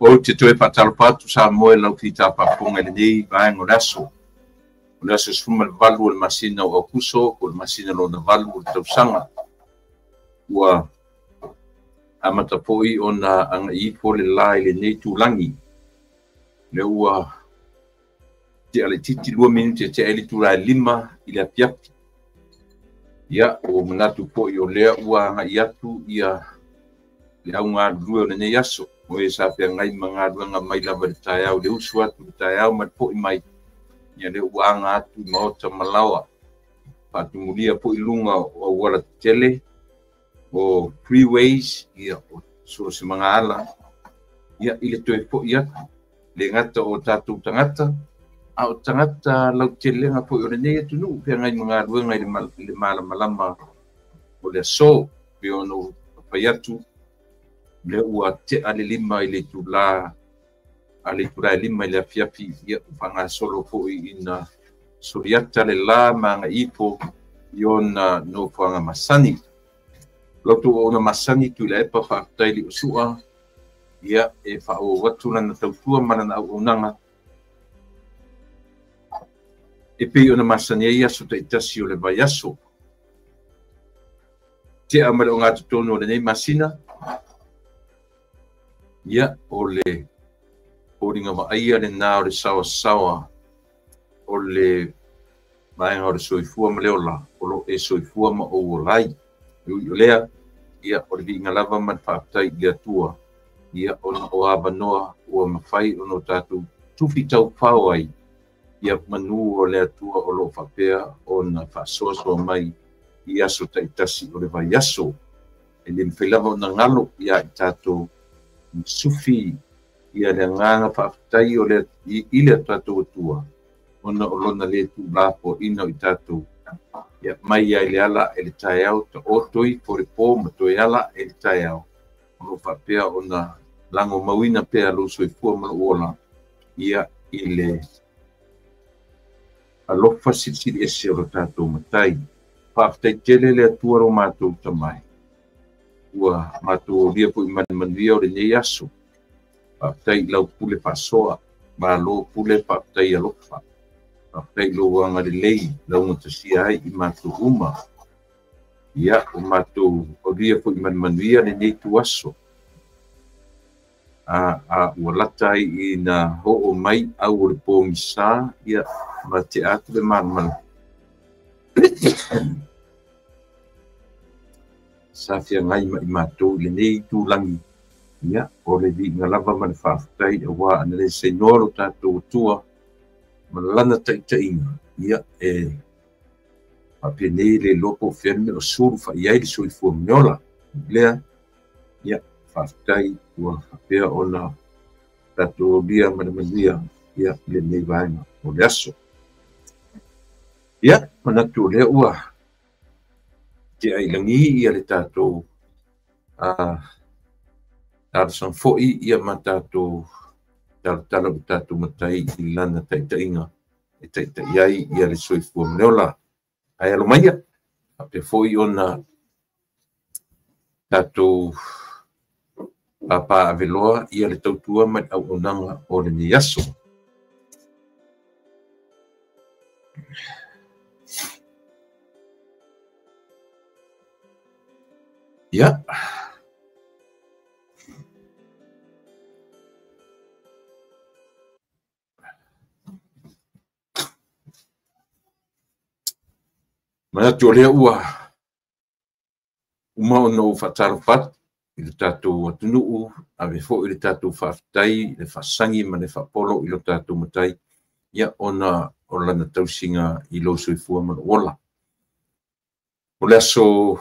O te toe patalopatu sa moe lau ki tapapunga le nei vaenga o laso. O laso sfuma le valu o le masina o kuso, o le masina lo na valu o le tausanga. Ua amatapoi o na anga I po le lai le nei tūlangi. Le ua te ale titi 2 minuti te ele tūlai 5 I le apiapi. Ia o manatu po I o lea ua anga I atu ia le au ngā rua o le nei aso. O e sa pe ngai manga nga mai lava le tai au le usu atu le tai au mai po I mai ia le uanga atu maota malawa patumulia po I lunga o wala tele o freeways ia o so se manga ala ia I le toe po ia le ngata o tatu tangata au tangata lau tele nga po I o le nei atu nu pe ngai manga ngai le mala malama o le so pe ono paiatu le ua te ale 5 I le tula ale tula 5 I le afiafi ia upanga solo po I ina suriata le la manga ipo iona no puanga masani lotu ona masani tu le epa whaktai li usua ia e whao watuna na tautua mana na au unanga e pe ona masani ia so te itasi o le vaiaso te amare o ngā tutono o le nei masina ia o le oringa maaia le nā o le sawa sawa o le maenga o le soifua ma leola o lo e soifua ma o olai o lea ia o le vinga lava man whaatai le atua ia o na o abanoa o mawhai o no tātou tufi tau pau ai ia manu o le atua o lo whapea o na whaasoasoa mai I aso taitasi o le vai aso e le mwhailava o na ngalo ia I tātou sufi ia le nganga whaatai o le I le tātou atua ona o lona le tu lapo ina I tātou ia mai ai le ala e le tai au ta otoi po le pō ma toi ala e le tai au o lo whapea o na lango mawina pea lo soifua ma ola ia I le alofa siri ese o lo tātou matai whaatai tele le atua ro mātou tamai ua mātou lia po I manuia o le nei aso whaatai lau pule pasoa ma lo pule whaatai alofa whaatai lo wanga le lei lau ngatasia ai I mātou uma ia o mātou o lia po I manuia le nei tu aso a ua latai I na ho o mai au o le pōngisa ia ma te atu le marmana sa fia ngai ma I mātou le nei tūlangi ia o le vinga lava ma le whaafutai a wā ana le se noro tātou tua ma lana taitainga ia e apia nei le lopo whenme o suru wha iai le soifua mneola lea ia whaafutai ua apia o na tātou lia ma le manuia ia le nei vaenga o le aso ia manatu o lea ua te ai langi ia le tātou tātou fo'i ia ma tātou tala o tātou matai I lana taitainga e taitai ai ia le soifua mneola ai alo maia a pe fo'i ona tātou papa aveloa ia le tautua mai au onanga o le ni aso ia mana tu lea ua uma no whatarafat I le tātou atunuu ave fo I le tātou whaafitai le whasangi ma le whapolo I lo tātou matai ia ona o lana tausinga I lo soifua ma ola. O le aso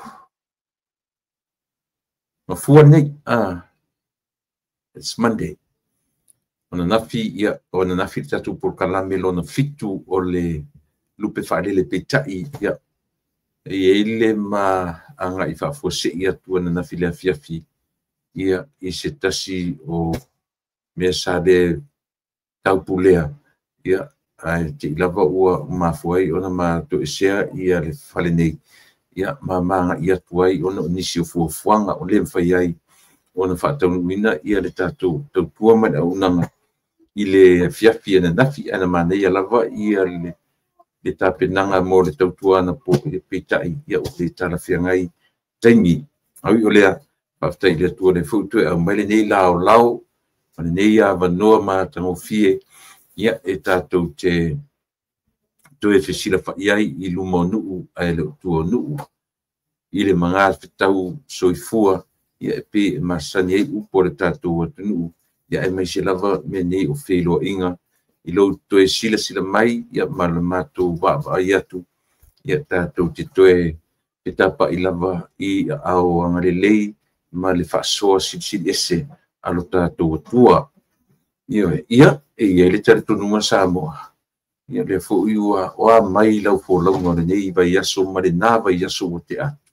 mafua nei, it's Monday. Ona nafi ia, ona nafi tatu por kalame lona fitu o le lupe whaelele peitai ia. Ile ma anga I whafose ia tuana nafi lea fiafi ia I se tasi o mea sa le taupulea ia te ilava ua mafuai ona ma to esea ia le whale nei ia manga ia tuai ona o nisi o fuafuanga o le mwhai ai ona whaataunuina ia le tātou tautua mai a unanga I le fiafi ana nafi ana manei a lava ia le tāpenanga mo le tautua ana po le peitai ia o le tālawhiangai taimi au o lea paftai le tua le futu au mai le nei lao lao Pane nei a vanoa ma tangofie ia e tātou te toe whesila whaiai I luma nuu ai le tua nuu I le mga whitau soifua ia e pe e masani ei upo le tātou atu nuu ia e mai se lava me nei o wheloa inga I lo toe sila mai ia ma le mātou wa ai atu ia tātou te toe te tapa I lava I au angarelei ma le whaasoa sili ese alo tātou atua. Ia le tare tonunga Samoa. Ia le fo iua oa mai lau fo lau ngore nei vai aso mare nā vai aso o te atu.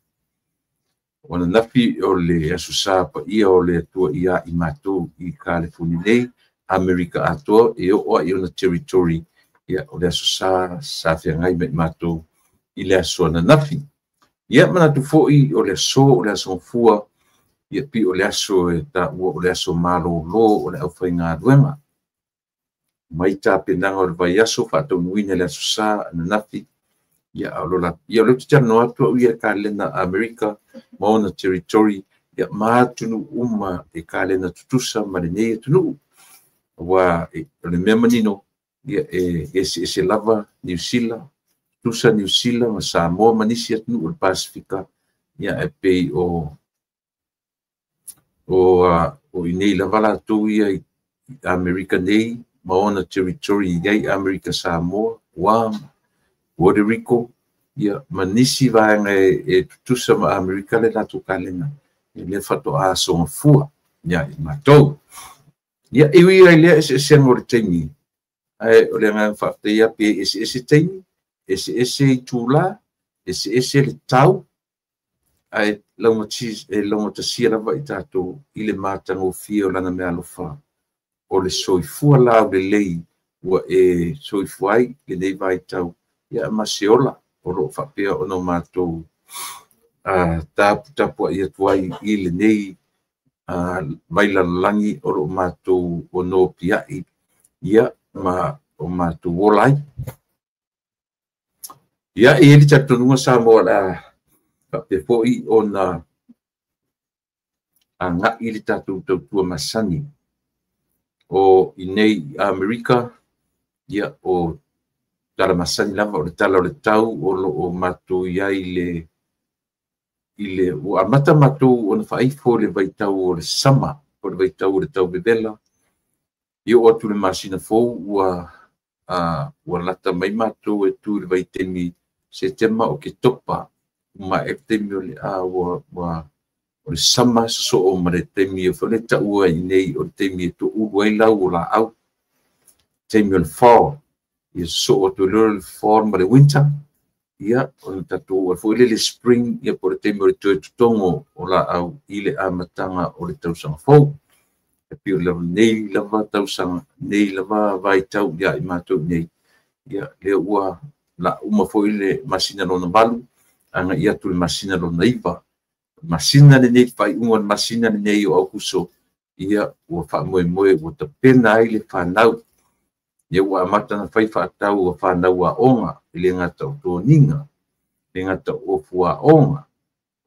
Ona nafi o le aso sāpa ia o le atua ia I mātou I California nei, Amerika atua e oa I ona territory ia o le aso sa whiangai me mātou I le aso ana nafi. Ia manatu fo I o le aso fua ia pi o le aso e ta ua o le aso malo lo o le au whai ngā duenga. Mai tā penanga o le vai aso whātou nuine le aso sā ana nafi. Ia alola, ia o le titano atu au ia ka lena Amerika, maona territory, ia mātunu uma e ka lena tutusa ma le nei atunu. Wa o le mea manino, ia e se lava New Zealand, tusa New Zealand, ma Samoa manisi atunu o le Pasifika, ia e pei o nei lava la tu ia America nei maona territory ia America Samoa Guam Puerto Rico ia manisi vaenga e tutusa ma America le latu kalena le fato a so fua ia matou ia ia le se morteni ai o le nga fafte ia pe ese teni ese tula ese le tau ai longa cheese e longa te sira vai tato I le matanga o fio lana me alofa o le soifua la o le lei ua e soifuai le nei vai tau ia maseola o lo whapea o no mātou tapu ia tuai I le nei mai lalangi o lo mātou o no piai ia ma o mātou olai ia e li tatonunga Samoa la pe foi ona anga ili tatu tua masani o inei Amerika ia o tala masani lava o le tala o le tau o matu ia ile o amata matu ona faifo le vaitau o le sama o le vaitau o le tau bebela ia o tu le masina fou ua lata mai matu e tu le vaitemi se tema o ke topa ma e temi o le o le sama so o ma le temi o le taua I nei o le temi to uai lau o la au temi o le fall ia so o to le fall ma le winter ia o le tatu o foi le spring ia por le temi o le tutongo o la au I le amatanga o le tausanga fou e pio le nei lava tausanga nei lava vai tau ia I mātou nei ia le ua la uma foi le masina lona valu anga ia tu le masina lona iva masina le nei fai unga masina le nei o akuso ia ua wha moe ua ta pena ai le whanau ia ua amata na fai whaatau ua whanau a onga I le ngata o tōninga le ngata o fua onga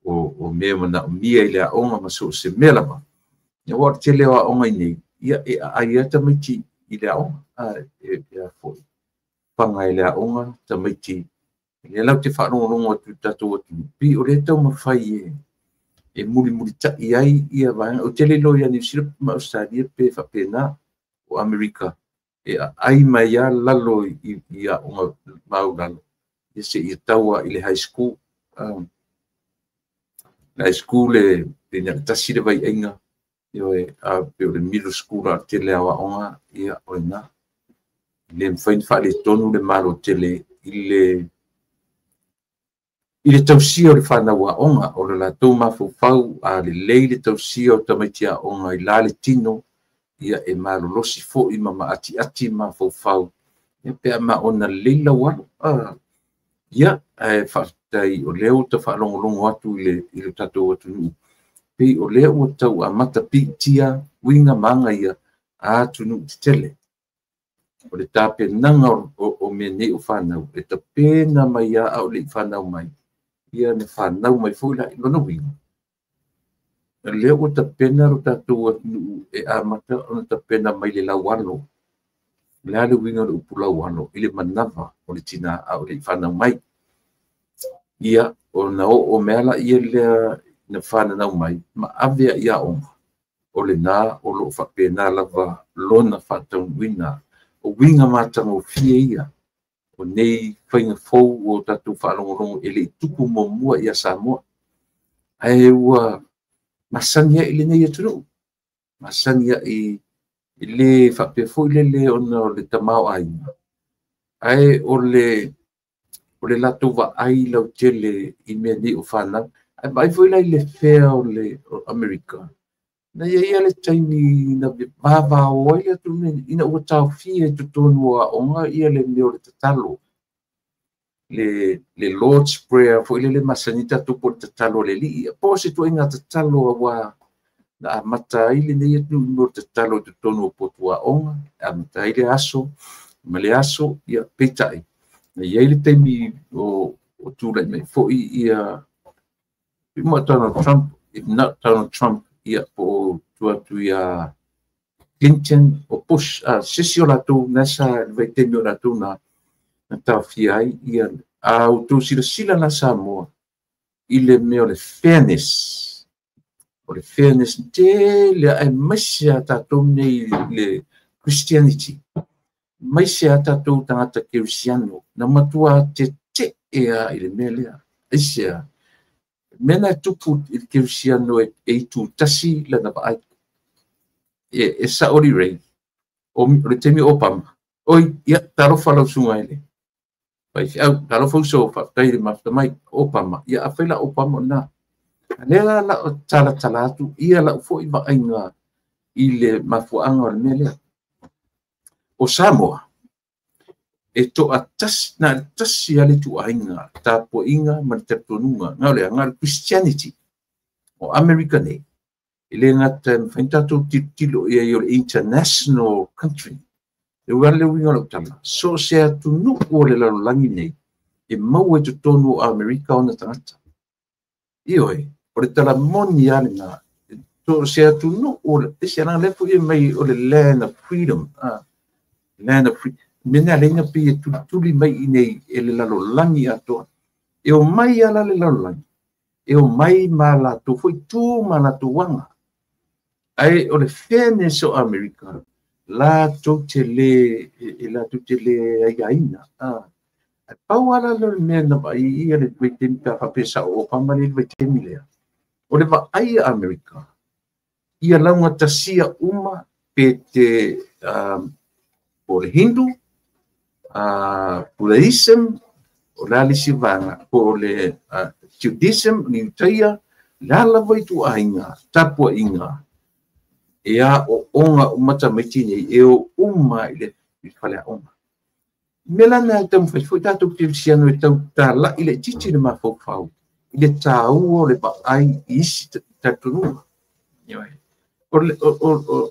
o mea mana o mia I le a onga maso se melama ia ua te leo a onga I nei ia e a ia ta maiti I le a onga e a foi panga I le a onga ta maiti le lau te whanongonongo atu tatou atu pi o le tau mawhai e muri tai ai ia vai o tele lo ia New Zealand ma Australia pe whapena o Amerika ai mai ia lalo ia o mau lalo ia se ia taua i le high school high school le na tasi le vai ainga io a pe le middle school a te le awa onga ia oina le mfain fa le tonu le malo tele i le tausia o le whanaua onga o le la tau mafufau a le leile tausia o tamaitia onga i la le tino ia e malolosi fo'i ma ati mafufau ia pea ma ona leila walo ia e whaatai o leo ta whaalongolongo atu i le tatou atu nuu pei o lea ua tau a mata pitia winga manga ia a tunu te tele o le tapenanga o mea nei o whanau e ta pena mai a au le whanau mai ia ne whanau mai fwila i lona winga lea ua ta pena ro tatou atu e a mata ona ta pena mai le laualo lea le winga le upu laualo i le manava o le tina au le whanau mai ia o na o meala ia lea na whanau mai ma avea ia onga o le nā o lo whapena lava lona whatau wina o winga matanga o fie ia o nei whainga fau o tatu whalongolongo e le tuku mo mua ia Samoa ai ua masania i le nei atunu masania i le whapea fau i le ona o le tamau ainga ai o le latu wa ai lau tele i mea ni o whanau ai mai fau i le whea o le Amerika na ia le taimi na baba o ia tu ina o tau fie tu tonu o nga ia le meo le tatalo le Lord's Prayer fo ile le masanita tu por tatalo le li po se tu inga tatalo wa na mata ile ne tu mo tatalo tu tonu po tua onga amata ile aso male aso ia petai na ia ile taimi o tu le me fo ia mo Donald Trump if not Donald Trump ia po tu ia Clinton o Bush sisi o la tu nasa vai temi o la tu na tawhia ai ia au tu sila na Samoa i le meo le fairness o le fairness te le ai maisia tatou nei le Christianity maisia tatou tangata Kirisiano na matua te ea i le mea lea isia mena tupu i Kirisiano e tu tasi la na baai e saori rei o le temi Obama oi ia tarofa lau sunga ele pai au tarofa so fa tai le mafta mai Obama ia afela Obama na lela la tala tu ia la fo i vainga i le mafuanga o le mele o Samoa e to atas na tasi ale tu ainga tapo inga man tatonunga ngale ngal Christianity o America nei ile ngata faintato titilo ia yo international country e wale winga lo tala so se tu no ole la langi nei e mau e tonu America ona tangata ioi o le tala moni ale na to se tu no ole se na le fu mai o le land of freedom land of freedom mena le na pi tu mai nei ele la lo langi ato e o mai ala le la langi e o mai mala tu foi tu mala tu wanga ai o le fairness o America la totele la totele aiaina pau ala le mena vai ia le vitim ka pesa o pamani vitim le o le va ai America ia launga tasia uma pete o le Hindu Buddhism o la lisivanga o le Judaism ni taia la la vai tu ainga tapo inga ia o onga umata metini e o uma ile fale onga melana tam foi tato Cristiano e tau tala ile titi le mafofau ile tau o le pa ai isi tatunu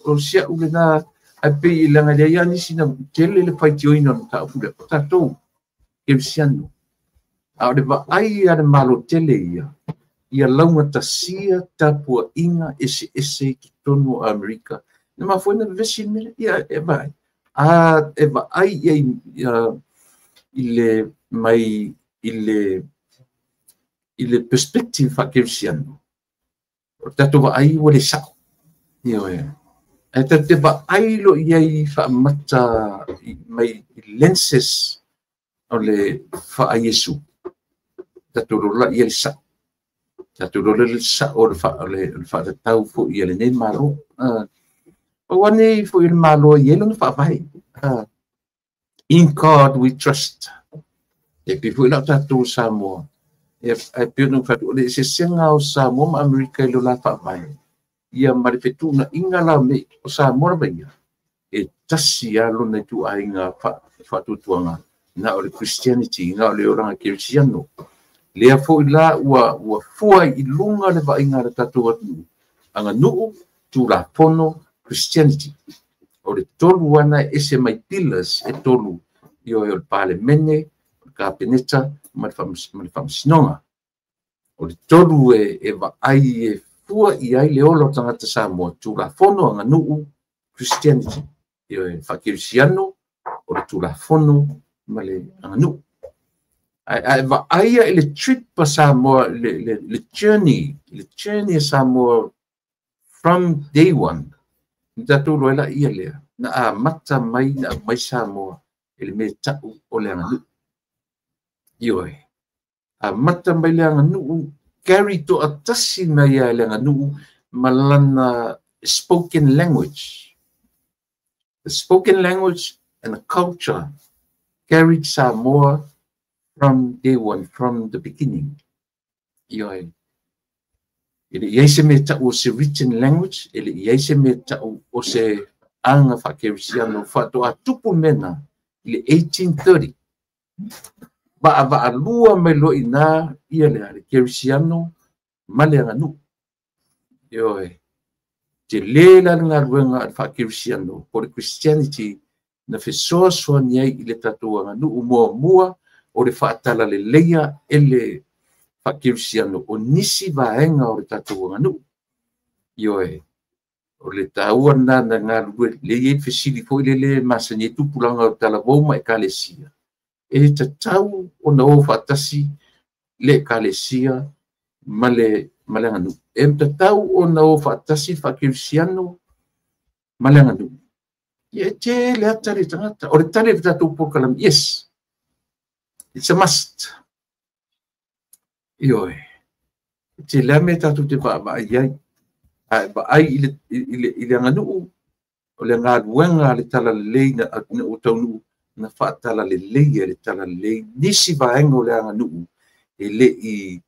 o sia ulena a pe ilanga le ya ni sina tele le fai tioino ta fu tato Cristiano a le pa ai a le malo tele ia launga tasia tapua inga ese ki tonu Amerika. Na mafoi na vesi mele, ia e vai. E vai ile mai ile perspective fa Kirisiano. O tatu vai wale sa. Ia e. te ba ailo iai fa mata mai lenses ole fa Yesu tatulula iai sa tatulula sa o le fa tau fu iai nei malo wani fu il malo iai fa vai in God we trust e pi fu la tatu Samoa e pi no fa le se senga o Samoa America lo la fa vai ia marifetuna inga la me o Samoa bia e tasi alo na tu ainga fa tutuanga na o Christianity na o le oranga Cristiano le fo la wa fua i lunga le va inga tatu anga nu tu la pono Christianity o le tolu ana ese mai pillars e tolu io il parlemene ka peneta ma fam sinonga o le tolu e va ai e fua i ai le olo tangata Samoa tu la fono anga nu Christianity io il fa Cristiano o le tu la fono ma le anga nu va ai le trip pa Samoa le journey Samoa from day one tatu loela ia le na mata mai na mai Samoa ele me tau o le anga nu io mata mai le anga nu carry to atasi mai le anga nu malana spoken language the spoken language and the culture carried Samoa from day one, from the beginning. Ele ia se me tau o se written language, ele ia se me tau o se anga whakerisiano whato a tupu mena, ile 1830. Ba alua me lo ina ia le ale kerisiano male anga nu. Te lela ngā ruenga al whakerisiano, por Christianity, na fesoa soa niai ile tatu anga nu mua o le whaatala le leia ele whakirisiano o nisi vaenga o le tatu anu. O le taua na ngā lue le e fesili fo le masani tupulanga o tala voma e kalesia. E tatau o na o whaatasi le kalesia male anu. E tatau o na o whaatasi whakirisiano male anu. Ia te le atare tangata. O le tale le tatu pokalam, yes. It's a must. Te lame tatu te ba ai ile nganu o le ngaluenga le tala lei na o taunu na fa tala lei le tala lei nisi vaenga o le nganu ele I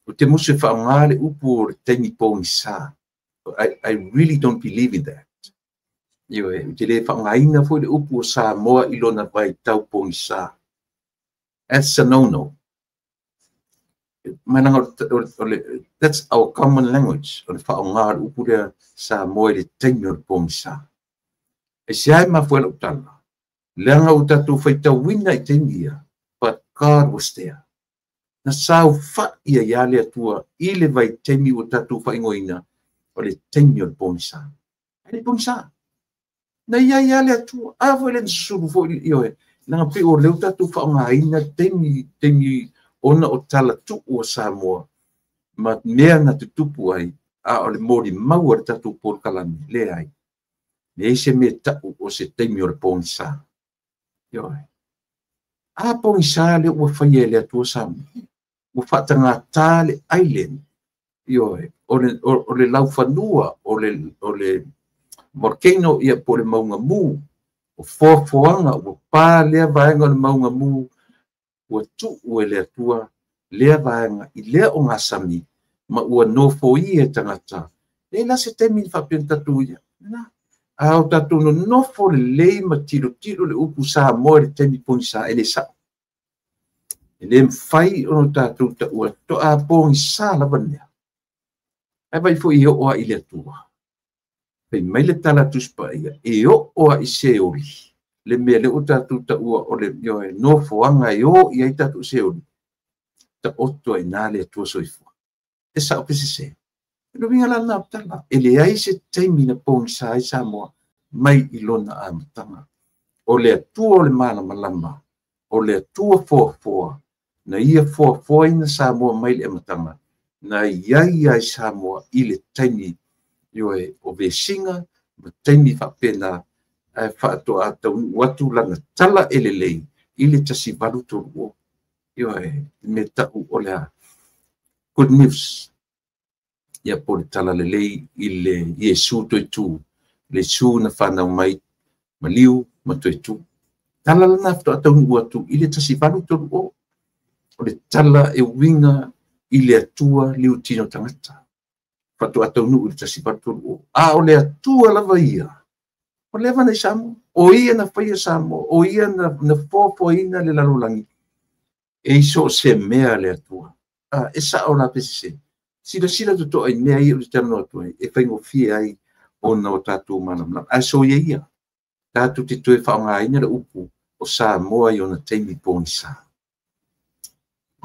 o te muse fa ngale upu teni pongisa. I really don't believe in that. Te le fa ngaina fo le upu Samoa ilona vai tau pongisa. That's a no-no. That's our common language. O le whaongar upura sa moe le tenyo le pongisa. E siai ma fuela utala. Leanga utatu whaita wina I tengia. But God was there. Na sao wha ia yale atua I le vai temi utatu whaingoina o le tenyo le pongisa. Le pongisa. Na ia yale atua. Awa le suru fo ioe. Nanga pe o leu tatu whaongaina temi ona o tala tu o Samoa. Ma mea na tutupu ai, a o le mori maua le tatu por kalami, le ai. Me se me tau o se temi o le pongisa. A pongisa le ua whaia le atua Samoa. Ua whatanga tale island. O le laufanua, o le volcano ia po le maunga mu. O foafoanga, o pā lea vaenga le maunga mu, ua tu ue lea tua, lea vaenga, I lea o ngā sami, ma ua nofo I e tangata. Le la se temi ni whapien tatu ia. A o tatu no nofo le lei ma tiro le upu Samoa le temi pongisa ele sa. Ele mwhai o no tatu ta ua to a pongisa la vanea. Ai vai fo I o a ile tua. Pei mai le tala tuspa ia, e o a I se ori. Le mea le o tatu ta ua o le no foanga e o I ai tatu se ori. Ta oto ai nā le atua soifua. E sa o pese se. Ino vinga la nā ptala. E le ai se teimi na pongisa ai Samoa, mai I lona a matanga. O le atua o le mana malama. O le atua foa. Na ia foa ina Samoa mai le matanga. Na iai ai Samoa I le teimi o vesinga taimi whapena whaato atau watu lana tala elelei ile tasi valu tolu o. Io me tau o lea good news. Ia po le tala lelei ile Yesu toitu le su na whanau mai maliu ma toitu. Tala lana whaato atau watu ile tasi valu tolu o. O le tala e winga ile atua liu tino tangata. Whaato atau nu ile tasi valu tolu o. A o le atua lava ia. O lewa nei samo. O ia na whaia samo. O ia na fōpoina le lalolangi. E iso se mea le atua. E sa o la pese. Sila to ai mea ia o le tano atua. E whaingo fie ai o na o tātou manam. A so ia ia. Tātou te toe whaonga ina le upu o sa moa i o na teimi pōni sa.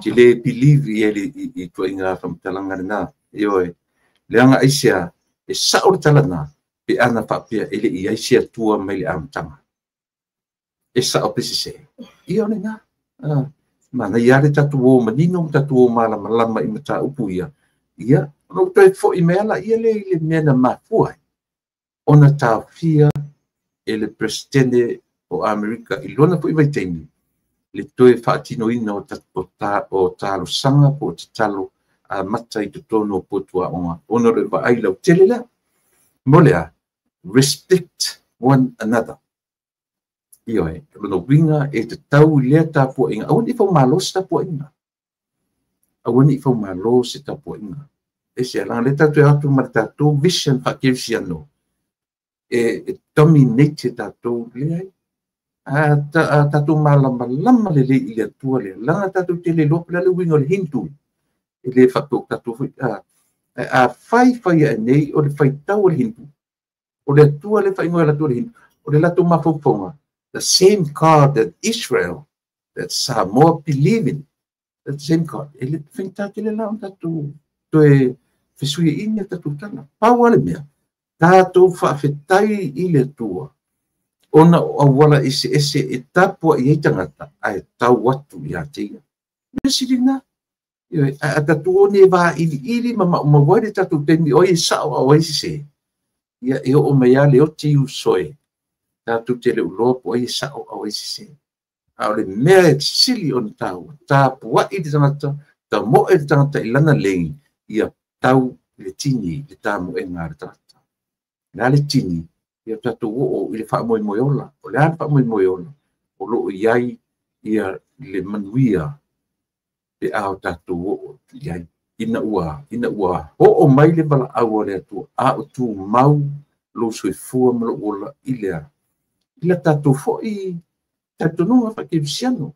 Te le believe i tua inga whamtalanga na. E oe. Le anga aisea. E sa o le talana. Pe ana whapea ele i aisea tua mai le amtanga. E sa o pese se. Ia o le nga. Mana ia le tatu o manino tatu o malama i mata upu ia. Ia, no toi fo i mela ia le mena mafua. Ona ta fia ele presidente o Amerika i lona fo i vai teimi. Le toi fatino ina o talo sanga po te talo a mata i tono po tua onga. Ona le va ai lau telela. Molea, respect one another. Io lo winga e te tau lea ta po inga. Awan i fau malos ta po inga. Awan i fau malos ta po inga. E se alang le tatu e atu maritato vision pa kirsiano. E dominate tato lea. Tato malama le le i le atua lea. Langa tato te le lopi le winga le hindu. E le fato tato a fai a nei o le fai tau le hindu. O le atua le fai ngoe la tua le hindu. O le lato mafofonga. The same God that Israel, that Samoa believe in, that same God. Ele finta que ele lá tatu toe fesui inya tatu tala. Pawale mea. Tatu whaafetai ile tua. Ona awala ese etapua i eitangata ai tau watu i atia. Mesirina. A tatu o ne va ili ma waire tatu temi oi sao a waisi se. Ia e o mea leo tiu soe. Tatu te le uloa po ai sao au esi se. Au le mea e sili on tau. Ta pua i te tangata, ta mo e te tangata i lana lei, ia tau le tini, le tamu e ngā re tangata. Nā le tini, ia tatu o i le wha moi moi ola. O le ana wha moi moi ola. O lo iai, ia le manuia, pe au tatu o iai. Ina ua. O mai le bala au le atu, a o tu mau, lo soifua malo ola i lea. Ila tatu foi tatu nunga fa kivisiano.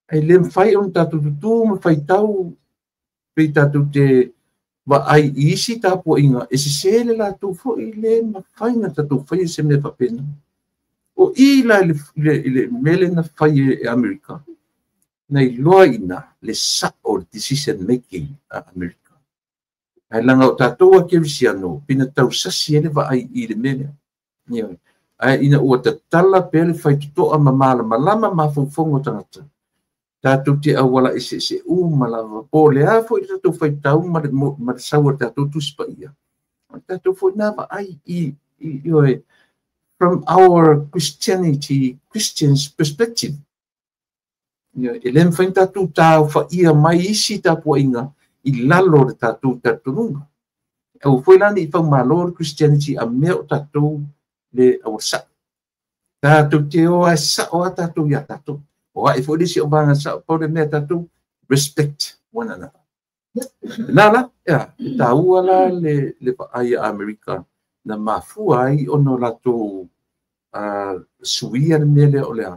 Ai lem fai on tatu tutu ma fai tau pe tatu te va ai isi tapu inga esi sele la tu foi le ma fai na tatu fai se me fa pena. O ila le mele na fai e Amerika. Na iloa ina le sa o decision making a Amerika. Ai langa o tatu a kivisiano pina tau sasi ele va ai i le mele. Ai ina ua te tala pele fai tutoa mamala malama mafonfongo tangata. Tātou te awala e se malama. Po le a fo i tātou fai tau ma le saua tātou tuspa ia. Tātou fo nava ai from our Christian's perspective. E lem fai tātou tāu fa ia mai isi tāpua inga i lalo le tātou nunga. Au foi lani i fau malo Christianity a mea o tātou le awasa. Tātou te o a sa o a tātou ia tātou. O a i fo lisi o vanga sa o le mea tātou respect one another. Nala, ta uala le paia Amerika na mafua ai ono lato suia mele o lea.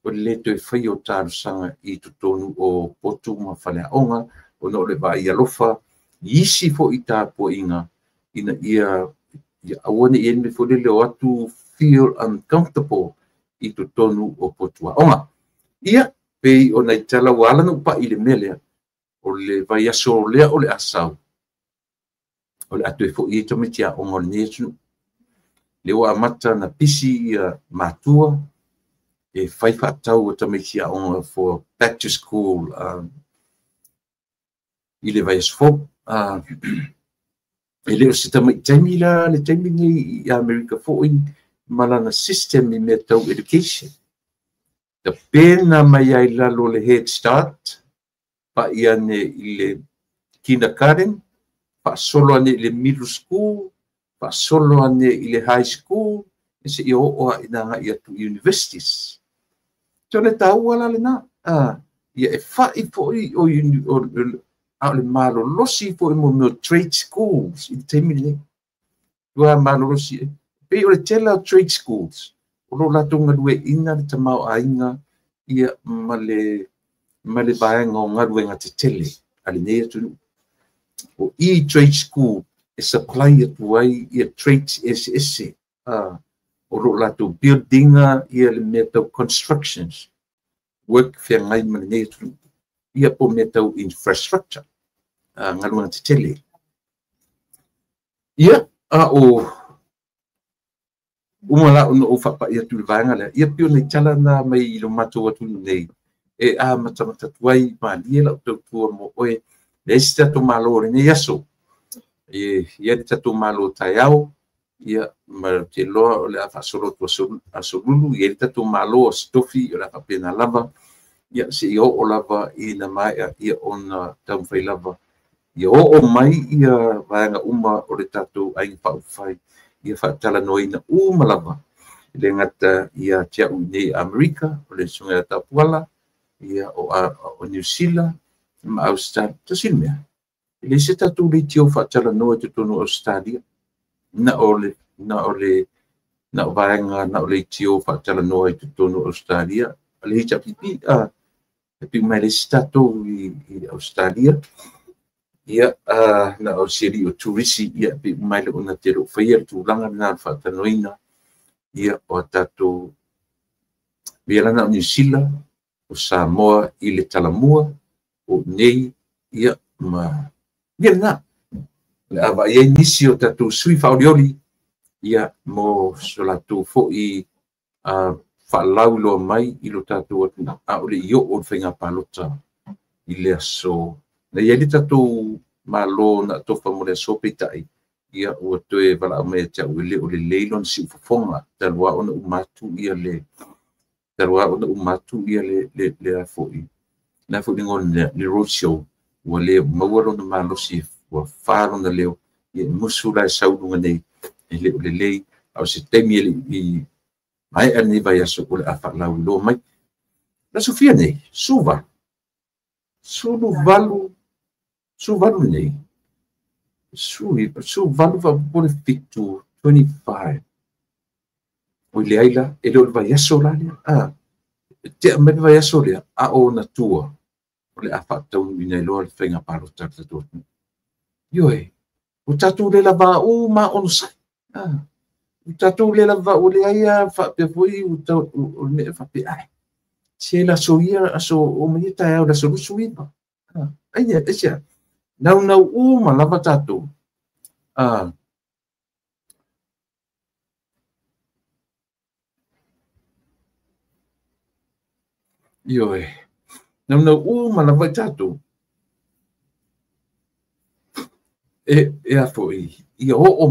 O le to fai o tāru sanga i tutonu o potu ma whalea onga o no le va i alofa isi fo i tāpo inga ina ia awane i ene fo le o atu feel uncomfortable i tutonu o potua onga. Ia pei o nei tala wala no pa i le mele o le vai aso lea o le asau. O le atu e fo i tomitia o ngol nesu. Le o amata na pisi matua e fai whaatau o tomitia o for back to school. I le vai aso ele o se tama taimi la le taimi ni America foi malana system i metau education the pena mai ai lalo le Head Start pa ia ne ile kindergarten pa solo ane ile middle school pa solo ane ile high school se i o ina nga ia tu universities tole tau ala le na ia e fai foi o le malo losi foi mo trade schools i taimi ni ua malo losi pe o le tela trade schools o lo la tonga due ina le tamau ainga ia male vaenga o ngarue nga te tele ali nei atu o i trade school e supply atu ai ia trade ese o lo la to buildinga ia le metal constructions work fia ngai male nei atu ia po metal infrastructure ngarue nga te tele ia o umala o fapa ia tu vanga le ia pio nei tala na mai lo mato atu nei e mata tuai mali la tu mo oe le sta to malo ne yaso ia ta malo taiao ia ma te lo le fa solo to asolulu ia ta to malo stofi la fa pena lava ia se io o lava ina mai ia on tam fai lava ia o mai ia vanga uma o le tatu ai fa fai ia fa tala noina malava le ngata ia tia uni Amerika o le sunga tapuala ia o New Zealand ma Australia tasilmea le se tatu le tio fa tala no te tonu Australia na ole vanga na ole tio fa tala no te tonu Australia le hita pipi pipi mai le tatu i Australia ia na o seri o turisi ia pe mai le ona te ro fair tu langa na fa tanoina ia o tatu ia na New Zealand o Samoa i le talamua o nei ia ma ia na le ava ia nisi o tatu sui faulioli ia mo solatu fo i fa laulo mai i lo tatu a o le io o fenga palota i le aso na ia tatu malo na tofa mo le sopitai ia o toe vala me te o le leilon si fofonga talwa ona umatu ia le foi na foi ngon le roadshow o le mawalo na malo si o faro na leo ia musula saudunga nei le lei au se temi i mai ani vai aso o le afa lau lo mai na sofia nei suva sulu valu nei su valu va por fitu 25 o le aila e lo vai aso la te me vai aso le a o na tua o le afa tau i nei lo le fenga palo tata to yoe o tatu le lava o ma on sai o tatu le lava o le aia fa pe foi o ne fa pe ai se la soia aso o me ta la so suiva ai ne esia nau ma lava tatu yoe nau ma lava tatu e a foi i o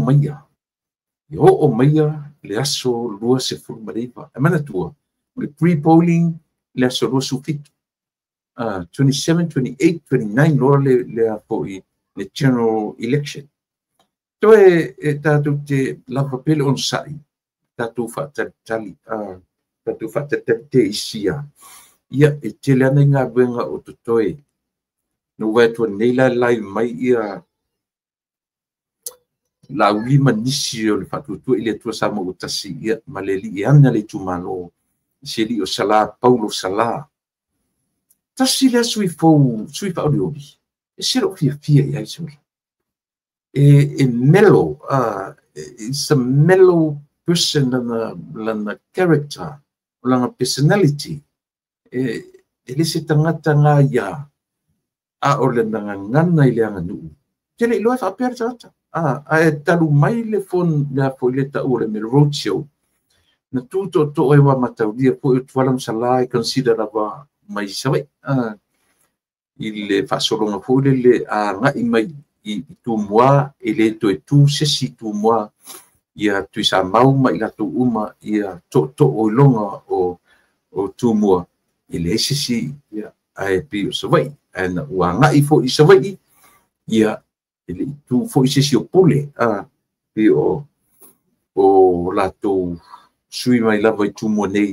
maia le aso lua se fulmariva e mana tua le pre-polling le aso lua sufitu 27, 28, 29 lo le a foi le general election to e tatu te lava pele on sai tatu fa tali tatu fa te isia ia e te lana ngā wenga o tutoe no wetua neila lai mai ia la ulima nisi o le fatutu ile tua sama o tasi ia maleli i ana le tumalo seli o sala Paulo sala tasi le sui fa odioli e selo fia ia isuri e mellow it's a mellow person lana character lana personality ele se tangata ngā ia a o le ngana i le anga nuu tele ilo fa perta e talu mai le fon le foi le ta ore me roadshow na tuto to e wa mataudia po e tualam sala e consider ava mai sawe i le fa solo na foi le nga i mai i tu moa ele tu sesi tu moa ia tu sa mau ma ila tu uma ia to o longa o tu moa ele sesi ia ai pi so vai ana wanga i fo i so vai ia ele tu fo i sesi o pule pi o la tu sui mai lava i tu moa nei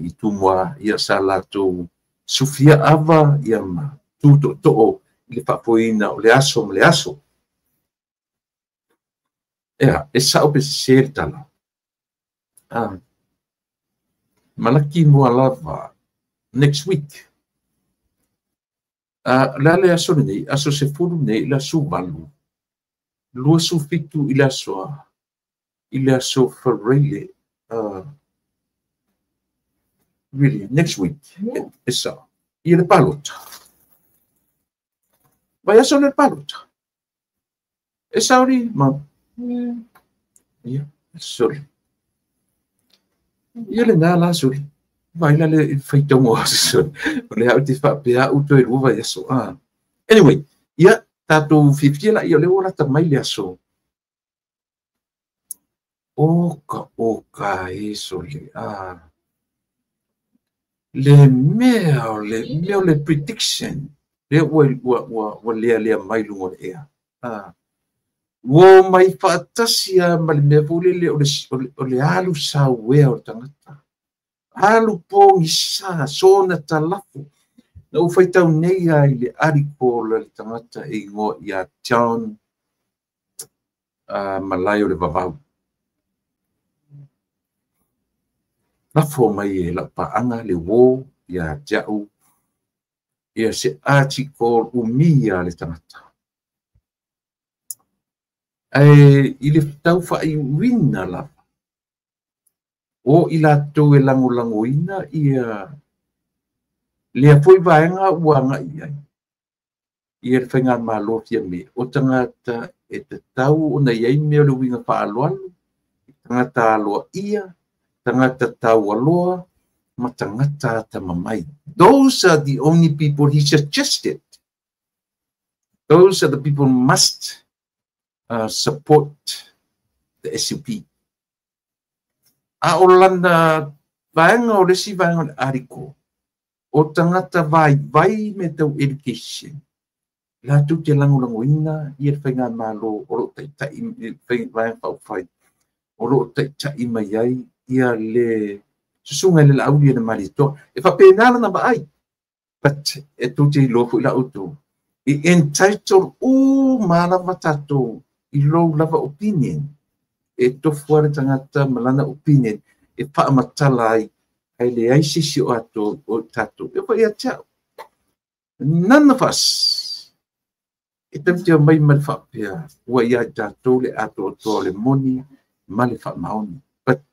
i tu moa ia sa la tu sufia ava ia ma tu to le papoina o le aso e sa o pe ser tala malaki mo lava next week la le aso nei aso se fulu nei la su balu lua su fitu ila so farele really next week esa ia le palota vai aso le palota esa ori ma ia sorry ia le na la sorry vai la le feito mo sorry le au te fa pe au to ru vai aso anyway ia tatu 50 la ia le ora ta mai le aso oka eso le meo le prediction le wa le mai lungo ea wo mai fatasia mal me vole le alu sa we o tangata alu pongi sa sona talafu na u fai tau nei ai le ariko le tangata e ngo ia town malayo le vavau na fo mai la paanga le wo ia jau ia se article umia le tangata ile tau fa i wina la o ila to e lango ina ia le foi vaenga uanga ia fenga malo fia me o tangata e te tau ona ia me o le winga fa aloan tangata aloa ia tangata tau aloa ma tangata ta mamai. Those are the only people he suggested. Those are the people must support the SUP. A Orlando vaenga o resi vaenga ariko o tangata vai me tau education. La tu te langolangoina ia whainga malo o ro tai vaenga whauwhai o ro tai mai ai ia le susunga le lauri na marito e whapena na ba ai but e tu te lofo ila utu I entitled malava tatou I low lava opinion e tofuare tangata malana opinion e whaamatala ai le ai sisi o ato o tatou e whai atau none of us e tamtia mai mal whapea ua ia tatou le ato o le moni ma le whaamaoni but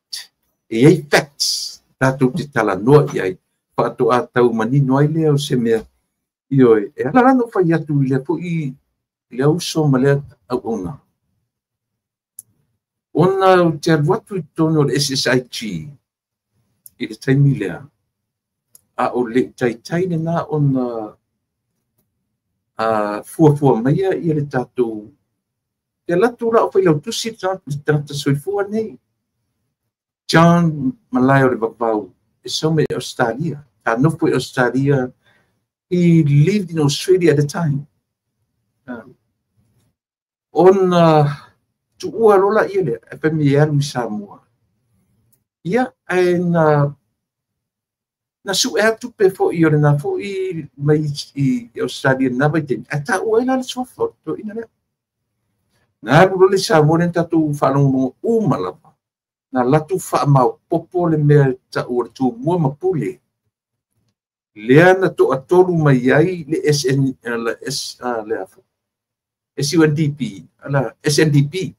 e ai facts tatou te tala noa I ai whaato atau manino ai lea o se mea Io e ala no fai atu le po I le uso male au ona te watu tono le SSIG I le taimi lea a o le tai na ona fua maia I le tatou te latu la o fai lau tusi tata soifua nei John Malayo le vavau e some Australia ta nofo Australia He lived in Australia at the time. Tu ua rola ile e pe mi alu Samoa. Ia na su e tu pe fo I na fo I mai I Australia na vai ten. Ata ua ina le so foto ina le. Na ru le Samoa ne tatu fa no malapa. Na latu fa mau popo le me ta ua tu mo mapule. Lea na to atolu mai ai le SUNDP ala SNDP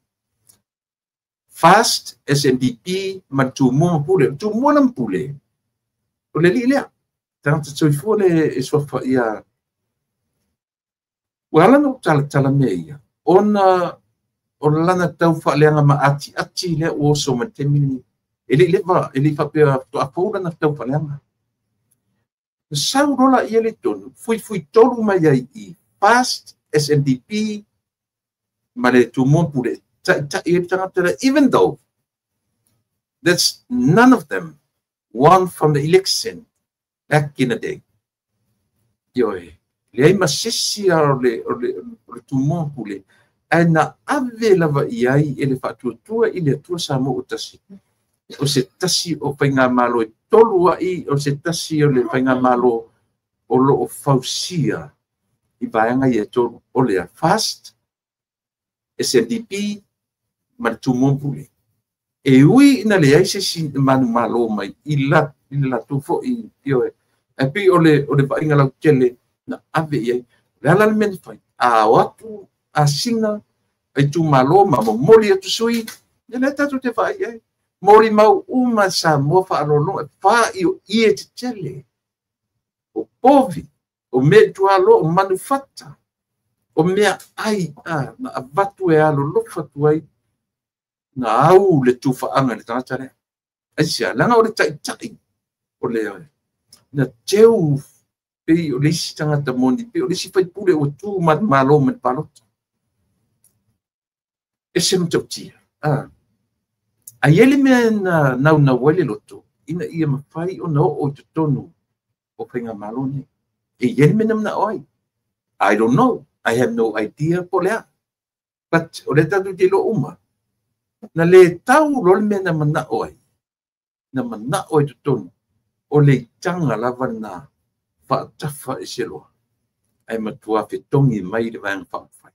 fast SNDP man tu mo pule o le lea tanto so fu le so fa ia wala no tala meia ona lana tau fa le nga ma ati le o so matemi ele fa pe to apola na tau fa le nga Sau rola ia le tonu, fui tolu mai ai I fast SNDP male tu mo pule even though that's none of them won from the election back in the day. Yoi, le masisi le tu mo pule ana ave lava iai ele fatutua ile tua samo utasi. O se tasi o whainga malo e tolu ai, o se tasi o le whainga malo o lo o fausia i vaenga i e tolu o le fast SDP ma tu mo pule. E ui ina le aise si manu malo mai i la tufo i ioe. E pi o le vaenga lau tele na ave iai. Le halal meni fai. A watu a singa ai tu malo ma mo moli atu sui. E le tatu te vai iai. Mori mau uma sa mo fa alolo fa i e te tele. O povi. O me tualo o manufata. O mea ai na avatu e alo lofa tuai. Na au le tufa anga le tangata rea. Aisia, langa o le tai o le oe. Na teu pe o le isi tangata mondi, pe o le isi fai pule o tu malo man palota. E se mtau tia. A yele mea na wale loto, ina ia mawhai o na o te tonu o whainga malo ne. E yele mea namna oi. I don't know. I have no idea po lea. But o le tatu te lo uma. Na le tau lol me na mana oi. Na mana oi te tonu. O le tanga lava na whaatafa e se loa. Ai matua fe tongi mai le vang whaafai.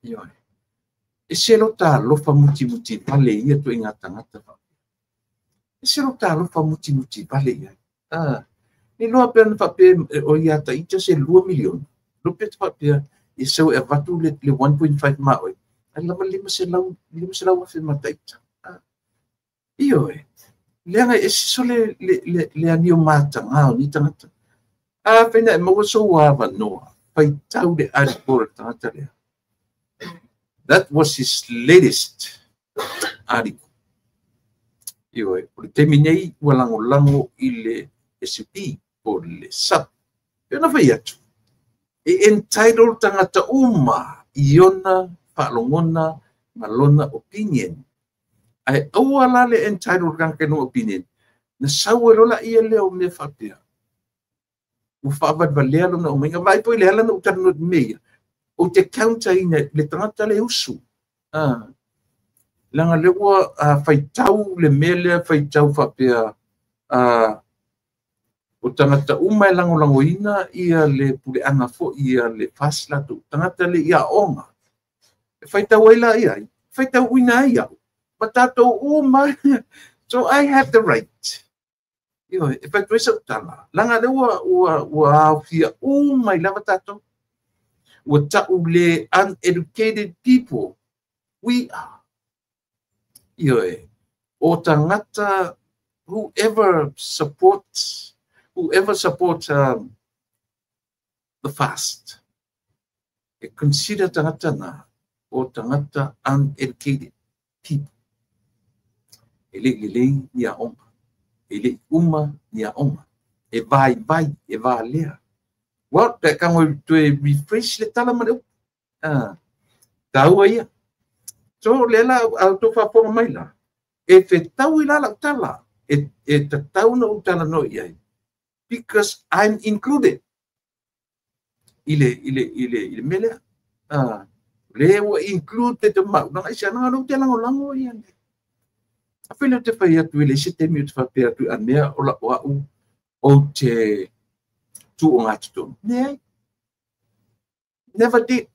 Ioi. E se lo ta lofa muti vale ia to inga tangata wha. E se lo ta lofa muti vale ia. Ni loa pēr na whape o ia ta ita se 2 milion. Lo pēr ta whape e sau e vatu le 1.5 maoi. Ai lama lima se lau afe mataita. Ioi. Leanga e siso le anio matanga o ni tangata. Whaina e maua so wawa noa. Pai tau le arikora tangata lea. That was his latest article. Ioi. O le temi nei walango i le SUP o le SAP. Pena whai atu. E entitled tangata uma iona whaalongona malona opinion. Ai aua le entitled kanke no opinion. Na saua lola ia leo me whapea. O whaavad valea lona o mainga. Mai poi le hala na utana no mea. O te counter ina le tangata le usu. Langa lewa whaitau le mele whaitau whapea. O tangata uma e lango ina ia le pule anga fo ia le fasla tu. Tangata le ia onga. Whaitau aila ia. Whaitau uina ia. Matato uma. So I have the right. Yo, if I twist out tala. Langa lewa ua fia uma ila matato. Ua tau le uneducated people. We are. Yo, o tangata whoever supports the fast. Consider tangata na o tangata uneducated people. Ele ia onga. Ele uma ia onga. E vai, e vai lea. Well, te kango to refresh le tala manu. Tau ia. So lela au to fa po mai la. E fe tau ila la tala. E te tau na utala no ia. Because I'm included. Ile mele. Le wa included the ma. Na isa na lo te lango ia. Afile te fai atu ile se te mi te fa pe atu a mea o la o te tu o ngatu. Never did.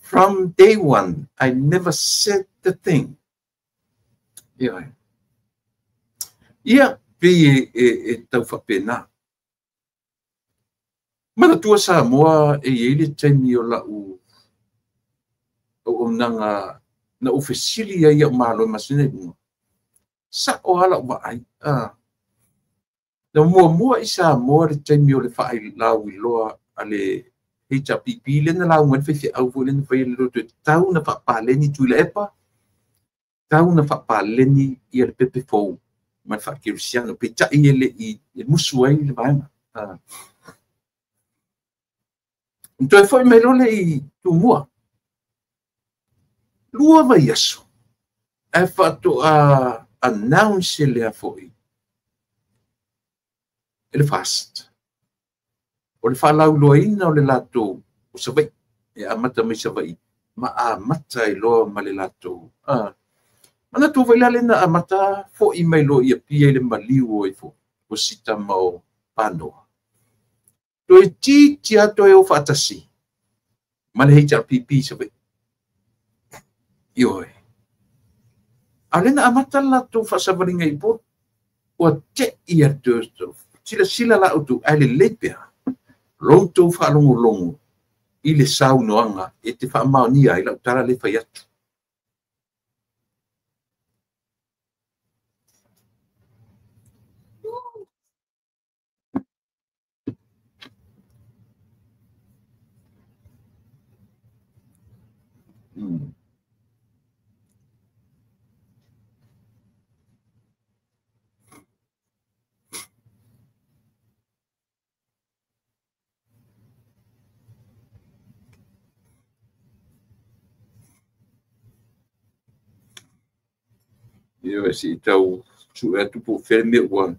From day one, I never said the thing. Yeah. Ia pe e tau fa pena. Mana tua sa moa e ele taimi o la o nanga na ofisili ia malo masine sa o hala wa ai na mua isa mo le taimi o le fa ai lau i loa ale HPP le na lau ngan fe au vo le na fe lo te tau na fa paleni tu le epa tau na fa paleni ia le pepe fo man fa kirsiano pe ta ile i musu ai le vai então foi melhor le tu mua lua vai aso e fatu a announce le foi ele fast o le falau loina o le lato o se vai e amata mai se vai ma amata I lo ma le lato mana tu vai lale na amata fo I mai lo ia pia le maliu o fo o sita mau pano to e titi ato e o fatasi ma le hita pipi se vai ioi alena amata lato fa savaringa I po o te ia to sila la utu ale lepea Loutou whaalongolongo I le saunoanga e te whaamaonia I lau tara le whai atu. Io si tau su e tupu ferme ua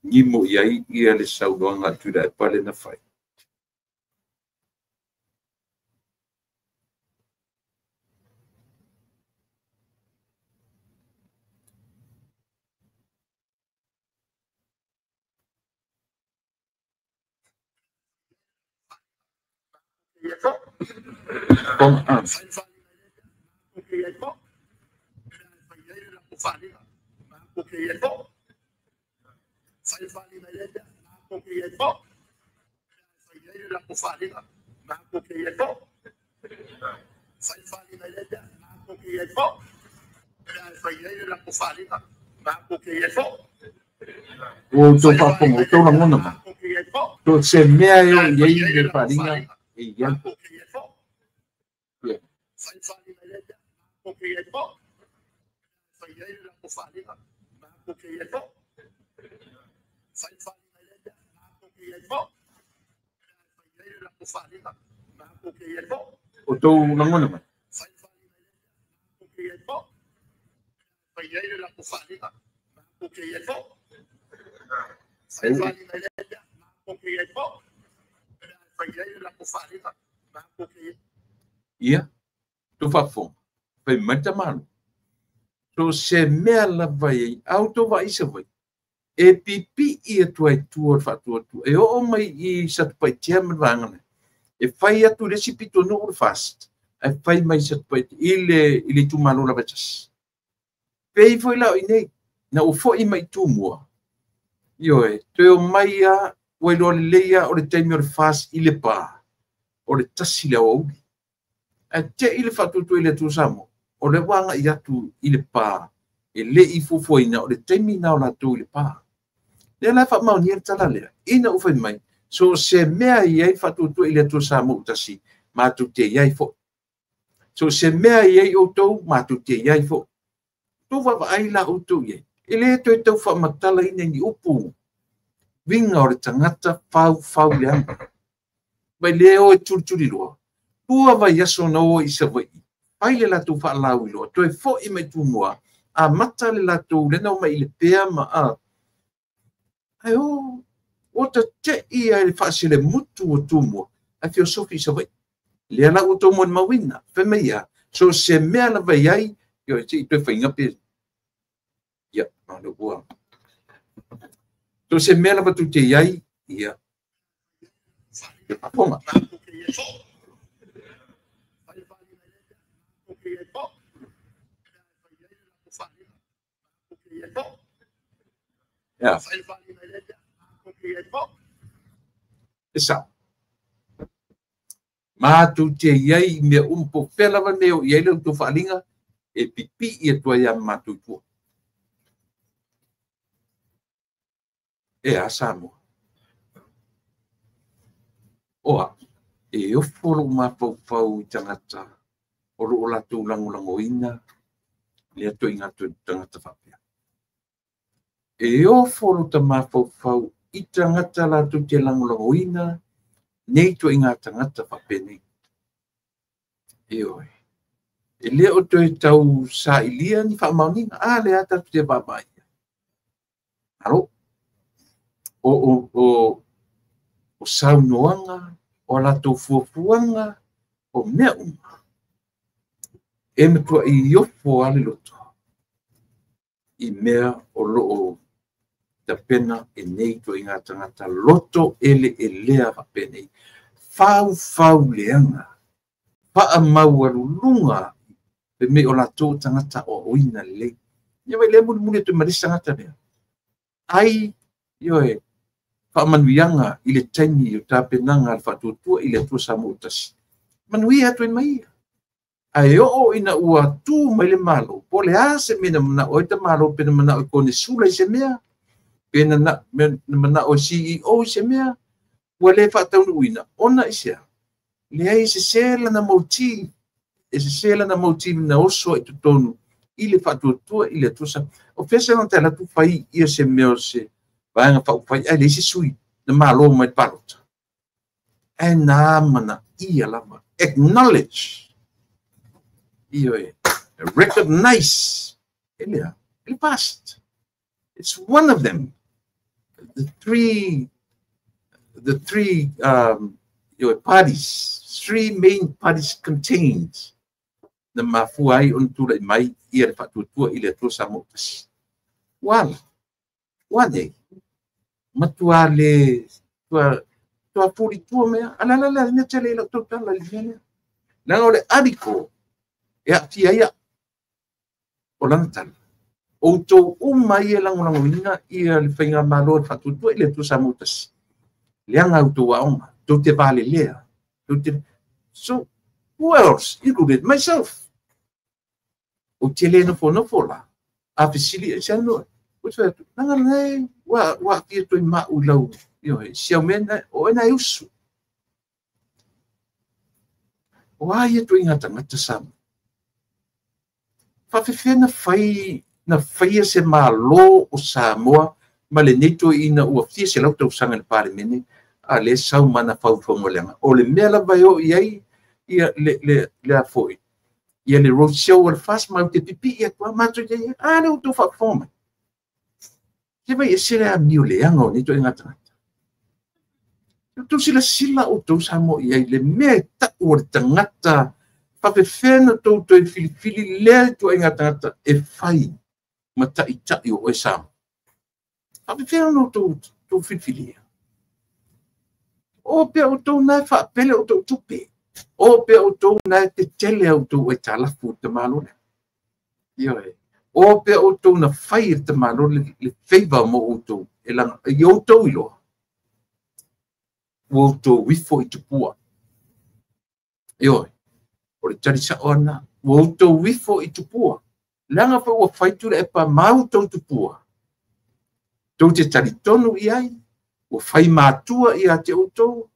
ngimo iai ia le saunoanga atu da e pale na whai. Kom aan. O to papo to na ngona ma. To se mea yo yei le faringa e ya. O to na ngona ma. Ia, tu fa fo. Pe mata malu. To se mea la vai auto vai se vai. E pipi ia tu ai tu fa tu. E o mai I sat pai tia me vangana. E fai atu le sipito no fast. E fai mai sat pai ile tu malu la bachas. Pe foi la ine na o fo I mai tu mua. Io e te o mai a o lo leia o le time fast ile pa. O le tasi le o. E te ile fatu tu ile tu samo. O le wanga I atu ile pa. E le I fufuina o le time na o la tu ile pa. Le la fa mau ni tala le. Ina o fai mai. So se mea I fatu tu ile tu samo tasi. Ma tu te iai fo. So se mea I o tou ma tu te iai fo. Tu va ai la o tu iai. Ele to tau fa matala ina ni upu. Vinga o le tangata fau le anga. Vai leo e turi loa. Tua vai aso na o isa vai. Pai le la tu fa lau loa. To e fo I mai tu mua. A mata le la tu le nau mai le pea ma a. Ai o ta te ia le fa se le mutu o tu mua. Ai fio sofi isa vai. Le ala o to mo mawina. Fe meia. So se mea la vai ai. Yo te to fa inga pe. Ya, ma lo bua. To se mea la tu te iai. Ya. Ponga. Ja. Esa. Ma tu te iai me po fela va neo iai le tu falinga e pipi e tu ia ma tu tu. E asamo. Oa. E o folo ma pau tangata. O ro la tu langoina. Le to inga tu tangata fapia. E o folo ta ma pau I tangata la tu te langoina. Nei to inga tangata fapia nei. E oi. e le o toi tau sa ilia ni whaamauninga, le ata te babai. Alo, o saunoanga, o lato fuafuanga, o mea uma. E me tua i ofo ale loto. I mea o loo ta pena e nei to inga tangata loto ele e lea va pene. Fau leanga. Paa mawarulunga pe me o lato tangata o oina le. Ia vai le muli tu marisa ngata lea. Ai, yoe, whaamanuianga i le taimi o tā penanga al whatuatua i le atua samotasi. Manui atu e mai. Ai o ina ua tu mai le malo. Po le ase mena mana o ita malo pena mana o kone sula i se mea. Pena mana o CEO i se mea. Ua le whataunu uina. Ona i sea. Le ai se sela na mauti. E se sela na mauti na oso i tutonu. I le whatuatua i le atua sa. O pesa na tala tu whai ia se mea se. Vaenga whai ai le se sui. Na malo mai parota. E nā mana ia lama. Acknowledge. Recognize the past. It's one of them. The three parties, three main parties contained the mafuai untura mai ia fatutua ile tu samotas. One day matua le tua puri tua mea ala ne tele la total la linia. La ole adiko ya tia o lantan o to mai e langolangoina ia le whainga malo whatutua i le tu samutas leanga auto waonga to te vale lea so who else included myself o te le no la a fisili e siano o te nanga nei wa tia to ma ulau siau mena o ena usu o ai to inga tangata samu Whawhiwhena na whaia se malo o Samoa, ma le neto ina ua whia se lauta usanga na pare mene, a le sau mana whauwhaunga leanga. O le mea la vai o iai, ia le a foi. Ia le road show o le fast mau te pipi, ia kua mato ia, le uto whawhoma. Ke vai e sere a miu leanga o neto inga tangata. Tu sila o tau Samoa iai, le mea ta o le tangata, Whawhiwhena tau toi filifili lea tua inga tangata e whai ma tai o e Samoa. Whawhiwhena no tau filifili. O pia o tau nai whaapele o tau tupe. O pia o tau nai te tele au tau e talafu te malone. O pia o tau na whai te malone le whaiva mo o tau. E langa, i o tau iloa. O tau wifo i tupua. O le tari sa ona, o tau wifo i tupua. Langa pa ua whaitura e pa mau tau tupua. Tau te tari tonu i ai, o whai mātua i a te outou.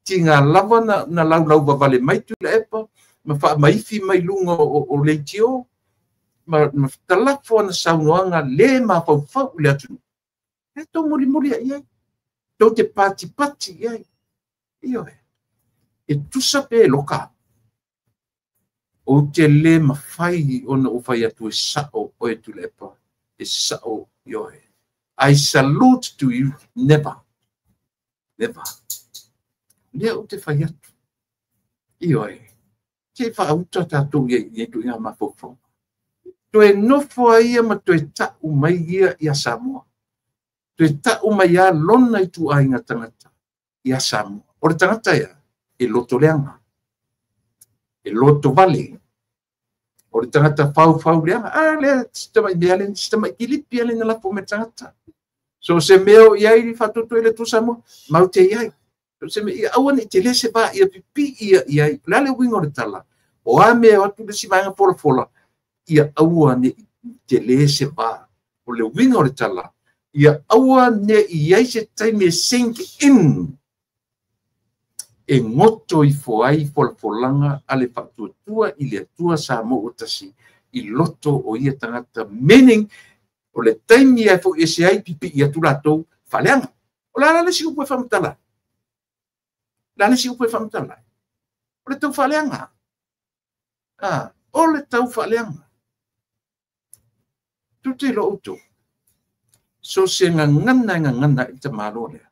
Tinga lava na lau vale mai tu le epa, ma wha maifi mai lunga o leitio, ma talafo na saunoanga le ma whau le atu. E tau muri i ai. Tau te pati i ai. E tusa pe loka. O te le mawhai ona o whai atu e sao o e tu lepa. E sao ioe. I salute to you. Never. Lea o te whai atu. Ioe. Te whaauta tātou i tu inga mawhawhau. To e nofo a ia ma to e tau mai ia Samoa. To e tau mai a lona i tu a inga tangata. Ia Samoa. O le tangata ia. E loto leanga. E loto vale. O le tangata whau leanga. Lea, sistema i meale, sistema i kilipi ale na lapo me tangata. So se meo iai ni whatutu ele tu Samoa, mau te iai. So se me ia awane te le se ba ia pipi ia iai. Lale wingo le tala. O a mea watu le si maanga fola. Ia awane te le se ba. O le wingo le tala. Ia awane iai se taime sink in. E ngoto i foai folanga ale whatuatua i le atua Samoa o tasi i loto o ia tangata. Meaning, o le taimi ai fo ese ai pipi i atu latou whaleanga. O la si upo e whamutala. La si upo e whamutala. O le tau whaleanga. o le tau whaaleanga. Tu te lo utu. So se ngana i te malo lea.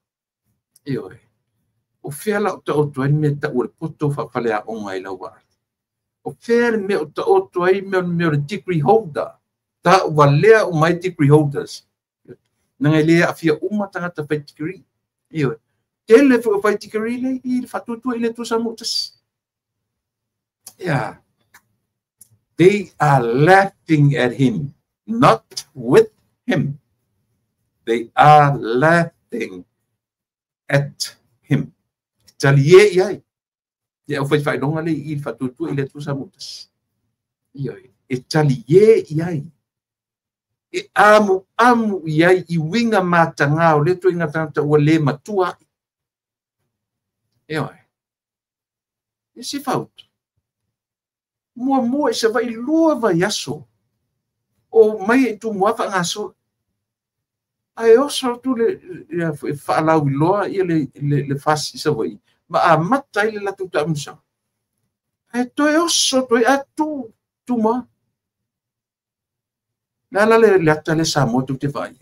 Ioi. O whiala o ta otu ai me ta ure poto whawhalea o ngai lau wā. O whiala me o ta otu ai me o degree holder. Ta walea o mai degree holders. Nangai lea a whia tangata whai degree. Ioi. Tele whai degree le i whatutua i le tusa mutas. Yeah. They are laughing at him, not with him. They are laughing at him. Talie yai. Ya foi fai longa le I fatutu ile tu samutas. Ioi. E talie yai. E amu yai I winga matanga o le tu inga tanta o le matua. Ioi. E si faut. Mua se vai lua vai aso. O mai tu mua fa ngaso. Ai oso tu le fa la loa I le fasi sa vai. Ma a mata I le la tu ta musa. Ai to oso to atu tu ma. La le ata le sa mo tu te vai.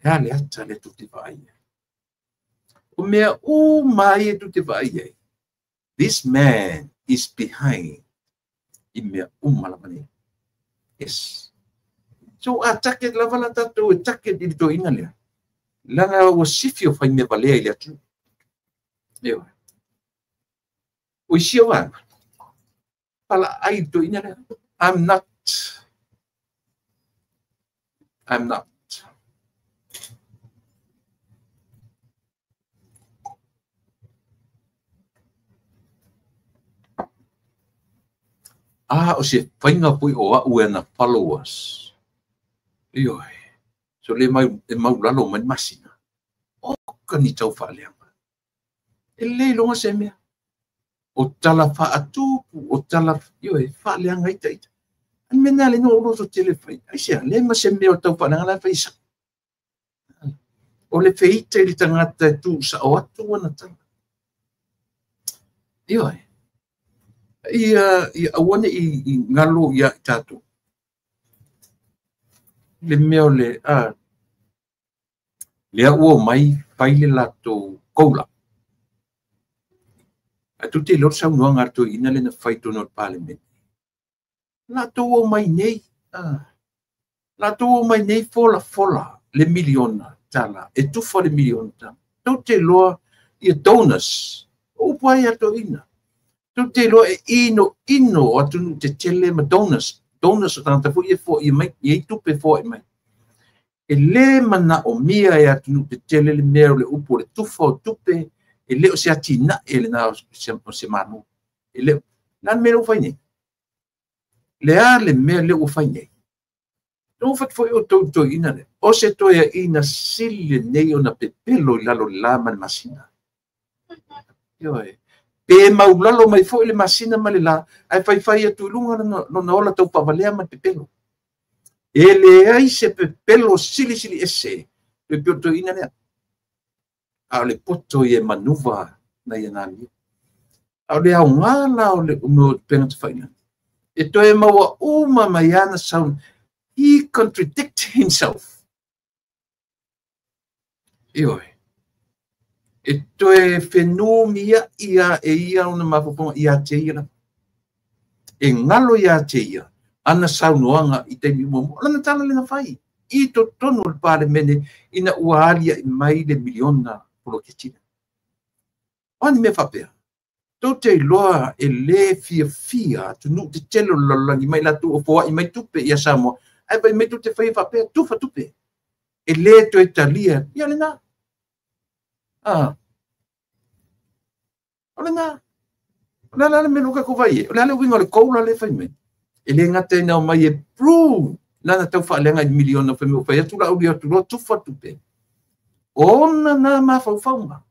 Ya le ata le tu te vai. O mea o mai tu te vai. This man is behind. I mea umalamani. Yes. So atake lava la tatu atake di to ina lea. Langa o sifio fai me valea ile atu. Yo. O sio wa. Pala ai to ina lea. I'm not. O se whainga pui o au e na followers. Ioi. So le mau lalo mai masina. O ka ni tau whaaleanga. E le longa se mea. O tala wha atupu, o tala, ioi, whaaleanga ita. An mena le no roto tele whai. Ai sea, le ma se mea o tau whaaleanga la whaisa. O le whaita I tangata tu sa o atu wana tanga. Ioi. Ia awane I ngalo ia tatu. Le meo le uo mai faile lato koula. Tu te lor sa unua ngarto ina le na faito no parliament. Lato uo mai nei. Lato uo mai nei fola le miliona tala. E tufa le miliona tala. Tu te loa ia donors. Upai ato ina. Tu te loa e ino atu te tele ma donors. Donors o tangata fu I mai, I tupe fo I mai. E le mana o mia e atu te tele le mea le upo le tufa o tupe, e le o se atina e le na o se manu. E le, nan mea o whainei. Le a le mea le o whainei. Nō whak fo o tau ina le. O se toia ina sili nei o na pepelo I lalo man masina. Ioi. Pe maulalo mai fo le masina ma le la, ai whai atu ilunga no na ola tau pavalea ma pepelo. Ele ai se pepelo sili ese, pepelo to ina lea. A le poto I manuva na ia nani. A le au ngala o le umo penga te whaina. E to maua uma mai ana sound, he contradict himself. Ioi. E toe whenumia ia una mapoponga ia te ia. E ngalo ia te ia. Ana saunoanga I te miumomo. Lana tala le na whai. I to tono le pare mene ina ualia I mai le miliona polo ketina. Ani me whapea. Tau te loa e le fia tunu te telo lalangi mai latu o foa I mai tupe ia Samoa. Ai pai me tu te whapea tufa tupe. E le to e talia. Ia le na. Ole na. La me luka ko vai. Ole le wingo le koula le fai me. Ele ngate na mai e prove. Lana tau fa lenga miliona fa me fa tu la uli tu lo tu fa tu pe. Ona na ma fa fa.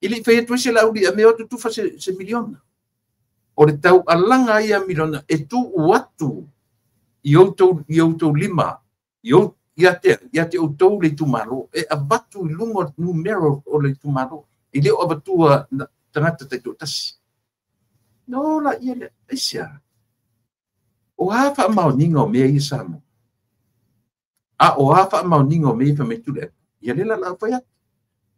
Ili fa tu se la uli me o tu fa se miliona. O le tau alanga ia miliona e tu watu. Yo to lima. Yo ia te o tau le tu malo. E abatu lungo numero o le tu malo. Ile o abatu tangata te tu tas. No la ia le isia. O hafa maoninga o mea i Samoa. A o hafa maoninga o mea i whametule. Ia lela la whaiat.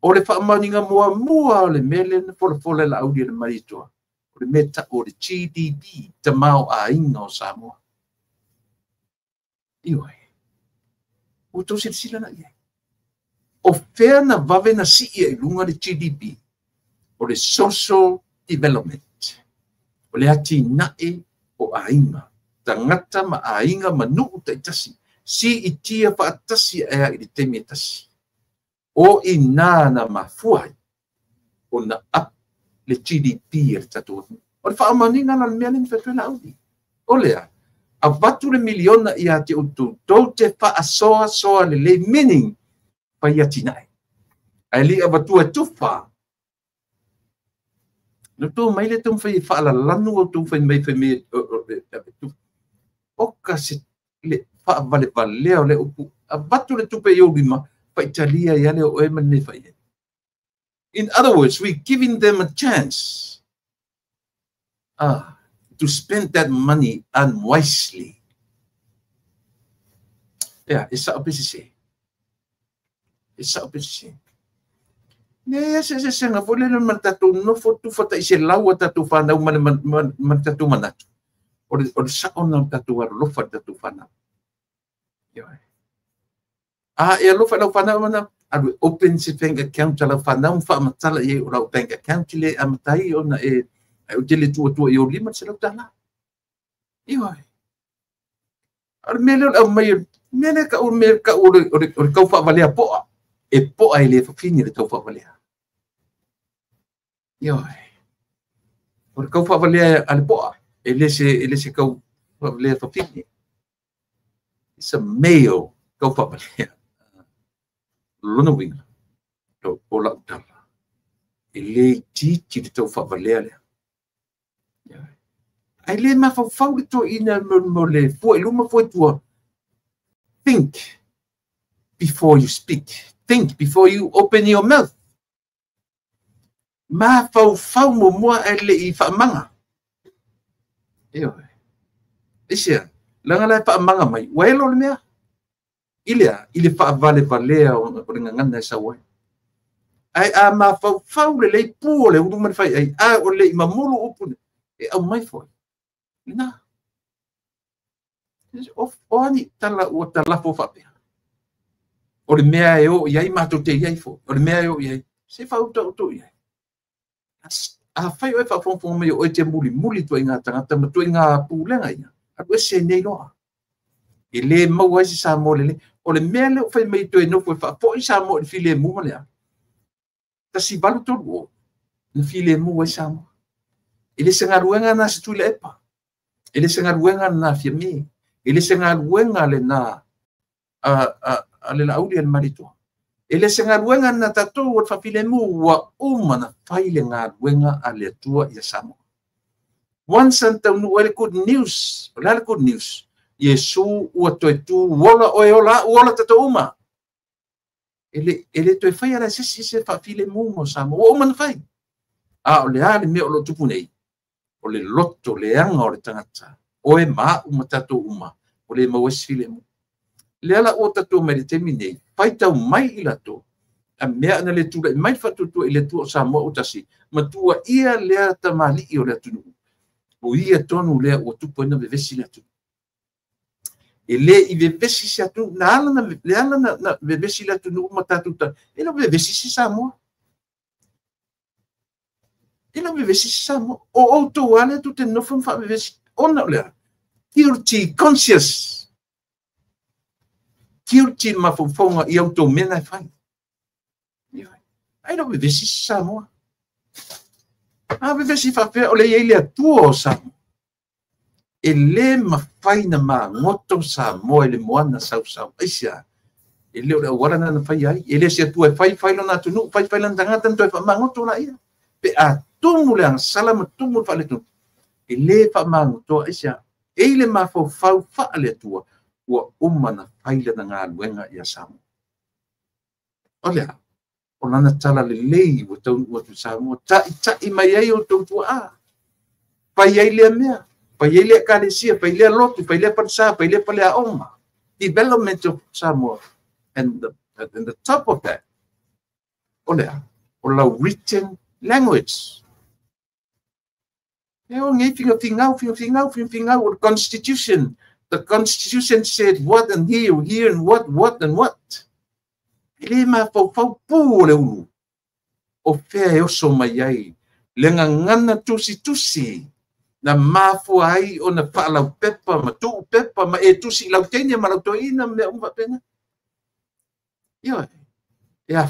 O le wha maoninga mua o le mele na fola la audi le maritoa. O le meta o le GDP ta mao a inga o Samoa. Ioi. O tau sila na ia. O whea na vave na si ia i lunga le GDP. O le social development. O le ati nae o a inga. Tangata ma a inga manu ta itasi. Si itia pa atasi ea i le temi itasi. O ina na mafuai. O na ap le GDP e le tatu. O le whaamaninga na mea ni whetuna audi. O lea. A watu le miliona i ate utu. Tau te wha soa le meaning pa i ati nae. Ai li a watu e tuwha. No tō mai le tō mwhai whaala lanu o tō mwhai mai whai o kasi le wha vale leo le upu. A watu le tupe i orima pa italia i ale o e mane whai. In other words, we're giving them a chance to spend that money unwisely. Yeah, it's a busy. It's a busy. Ne se nga vole le matatu no fotu fata ise lawa tatu fana matatu manatu. O le sa ona tatu ar lo fata tatu fana. Yo. E lo fata fana mana adu open se bank account la fana un fa matala e o bank account le amatai ona e o tele tu e o lima se lo tala. Yo. Ar mele o mai mele ka o ka fa vale a po. E po ai le fa fini le tau fa vale. Yo. Por kau fa vale al boa. Ele se kau fa vale fa fini. It's a male kau fa vale. Luna winga. To ola utala. Ele ti tau fa vale ale. Yo. Ai le ma fa to ina mo le fo luma fo tua. Think before you speak. Think before you open your mouth. Ma fau mo mua ele I whaamanga. Eo. Isia, langa lai whaamanga mai. Waelo le mea. Ile whaavale valea o ringa ngana sa wai. Ai a ma fau le lei pu le urumari whai. Ai a o le I mamulu upune. E au mai foi. Ina. O ani tala ua talafo whapea. O le mea e o iai mato te iai fo. O le mea e o iai. Se whau tau tau iai. A fai o e whawhonfo me o e te muli tua inga tangata ma tua inga pūlenga ia. A tua se nei loa. E le maua isi sa mo le. O le mea leo whai mei tue no fwe whapoi sa mo le file mua lea. Ta si balu tolu o. Na file mua isi sa mo. E le senga ruenga na se tuile epa. E le senga ruenga na fia me. E le senga ruenga le na le la auli al maritua. Ele se ngā ruenga na tatou o whawhile mu wa umana whaile ngā ruenga a le atua I a Samoa. Once and tau ele good news, ole good news. Yesu ua toi tu wola oe ola tatou uma. Ele toi whai ala se whawhile mu mo Samoa. O umana whai. Ole ale me o lo tupu nei. O le loto le anga o le tangata. Oe maa uma tatou uma. O le mawesfile mu. Le ala o tatou mai le temi nei. Pai tau mai I lato. A mea na le tura. Mai whatutua I le tua o Samoa o tasi. Ma tua ia lea tamali I o le atunu. O ia tonu lea o tupu ina vevesi le atunu. E le I vevesi se atunu. Le ala na vevesi le atunu ma tatuta. E no vevesi se Samoa. E no vevesi se Samoa. O tau ale tu te nofam wha vevesi. Ona lea. Guilty conscious. Guilty mafufonga I auto mena fai. Ai no vevesi Samoa. Vevesi fafe o le ele atua o Samoa. E le mawhai na ma ngoto Samoa ele moana sau. Aisia. E leo le warana na fai ai. E le se atua e fai lona atunu. Fai lona tangata toi ma ngoto na ia. Pe a tumu le ang salama tumu fa le tunu. E le fa ma ngoto aisia. E le mafau fa le atua. Ua umana whaile na ngā luenga I a Samoa. Olea, o nana tala le lei ua tau ua tu Samoa. Tai mai ai o tau tua a. Pai ai lea mea. Pailia Kalesia, Pailia Lotu, Pailia Pansa, Pailia Palea Oma. Development of Samoa. And the top of that, Ola written language. Constitution. The Constitution said what and here and what and what. Lema pau o fea oso mai ai. Lenga ngana tusi. Na mafu ai o na whaalau pepa, ma tuu pepa, ma e tusi lau tenia ma lau toina me umwa pena. Ia, e a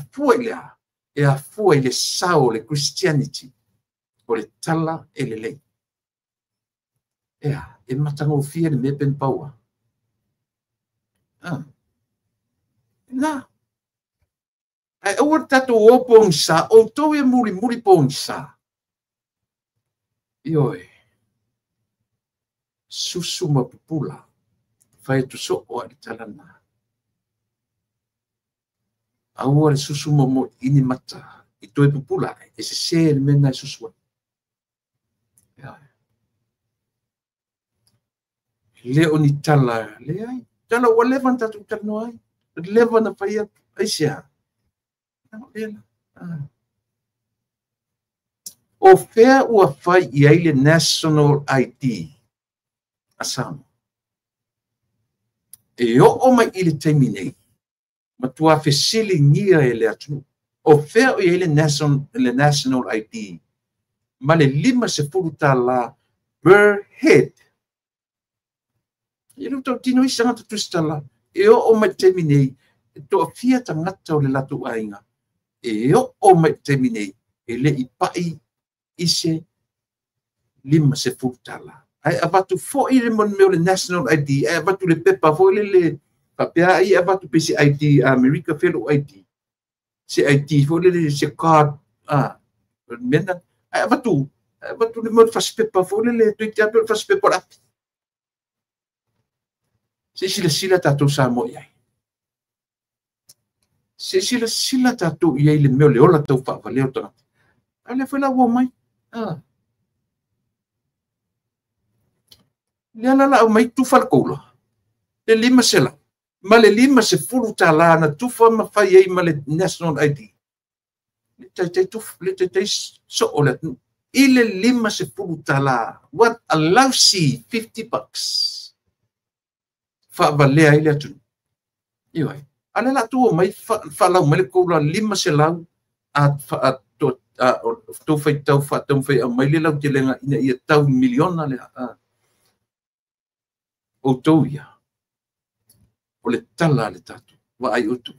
fua le sao le Christianity, o le tala e le lei. Ea, e matango fia le me pen paua. Na, ai ua tato o pongsa, o tau e muri pongsa. Ioi, susuma pupula, fai tu so o ali talana. Aua le susuma mo ini mata, i toi pupula, e se le mena susua. Leo ni tala, le ai, tala ua levan tatu tano ai, levan na fai ai sia. O fea ua fai i ai le National ID, asam. E o mai i le teimi nei, matua fesili ngia e le atu. O fea i ai le National ID, ma le 5 tala per head. I luto tino i sanga tutu stala, e o mai teimi nei, to a fia tangata o le latu ainga. E o mai teimi nei, e le i pai ise 5 tala. Ai abatu fo i le mon meo le National ID, ai abatu le pepa fo le papea ai abatu pe si ID, America Fellow ID. Si ID fo le si card, mena, ai abatu le mon fas pepa fo le tuitia pe fas pepa rapi. Si sila tatou sa mo iai. Si sila tatou iai le meo le ola tau wha leo tanga. Ale foi la wo mai. Le la mai tu fal koula. Le 5 sela. Ma le 5 tala na tu fa ma fai ai ma le National ID. Le tai so ola. Ile 5 tala. What a lousy $50. Fa valea ile atu. Ioi. Ale la tu mai fa la mai koula 5 sela a to fai tau fa tau fai mai le lau te lenga ina ia tau miliona le o toia o le tala le tatu wa ai utu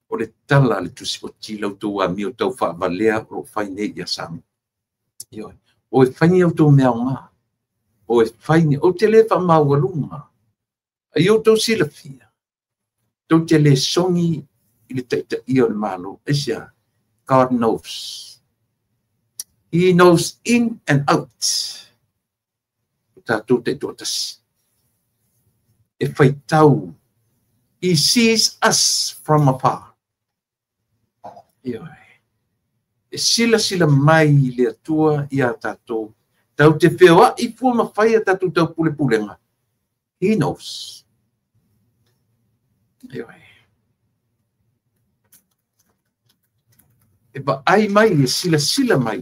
o le tala le tusi o tila utu wa mi o tau fa valea o fai nei ia sam ioi o e fai o tau mea nga o e fai ni o te le fa mawalunga ai o tau sila fia tau te le songi i le taita i o le malo esia God knows. He knows in and out. Tatu te totas. E fai tau. He sees us from afar. Ioi. E sila mai le atua i a tatu. Tau te whewa i fua mawhai a tatu tau pulenga. He knows. Ioi. E ba ai mai le sila mai.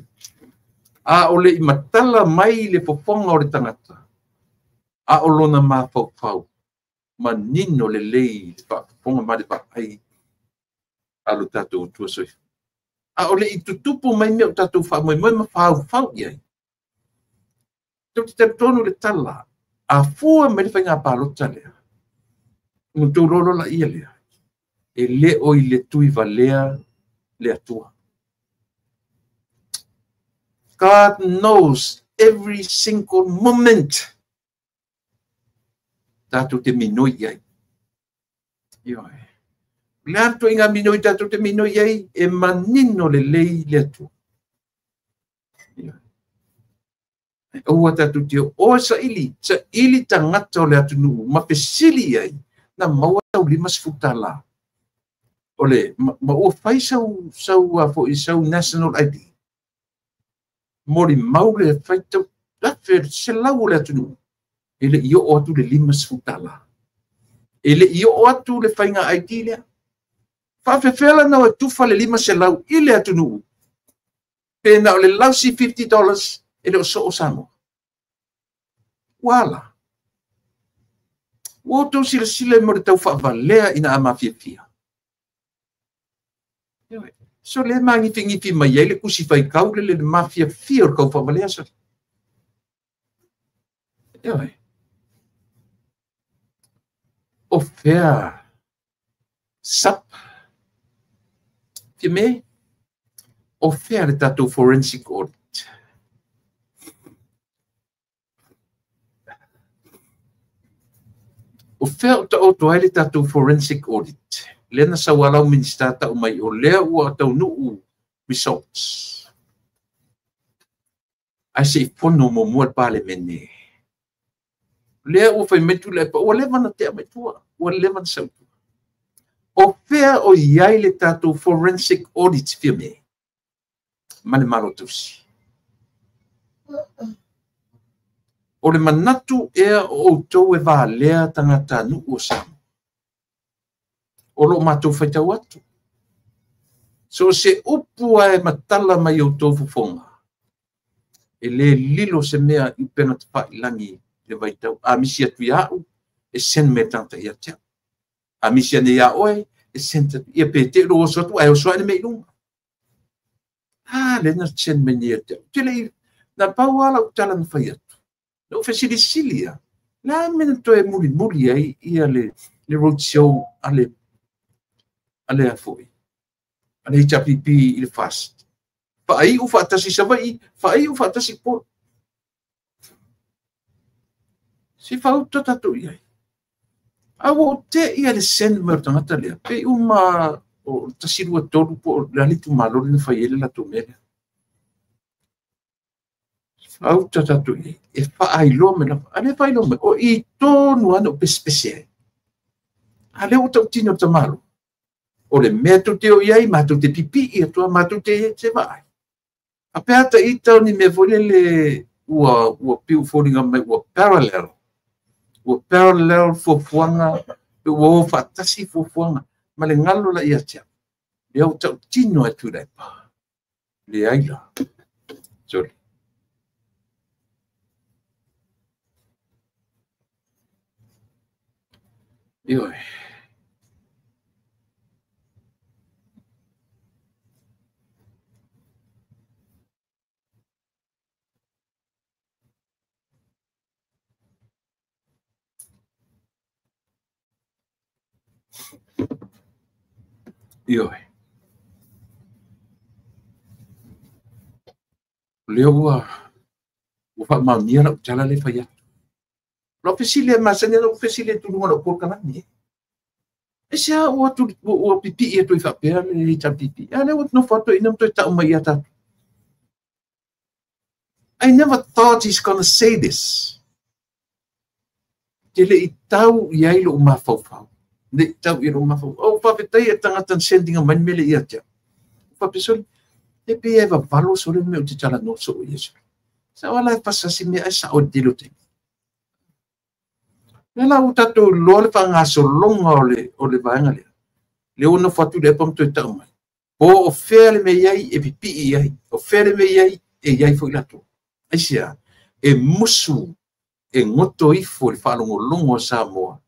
A ole i matala mai le poponga o le tangata. A o lona mafau. Ma nino le lei le poponga ma le pa ai. Alo tatou tua soi. A ole i tutupu mai mea o tatou wha mai ma fau iai. Tau te tonu le tala. A fua mai le whai ngā pālota lea. Mutou rolo la ia lea. E le o i le tui valea le atua. God knows every single moment. Tatu te minoi iai. Ioi. Leanto inga minoi tatu te minoi iai, e manino le lei le atu. Ioi. Oua tatu te o sa ili tangata o le atu nuu, ma pesili iai, na maua tau 5 tala. Ole, ma ua fai sau National ID. Mori maule fai La fer se lau le atunu. Ele io o atu le 5 futala. Ele io o atu le fainga aitilea. Whawhewhela na o tufa le 5 se lau i le atunu. Pena o le lausi $50 ele o so o sango. Wala. Woto sila mo le tau whawalea ina ama fia. So le mangi mai ele kusi fai kau le mafia fia o kau whawalea sa. O fea sap fia me o fea le tatou forensic audit. O fea o tau ai le tatou forensic audit. Lena sa walau minista tau mai o lea ua tau nuu results. Ai se ipono mo mua pale mene. Lea ua fai metu le pa, ua lewa na tea metua, ua lewa na sautu. O fea o iai le tatou forensic audit fia me. Mane malo tusi. O le manatu ea o tau e vaa lea tangata nu o samu. O lo matou fai tau atu. So se upua e matala mai o tau fufonga. E le lilo se mea i pena te pai langi le vai tau. A misi atu iau e sen me tanta ia tea. A misi ane ia oe e sen tatu. Ia pete lo o sotu ai o soa ene mei lunga. Le na sen me nia tea. Tele na pau ala utala na fai atu. No fesili silia. La mena toe muli ai ia le roadshow ale a foi. Ale i tapipi i le fast. Fai u fatasi savai, fai u fatasi po. Si fau tatu iai. Awo te ia le sen mertangata lea. Pe uma o tasirua tolu po lali tu malo le fai ele la tu mele. Fau tatu iai. E fai lo me la. Ale fai lo me. O i tonu ano pe spesiai. Ale o tau tino tamalo. O le mea tu te o iai, matu te pipi i atua, matu te vai. A peata i tau ni me vole le ua piu fōringa mai, ua parallel. Ua parallel fuafuanga, ua o fatasi fuafuanga, ma le ngalo la ia tia. Le au tau tino atu rai pa. Le aila. Sorry. Ioi. Ioi. Leo ua whaamaunia na utala le whaia. Lo fesile masanya lo fesile tulunga lo porkana ni. E sea ua pipi e toi whapea le tapipi. Ale ua no whato inam toi tau mai ata. I never thought he's going to say this. Te le i tau i ailo o mawhauwhau. Le tau i lo mawhau. O whawhetai e tangatan sendinga manmele i atia. Whapesoli. E pe eva valo sore me o te tala no so o Yesu. Sa wala e pasasi me ai sa o dilo te. Nela o tatou loa le whangaso longa o le vaenga lea. Le ono whatu le pam toi tau mai. Po o whea le me iai e pipi i iai. O whea le me iai e iai fo i lato. Aisia, e musu e ngoto ifo le whalongo longo Samoa.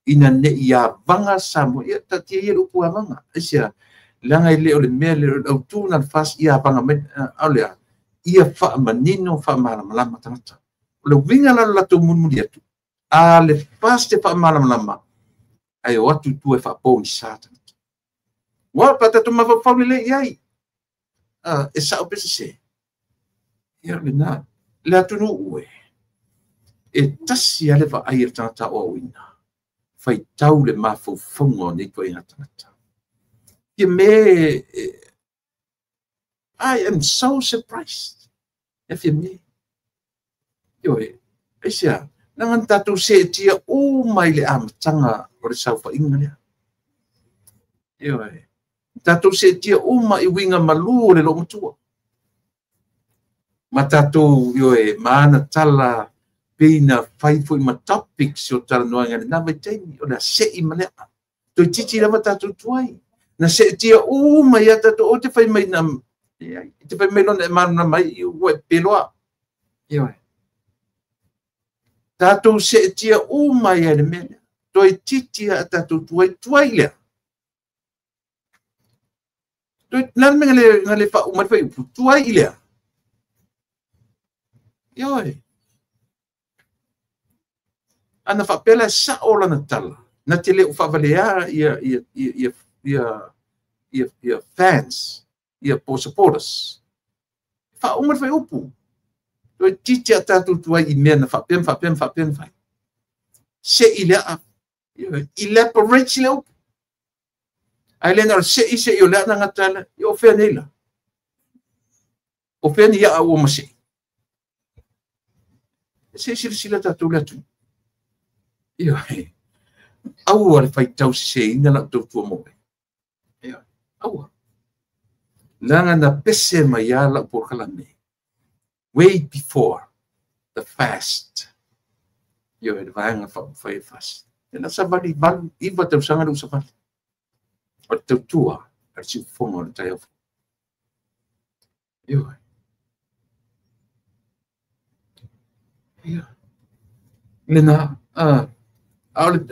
Ina ne ia vanga Samoa. Ia tatia ia lupu a vanga. Aisia, langa i leo le mea le au tūna le fas ia vanga me aulea. Ia wha manino wha malama tangata. O le winga la lato munmuri atu. A le fas te wha malama. Ai o atu tu e wha pōni sātana. Wa patatu mafa whaule le iai. E sao pese se. Ia le nā. Le atu nu ue. E tasi ale wa ai e tangata o awina. Whai tau le mafau whaunga ni ko inga tangata. Ia me, I am so surprised. E fia me. Io e sia, nangan tatu se tia o mai le amatanga o le saufa inga lea. Io tatu se tia o mai winga malu o le lo matua. Matato yo e mana tala pina fai foi ma topics o tala no ngani na mai o na se I male to titi la matato tuai na se tia o mai ata to o te fai mai na te fai mai lona mana mai o peloa yo tato se tia o mai ele me to titi ata to tuai le to nan me ngale fa o mai fai tuai le yo ana fa pela sa ola na tala na tele o fa valea ia fans ia supporters fa o mai fai upu to titi ata to tuai I me na fa pem fai se ile a elaborate le upu ai le na se yo le na ngatala yo fe nela o fe ni ya o mase se sila tatu la tu yo au al fai tau se ina la tu tu mo yo au langa na pese mai ala por kala me way before the fast yo e vanga fai fast ena sa bali bal iba tau sanga lu sa bali o tau tua al si fomo le tai yo lena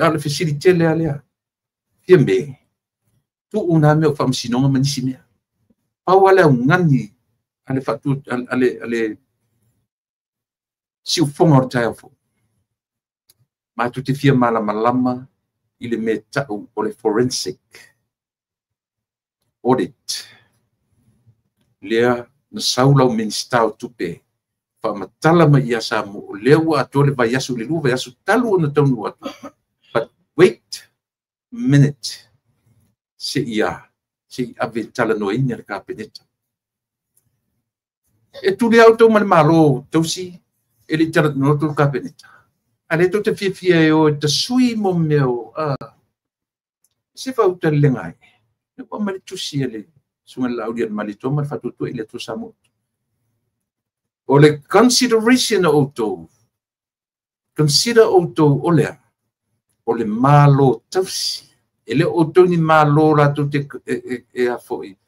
ale facilite le ale fiembe tu una me fam sinonga manisi me pau ale ngani ale fatu ale si fonga o tai fo ma tu te fia mala malama ile me tau o le forensic audit lea na saula o ministau tupe fa matala ma ia sa mo lewa atole vai asu le luva asu talu na tonu atu but wait minute se ia si ave tala no ina ka peneta e tu le auto mal malo tosi ele tala no tu ka peneta ale to te fia o te sui mo meu se fa uta lengai ne pa mal tu si ele sunga laudian malito mal fa tu ile tu samo o le consideration auto consider auto olea o le malo tausi ele auto ni malo la tu te a foi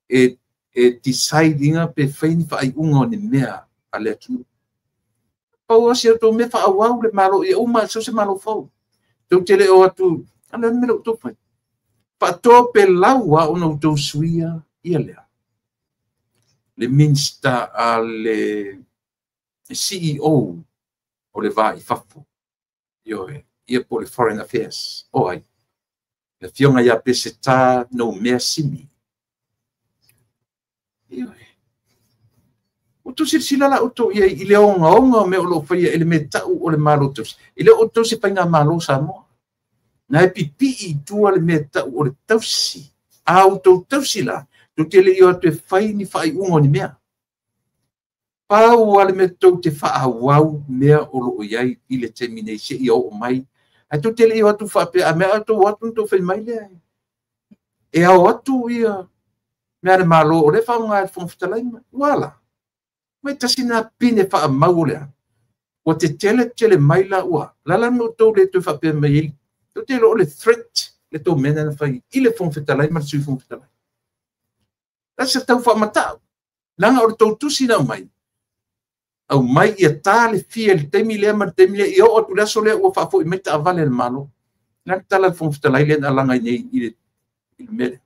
e deciding pe fein fa ai unga ni mea ale tu pau si to me fa au le malo e uma so se malo fo tu tele o atu ala me lo to fa to pe lawa o no to suia ia le minsta ale CEO o le vai fafo yo ia po le foreign affairs o ai le fionga ia peseta no mesimi yo o tu sila la o to ia ile onga me o lo fa ele meta o le malo tu ile o to se painga malo sa mo na pipi tu le meta o le tausi auto tausi la tu tele yo te fai ni fai ungo ni mea pau ale me tau te whaawau mea o loo iai I le temine se I o mai. A tu tele I atu whape, a mea atu watu to whai mai lea. E au atu ia, mea ne malo o le whaunga e whongwhitalai mai. Wala. Mai tasina pine wha mau lea. O te tele mai la ua. Lala no tau le tu whape mai ili. Tu tele o le threat le tau mena na whai. I le whongwhitalai mar sui whongwhitalai. Rasa tau wha matau. Langa o le tau tusina mai. Au mai ia tale fia le temi le mar temi le I o tu la sole o fa fo I meta avale le malo na tala fo fta lai le alanga nei I mele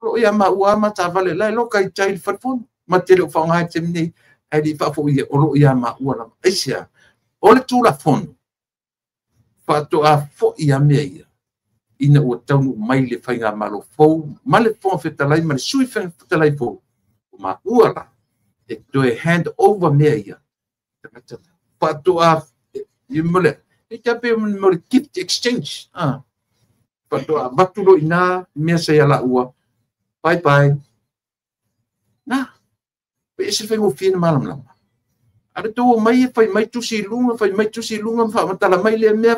o ia ma ua ma ta avale lai lo kai chai farfon ma te le fa ngai temi nei ai di fa fo ia o lo ia ma ua la aisia o le tu la fon fa to a fo ia me ia ina o tau mai le fa nga malo fo ma le fo fta lai ma sui fta lai fo ma ua la to a hand over me ia pato a imole e tape mo gift exchange pato a batulo ina me se ala ua bye na pe se fe ngo fina malam lam ada to mai fai mai tu si lunga fa matala mai le me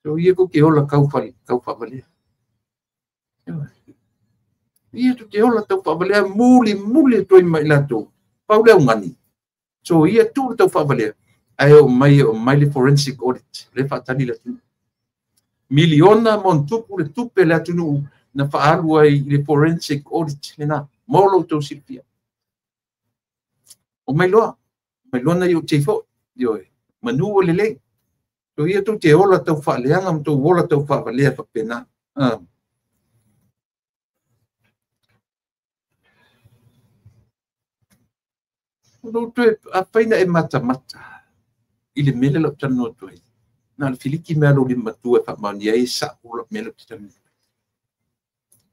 so ia ko ke ola kau fa vale ia tu te ola tau whavalea muli toi mai lato. Pau leo ngani. So ia tu tau whavalea. Ai o mai le forensic audit. Le whatani la tu. Miliona mon tupu le tupe la tunu na whaalu ai le forensic audit. Le na. Molo tau sipia. O mai loa na yo te fo. Yo e. Manu o le le. So ia tu te ola tau whaaleanga ma tau ola tau whavalea whapena. No tu a paina e mata. Ile mele lo tano tu. Na le filiki me alo lima tu e whamani ai sa ola mele lo tano.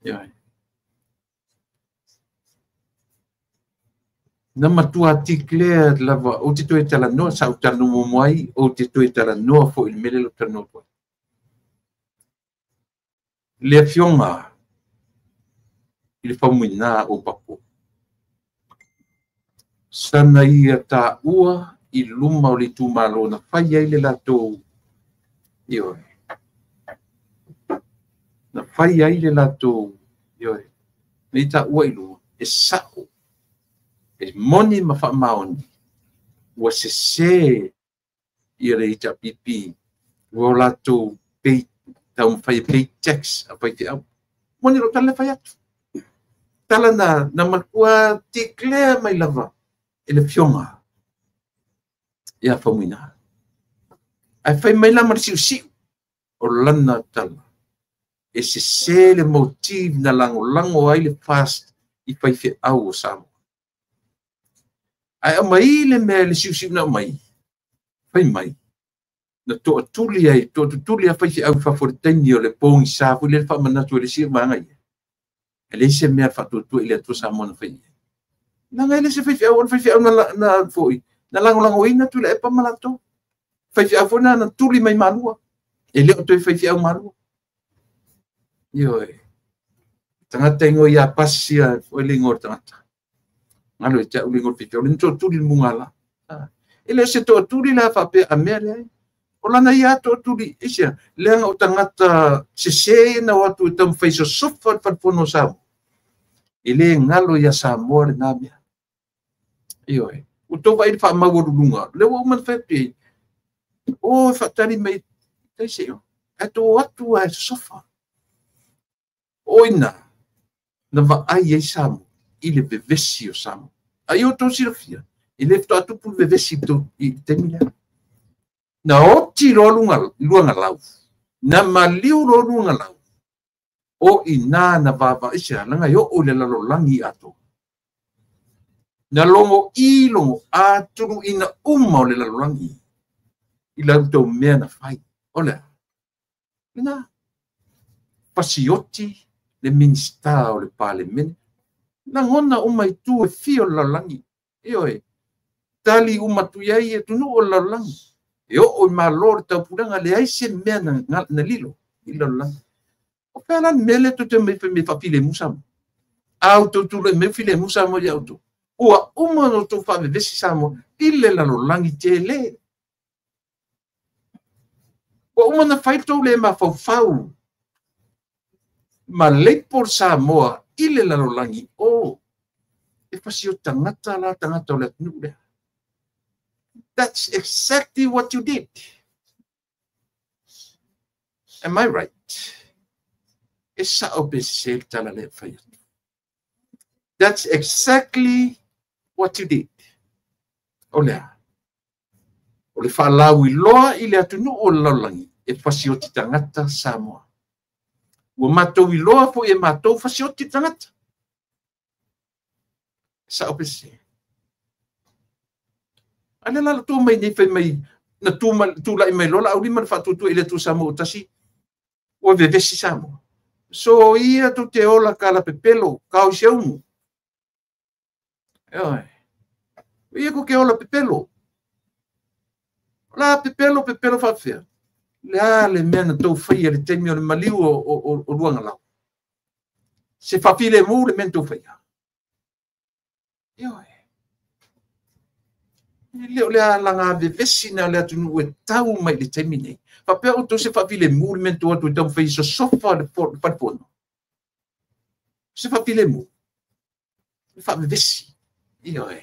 Ya. Na matua tikle lava o te tu e tala no sa utano mo mai o te tu e tala no fo il mele lo tano tu. Le fionga ile famuina o papo. Sana ia ta ua i luma o le tūmalo na whai ai le lato. Ioi. Na whai ai le lato. Ioi. Nei ta ua i luma. E sao. E moni ma wha maoni. Ua se i rei ta pipi. Ua lato pay. Tau whai pay tax. A whai te au. Moni ro tala whai atu. Tala na malkua te klea mai lava. Ele fionga. Ia famuina. Ai fai mai lama siu o lana tala. E se le motiv na lango ai le fast i fai fe au o Samoa. Ai mai le mea le siu na mai. Fai mai. Na to atuli ai, to atuli a fai fe au favoritaini o le pongi safu le fa manatu le siu mangai. Ele se mea fatu ile to Samoa na fai. Na ngai le se fai fe au na foi. Na lango ina tu le e pamalato. Fai fi afona na tuli mai malua. E leo toi fai fi au malua. Ioi. Tangata ingo ia pasia o lingor tangata. Ngalo e tau lingor fi fi. Olin to tuli mungala. E leo se to tuli la fa pe a mea lea. Olana ia to tuli. Isia. Leanga o tangata se na watu tam fai so sofa fatfono sao. E le ngalo ia Samoa le namia. Ioi. Uto vai fa mawurunga. Leo o man fa pe. O fatali mai tai se yo. Ato atu ai sofa. Oina. Na va ai ai Samu. Ile vevesi o Samu. Ai o to sirafia. Ile to atu pu vevesi to i temila. Na oti lo luanga lau. Na maliu lo luanga lau. O ina na vava isa langa yo o le lalo langi ato. Na longo I longo atu ina o le lalo langi. I lau tau mea na whai. Olea. Ina. Pasioti le minsta o le parliament. Na ngona o mai tu e fio lalangi. Ioe. Tali umatu iai e tunu o lalangi. E o ma lor tau puranga le aise mea na lilo. I lalangi. O pēla mele to te me whapile musamo. Au tau tu le me file musamo i auto. Ua umano to whawe vesi samo. Ile lalangi te le. O umana whaitou le ma fau. Ma le por Samoa ile lalolangi o. E pasio tangata o le tunu. That's exactly what you did. Am I right? Esa obesel tala le whai. That's exactly what you did. Olea. O le whalau I loa I le atunu o lalolangi. E pasio ti tangata Samoa. Ua matou I loa po e matou pasio ti tangata. Sa opese. Ale la tu mai ni fai mai na tu lai mai lola au lima fa tu ile tu Samoa tasi. Ua vevesi Samoa. So ia tu te ola kala pepelo kau siaunu. Ia ko ke ola pepelo. La pepelo fa fea. Le mena tau whaia le temi o le maliu o luanga lau. Se whawhile mō le mena tau whaia. Ioe. Leo le alanga vevesi na le atunu e tau mai le temi nei. Whapea o tau se whawhile mō le mena tau atu tau whaia so sofa le whapono. se whapilemu. Whapivesi. Io e.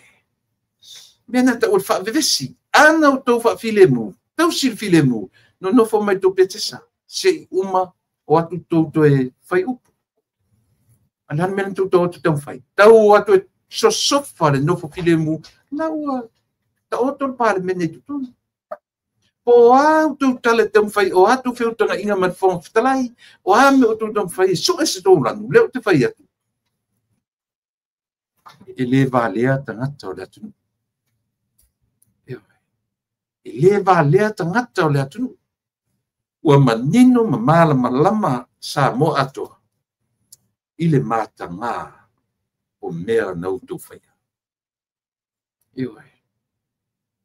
Mena ta ul whapivesi. Ana o tau whapilemu. Tau sil filemu. No nofo mai tau petesa. Se uma o atu tau e whai upu. Anan mena tau tau whai. Tau atu e sosofa le nofo filemu. Naua. Ta otol pare mene tutun. Po au tu tale tau whai o atu whiutanga inga man whong whitalai. O ame o tau whai. So e se tau lanu. Leo te whai atu. E le valea tangata o le atunu. E le valea tangata o le atunu. Ua manino mamala malama sa mo ato. I le matanga o mea nau tau whaia.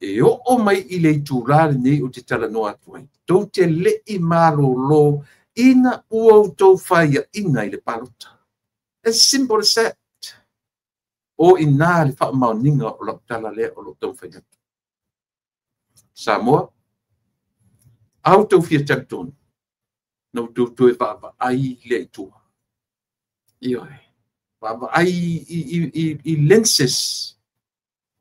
E o mai i le tūrare nei o te tala no atu ai. Tau te le i malo lo ina ua o tau whaia ina i le palota. As simple as that. O ina le wha maoninga o lau tala lea o lau tau whaia. Samoa, au tau fia tangtonu. Nau tau tue whaapa ai le i tua. Whaapa ai i lenses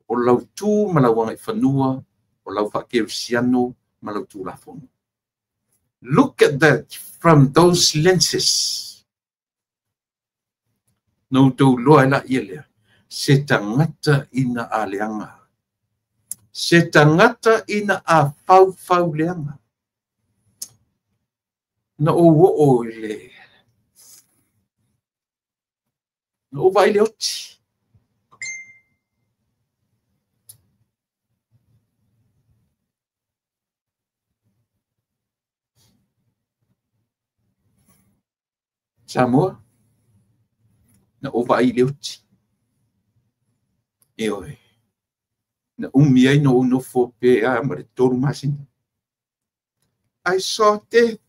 o lau tū ma lau wanga i whanua, o lau whakerisiano ma lau tū lafonu. Look at that from those lenses. Nau tau loa ila ia lea. Se tangata ina a leanga. Se tangata ina a fau leanga. Na o le. Na o vai le oti. Samoa. Na o vai le oti. E oi. Na umi ai no fo pe a ma le toru masina. I saw death.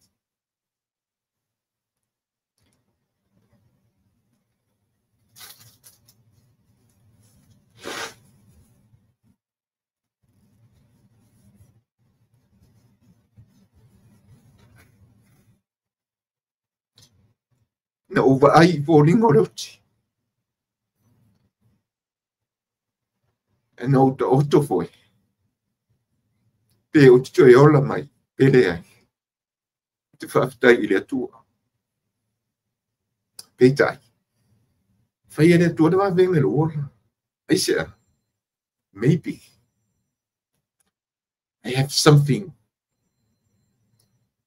Na o vai volingo le oti. E na o foi. Pe o tito e ola mai. Pele ai. Te whaftai i le atua. Peitai. Whai e le atua na venga lo ola. Aisea. Maybe. I have something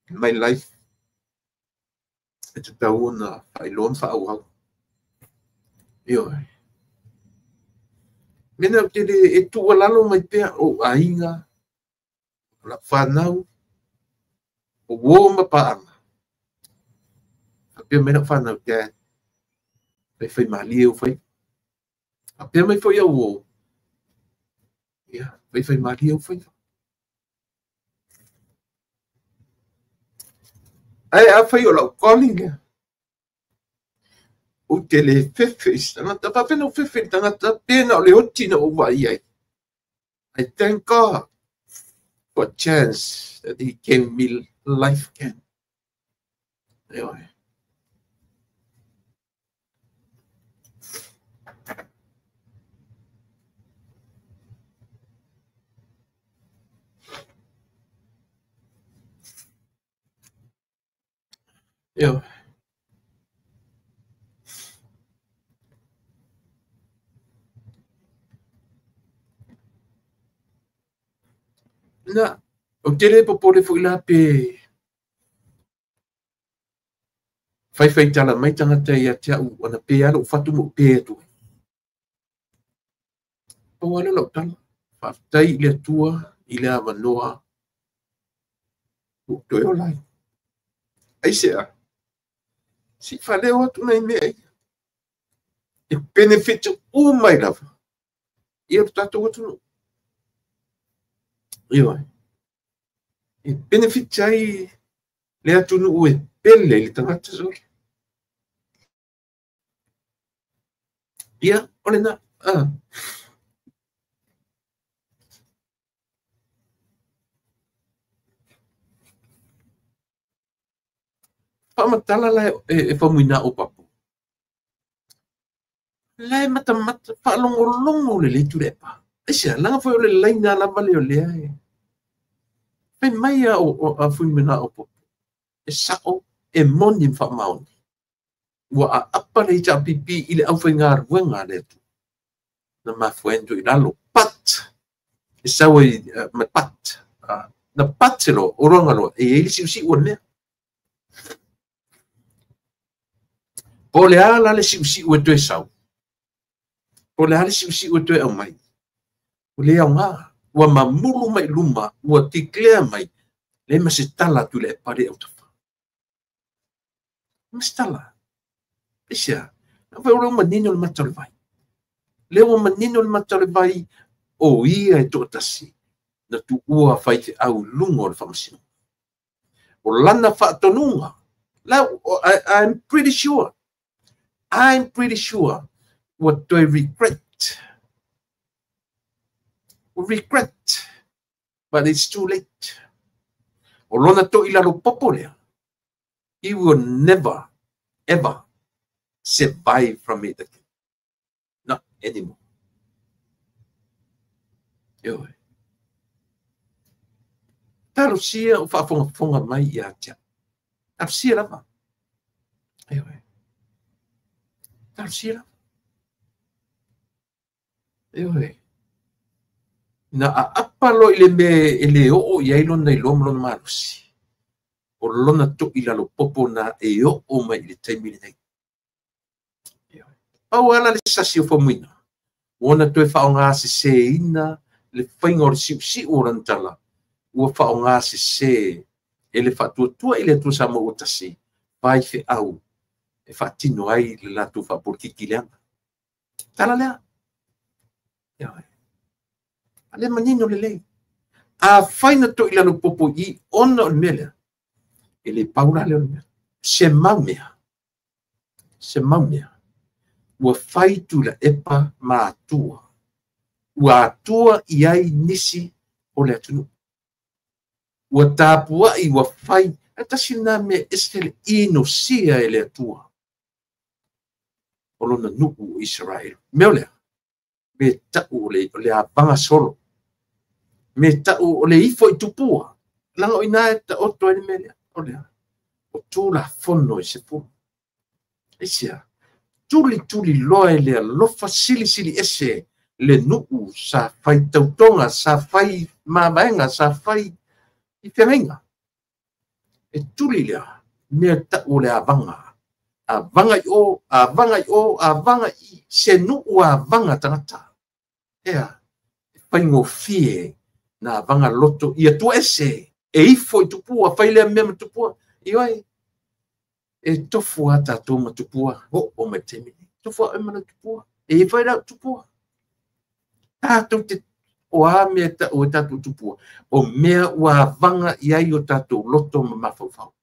in my life. E te tau na whailon whaau. Io. Mena te e tua lalo mai pea o ainga. La whanau. O woma paanga. Apea mena whanau te. Pai whai mali e whai. Apea mai whai au o. Ia. Pai whai mali e whai. Ai a whai o lau calling. O te le whewhis. Tangata whawhena o whewhis. Tangata pēna o le oti na o vai ai. I thank God for a chance that he gave me life again. Anyway. Yeah. Na, o tere po pore fo ila pe fai tala mai tangata ia te au ana pe alo fatu mo pe tu. Po wale lo tala. Faftai ile tua ile avanoa. O toi o lai. Ai sea. Si fale o tu mai me ai. E benefit o mai lava. Ia tato o tu no. Ia. E benefit ai le atu no e pele le tangata so. Ia, ole na. Pamatala la e famuina o papu. Lai mata whaalongo le tu lepa. Isia, langa foi o le laina la vale o le ai. Pai mai a fui mena o popo. E sao e moni wha maoni. Ua a apa le ita pipi i le au whai ngā ruenga le tu. Na mafuendu i lalo pat. E sao e ma pat. Na pat se lo, oronga lo, e ili si ua mea. Po le ala le si ua tue sau. Po le ala si ua tue au mai. O le au ngā. Ua mamulu mai luma, ua tiklea mai. Le masitala tu le pare au tafa. Masitala. Isia. Nā wai ora manino le matale vai. Le ua manino le matale vai o ia e tō tasi. Na tu ua whai te au lungo le whamasino. O lana whaatonunga. I'm pretty sure. What do I regret? Regret. But it's too late. O lona to ilalo popo lea. He will never, ever survive from it again. Not anymore. Yo. Talo sia o whaafonga mai i atia. Talo sia lava. Yo. Talo sia lava. Yo. Na apalo ile me ele o ia ilona ilomlo malusi. O lona to ilalo popo na e o mai le taimile nei. Au ala le sasi o famuina. Ona to e whaonga se ina le whainga o le si o rantala. Ua whaonga se ele whatuatua ile tu sama o tasi. Pai fe au. E whatino ai le latu whapurkiki leanga. Tala lea. Ia. Ale manino le lei. A whaina to ilano popo I ona o mele. Ele paura le o mele. Se maumea. Ua whaitu la epa mātua. Ua atua I ai nisi o le atunu. Ua tāpua I ua whai. Atasi nā me estele ino sia e le atua. O lona nuku Israel. Meo lea. Me tau le abanga solo. Me tau o le ifo I tupua. Langa o ina e ta oto e mele. O lea. O tūla fono I se fu. Isia. Tuli loa le lofa sili ese le nuu sa fai tautonga, sa fai mamaenga, sa fai I femenga. E tuli lea. Mea tau le avanga. Avanga I se nuu avanga tangata. Ea. Fai ngofie. Na vanga loto ia tu ese e ifo I tupua fai le mea tupua ioi e tofu ata to matupua o metemi tofu e mana tupua e fai la tupua to te o a me ta o ta tupua o mea wa vanga ia o tato loto mafafau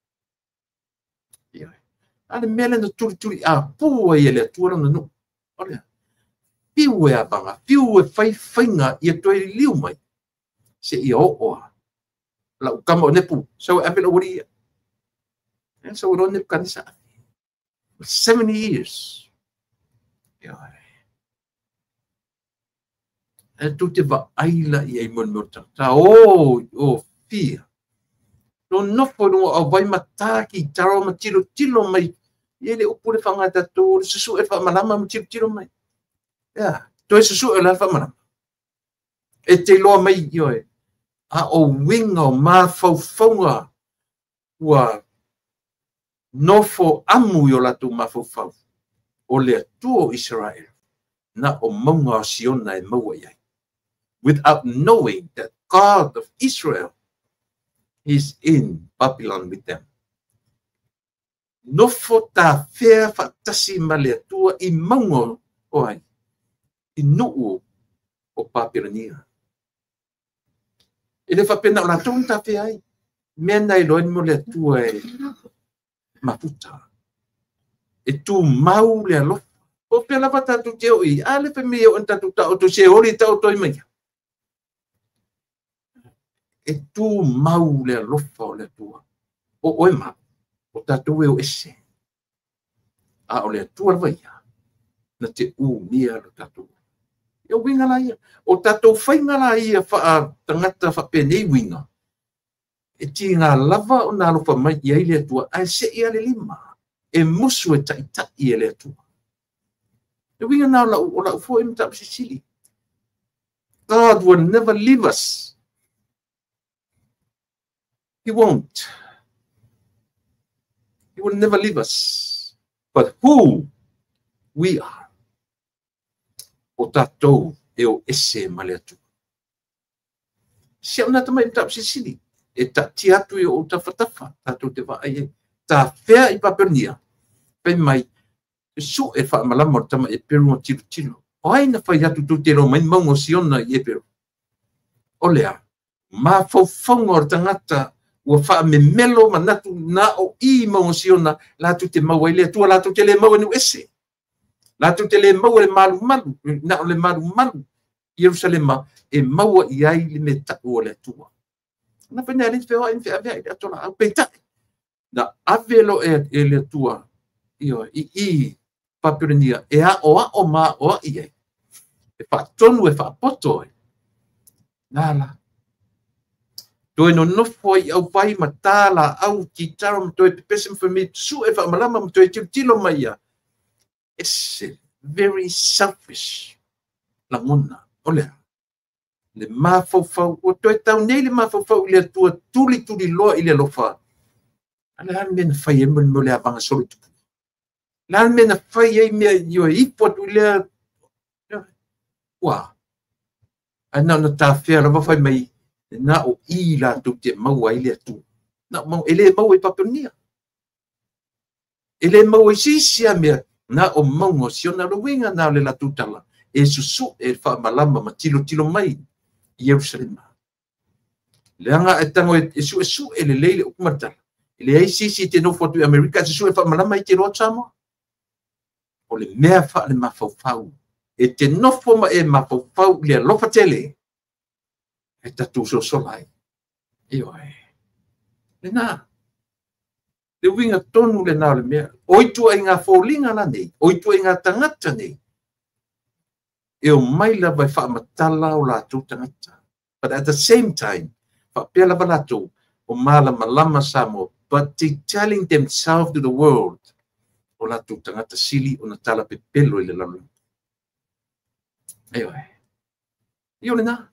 ioi ale mele no tuli a pua ia le tuara no ole piu e vanga piu e fai fainga ia to liu mai se I oa. La kama o nepu. So e pela uri. And so o nepu kanisa. 70 years. E tu te va aila I mon mota. Ta fia. No nofo no a vai mataki taro tilo mai. Ele o pure fangata to susu e fa malama tilo mai. Ya, to susu e la fa malama. E te loa mai ioe. A o winga o mafaufaunga ua nofo amu I o latu mafaufau. O le atua Israel na o maunga o siona e maua iai. Without knowing that God of Israel is in Babylon with them. Nofo ta fea fatasi ma le atua I maunga o ai. I nuu o Babylonia. Ele fa pena la tonta fe ai. Mena I loen mo le tua e mafuta. E tu mau le alo. O pe la vata tu te oi. Ale fe me o anta tu ta o tu se ori ta o toi mai. E tu mau le alo fa le tua. O ema. O ta tu e o ese. A o le tua vai. na te mia lo tatou. E o winga la ia. O tatou whainga la ia wha tangata wha penei winga. E ti ngā lava o nā lofa mai i aile atua, ai se ia le lima. E musu e taita i ele atua. E winga nā o la ufo e mta sisili. God will never leave us. He won't. He will never leave us. But who we are. O tatou e o ese male atu. Se ona tamai mta sisili. E ta tiatu e o tawhatafa. Tatou te wa ai. Ta whea I papernia. Pai mai. Su e wha malama o tama e peru o tiro tiro. O aina whai atu tu te ro mai maungo siona I e peru. O lea. Ma faufonga o tangata. Ua wha me melo manatu na o I maungo siona. Latu te mau ai lea tua. Latu te le mau anu ese. Latu te le mau le malu malu. Na o le malu malu. Yerusalema e maua I ai le me taku o le tua. Na whena e rinti whea in whea I atola au peitai. Na avelo e le tua. I papirania. E a o ma o I e. E wha tonu e wha poto e. Nala. Toi no nofo I au vai ma tāla au ki taro ma toi pepesem for me su e wha malama ma toi tilo mai ia. It's very selfish. La ngona. Olea. Le mafau o toi tau nei le mafau le tua tuli loa I le lofa. Ala han men fai mo le abanga solo tu. Lan men fai e me yo I potu le wa. Ana no ta fea la fai mai na o I la tu te mau ai le tu. Na mau ele mau I paponia. Ele mau I sisia me na o mau mo siona lo winga na le la tutala. E susu e fa malama ma tilo mai. Yerusalem. Leanga e tango e su e le leile o kumatala. Ele ai sisi te no fotu Amerika su e fa malama I te roa tamo. O le mea fa le mafau. E te nofo ma e mafau le lofa tele. E tatu so solai. Io ai. Le na. Le winga tonu le na le mea. Oitu ai ngā fōlinga la nei. Oitu ai ngā tangata nei. E o mai la vai wha matala o la tū tangata. But at the same time, wha pia la balato o mala malama samo, but they telling themselves to the world o la tū tangata sili o na tala pe pelo I le lalu. Eo e. Io le na.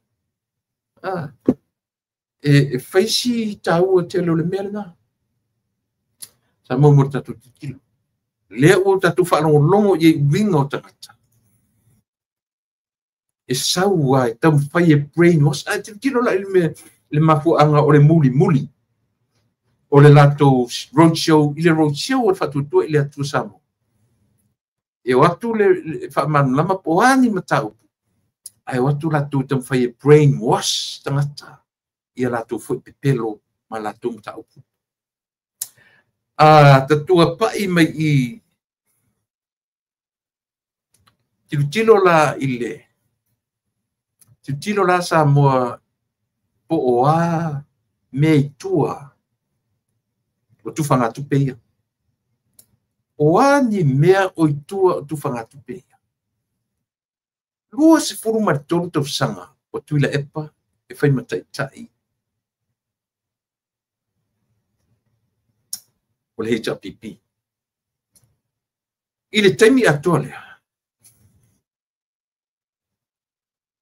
E whaisi tau o te leo le mea le na. Sa mo tatu te tilo. Lea o tatu whanongo longo I winga o tangata. E sau ai tam fai e brainwash a te tiro la le mafu anga o le muli o le lato roadshow I le roadshow o fatu I le atu samo e watu le fa man lama poani matau ai watu lato tam fai e brainwash tangata I lato fu pelo ma lato matau tatua pai mai I tilo la ile tilo la sa moa po oa mei tua o tu whanga tupeia. Oa ni mea o tua o tu whanga tupeia. Lua se furu maritoru tau sanga o tuila epa e whai matai tai. O le HRPP. I le taimi atua lea.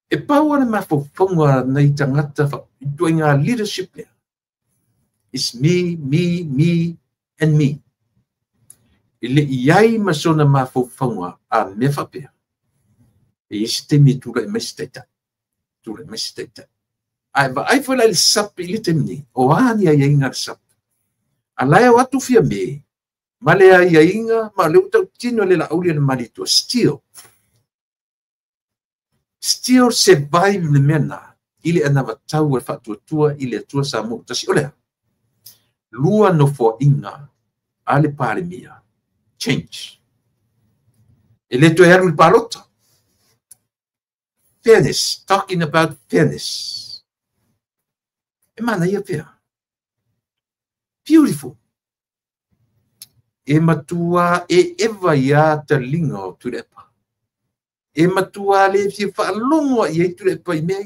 E pau ana mawhawhonga nei tangata I ngā leadership lea. It's me, and me. I le iai masona mawhawhonga a me whapea. E isi te mi tura I mesitaita. Tura I mesitaita. Ai whala le sap I le temni. O ani ai inga le sap. A laia watu fia me. Ma le ai inga, ma le utau tino le la aulia le maritua. Still survive le mena. Ile ana watau e whatuatua I le atua sa mo. Tasi olea. Lua no fo inga. Ale pare mia. Change. E le toi aru palota. Fairness. Talking about fairness. E mana ia pia. Beautiful. E matua e eva ia ta linga o turepa. e matua le fi fa longo e tu le pai me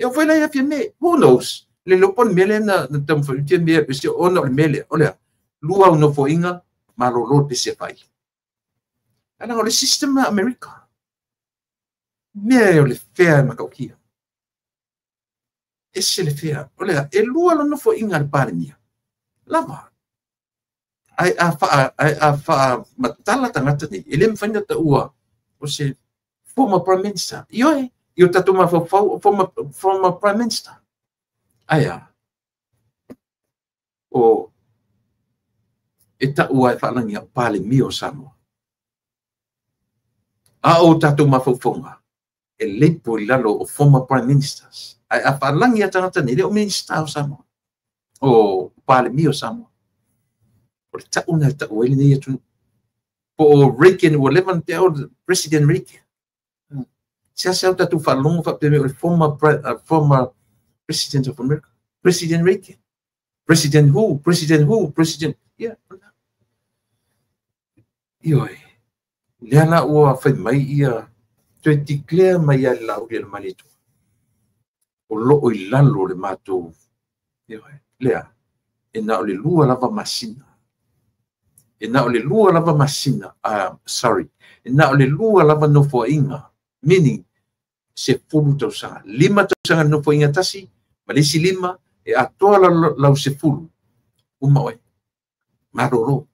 eu foi lá e fi me who knows le lopon mele na tam fa ti me pe se ona mele olha lua no fo inga malolo te se fai ana o le system na America me o le fea ma kaukia esse le fea olha e lua no fo inga le parnia lava ai a fa matala tangata ni ele mfanya ta ua o se former prime minister io tatu ma former prime minister aya o e ta ua e whalangi a pale mio Samoa a o tatu ma fonga e lepo i lalo o former prime ministers ai a whalangi a tangata ni le o minister o Samoa o pale mio Samoa o le ta una ta ua ni tu po Reagan o levan te o President Reagan Sia tatu whalongo fa o former President of America President Reagan President who yeah ioi lea ua fai mai ia to declare mai a lau le malito o lo i lalo le matou ioi lea e na o le lua lava masina sorry e na o le lua lava nofoaʻiga meaning se fulu tausaga 5 tausaga nofoaʻiga tasi ma le isi 5 e atoa lau se fulu uma oe malolo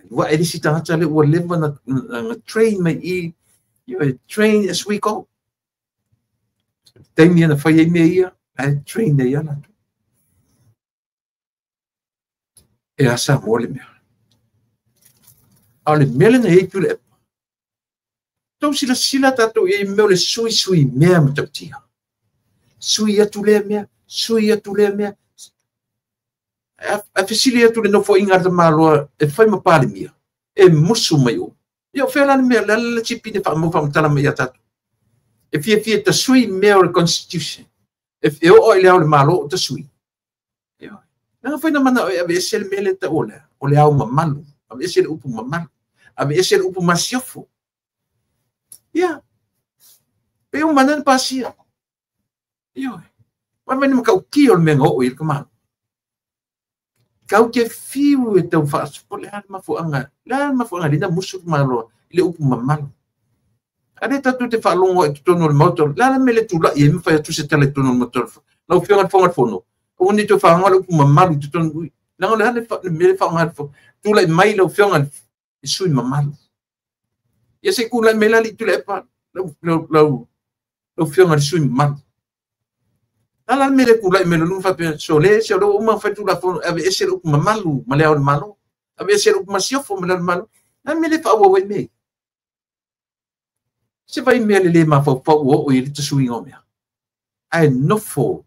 ua e lisi tagata le ua leva na train mai i train as we go taimi ana fai ai mea ia ae train ai ana e asa mo le mea a le mea lena ei tu le epa tau silasila tatou iai mea o le suisui mea ma tautia sui atu lea mea a fesili atu le nofoaʻiga le tamaloa e fai ma palemia e musu mai o ia o fea lana mea le tipine faamatala mai ia tatou e fiafia tasui mea o le constitution e o'o i le ao le malo o tasui naga faina mana o e ave ese le mea le taʻoa o le ao mamalu ave ese le upu mamalu ave ese le upu masiofo ia pe o mana na pasia ia ma meni makaukia o le mea gaoʻo i le kamalo kau ke fiu e tau whaaspo le hana mafuanga lina musu malo le upu mamalu ane tatu te whaalongo e tutono le motor lana me le tula i e mwhai atu se tala tutono le motor lau whionga whonga whono o ni to whaanga le upu mamalu tutono ui langa le hana me le whaanga tula i mai lau whionga i sui mamalu ia se kula me lali tula e pa lau whionga i sui mamalu ala me le kula me lu fa pe so le se lo uma fa tu la fo ave ese lo mamalu ma le o malo ave ese lo masiofo ma le malo na me le fa wo me se vai me le ma fo o i te sui ngome ai no fo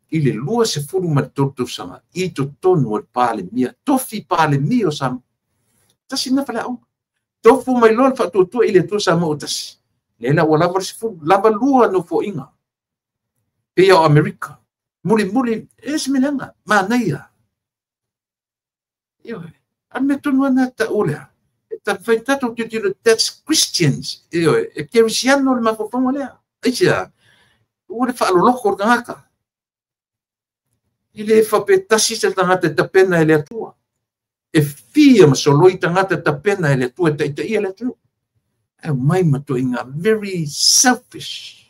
i le lua se fulu ma toto sama i to tonu pale mia tofi pale mio sam tasi na fala o tofu mai lol fa tu i le tu sama o tasi le la wala se fulu lava lua no fo inga e o America muli es milanga manaia io me tonu na ta ola ta fai tato ti that's Christians io e cristiano le mafofongo le ia o le fa lo loko ngaka ile fa pe tasi se tangata ta pena ele tua e fia ma soloi tangata ta pena ele tua ta ele tua e mai mato inga very selfish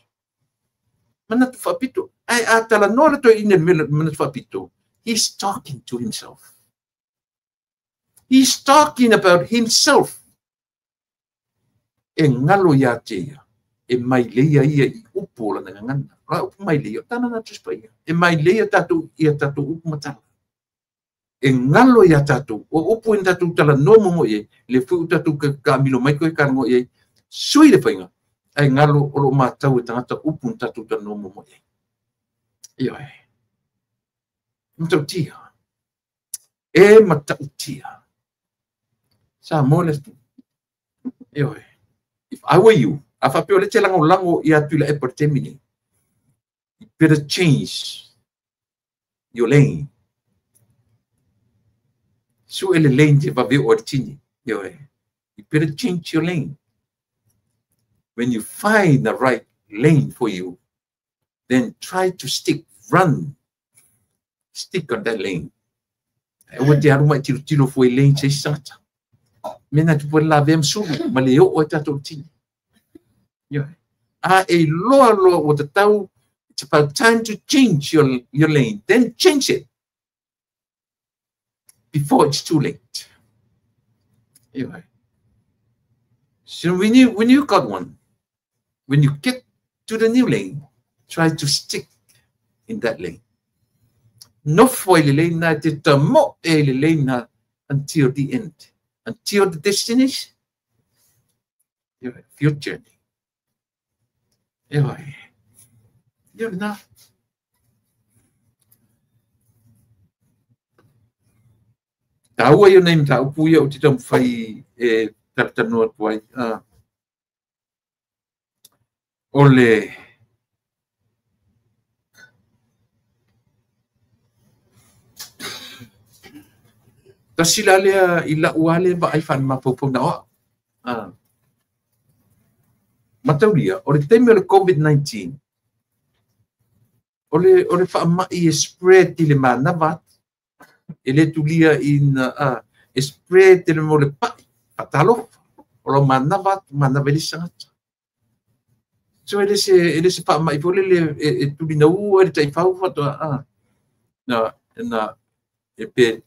mana tu fapito ai atala nora to ine mana tu fapito he's talking to himself he's talking about himself e ngalo ya tea e mai leia ia i upo la ngana ra upo mai leia tana na tuspa ia e mai leia tatu upo matala e ngalo ya tatu o upo in tatu tala nomo mo ye le fu tatu ka milo mai ko ka ngo ye sui le fainga ai ngalo o lo matau tangata upu tatu ta no mo ye ia mtautia e matautia sa molest ia if I were you afa pe le tela lango ia tu la e per termine you better change your lane su ele lane te va ve ortini ia you better change your lane when you find the right lane for you, then try to stick on that lane. What the other might tilo for a lane chase that. Mena tu pun la vem sulu maleo o tato ti. Yeah. A low with the tau. It's about time to change your lane. Then change it before it's too late. Anyway. So when you got one, when you get to the new lane, try to stick in that lane. No foil lane na mo lane na until the end, until the destination. Anyway, your journey. Anyway. Yun na. Tawa yun na yung tao puya o titong fay taptanot wai. Ole. Tas sila ila uale ba ay fan mapupong na o. Mataulia, ore time o COVID-19, Ole fa mai spread tile mana vat ele tulia in spread tile mo le pa patalo olo mana vat mana veli sangat so ele se fa mai vole le tulina u ele tai fa fa to na pe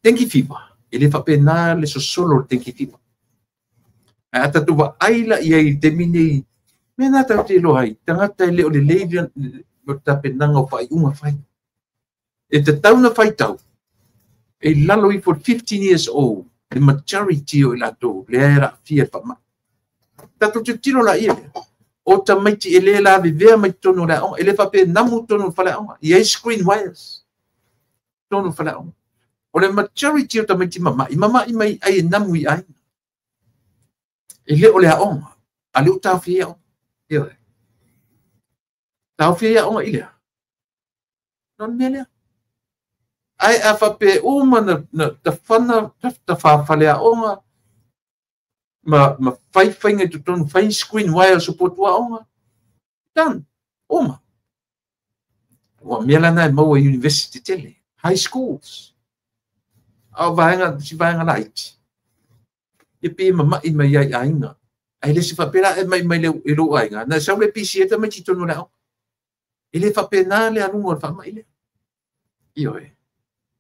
tenki fiba ele fa pe na le so solo tenki fiba ata tu va aila ia i temine mena ta te lo hai tangata ele ole le Mutta penanga fai uma fai. E te tauna fai tau. E laloi for 15 years old. The majority o lato le era fia fama. Tato te tiro la ia. O ta maiti ele la vivea mai tono la on. Ele fa pe namu tono fala on. Ia screen wires. Tono fala on. O le majority o ta maiti mama. I mama i mai ai namu i ai. Ele o le on. Ale o ta fia on. Ia. Tau fia onga ilea. Non melea. Ai afa pe uma na ta fana ta fa falea onga. Ma fai fainga tu ton fai screen wire support wa onga. Dan uma. Wa mela na mo university tele. High schools. Au si vaenga light. E pe mama i mai ai ainga. Ai le si fa pela e mai le lo ainga. Na sa le PC ta mai tonu la. Ele fa penale a lungo fa mai. Io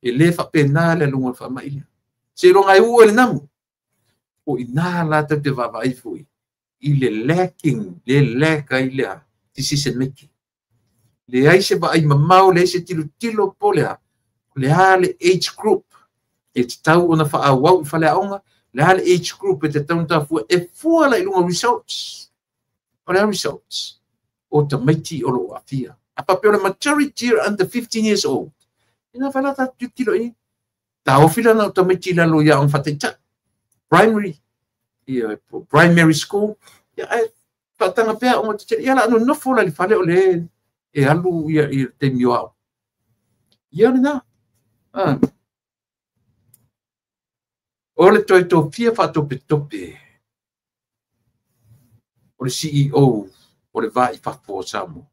ele fa penale a lungo fa mai. Se lo ngai u ele namu. O ina la te va vai fui. Il est lacking, le leka ile decision making. Le ai se ba ai mamau le se tilo polea. Le hale age group. E tau ona fa a wau fa le aonga. Le hale age group e te tau ta fu e fu la lungo results. Ola results. O te maiti o lo afia. Apa pela majority under 15 years old. Ina fala ta tilo i. Ta ofila na ta maiti la lo ya on fatita. Primary. Ia primary school. Ya ai patanga pe o te ia la no fola li fale o le e alu ia i te mioa. Ia na. Ole toi to fia fa to tope. O le CEO o le vai fa po samo.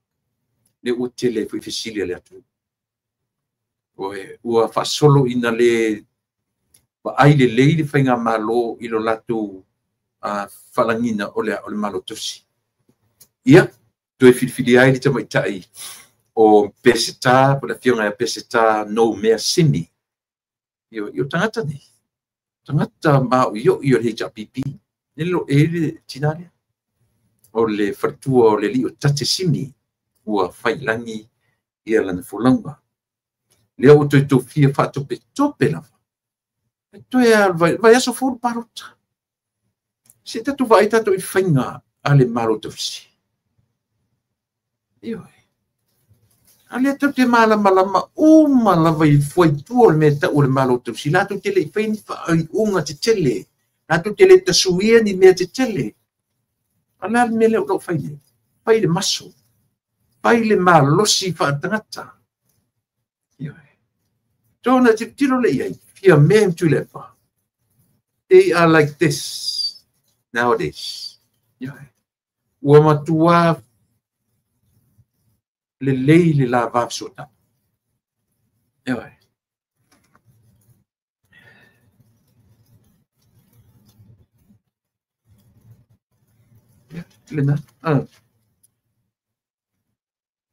Le o tele foi fisilia le atu. Ua fa solo ina le ba ai le leile fainga malo i lo latu falangina o le malo tosi. Ia, tu e filfili ai li tamai tai o peseta, po la fionga e peseta no mea sini. Io tangata ni. Tangata ma io le japipi. Nelo e le tinalia. O le fartua o le li o tate sini. Ua failangi ia lana fulanga. Lea o toi to fia fa tope lava. E toi vai aso fulu parota. Se tatu vai tato i whainga ale maro tofisi. Io ale tau te malama uma lava i fuai tua me ta o le maro tofisi. Lato te le i whaini wha ai unga te tele. Lato te le tasuia ni mea te tele. Ala me le o whaine. Pai le maso. Pai le malosi wha tangata. Io Tona te tiro le iai. Fia mem tu le pa. They are like this nowadays. ua matua lelei le la vavasota ewa lena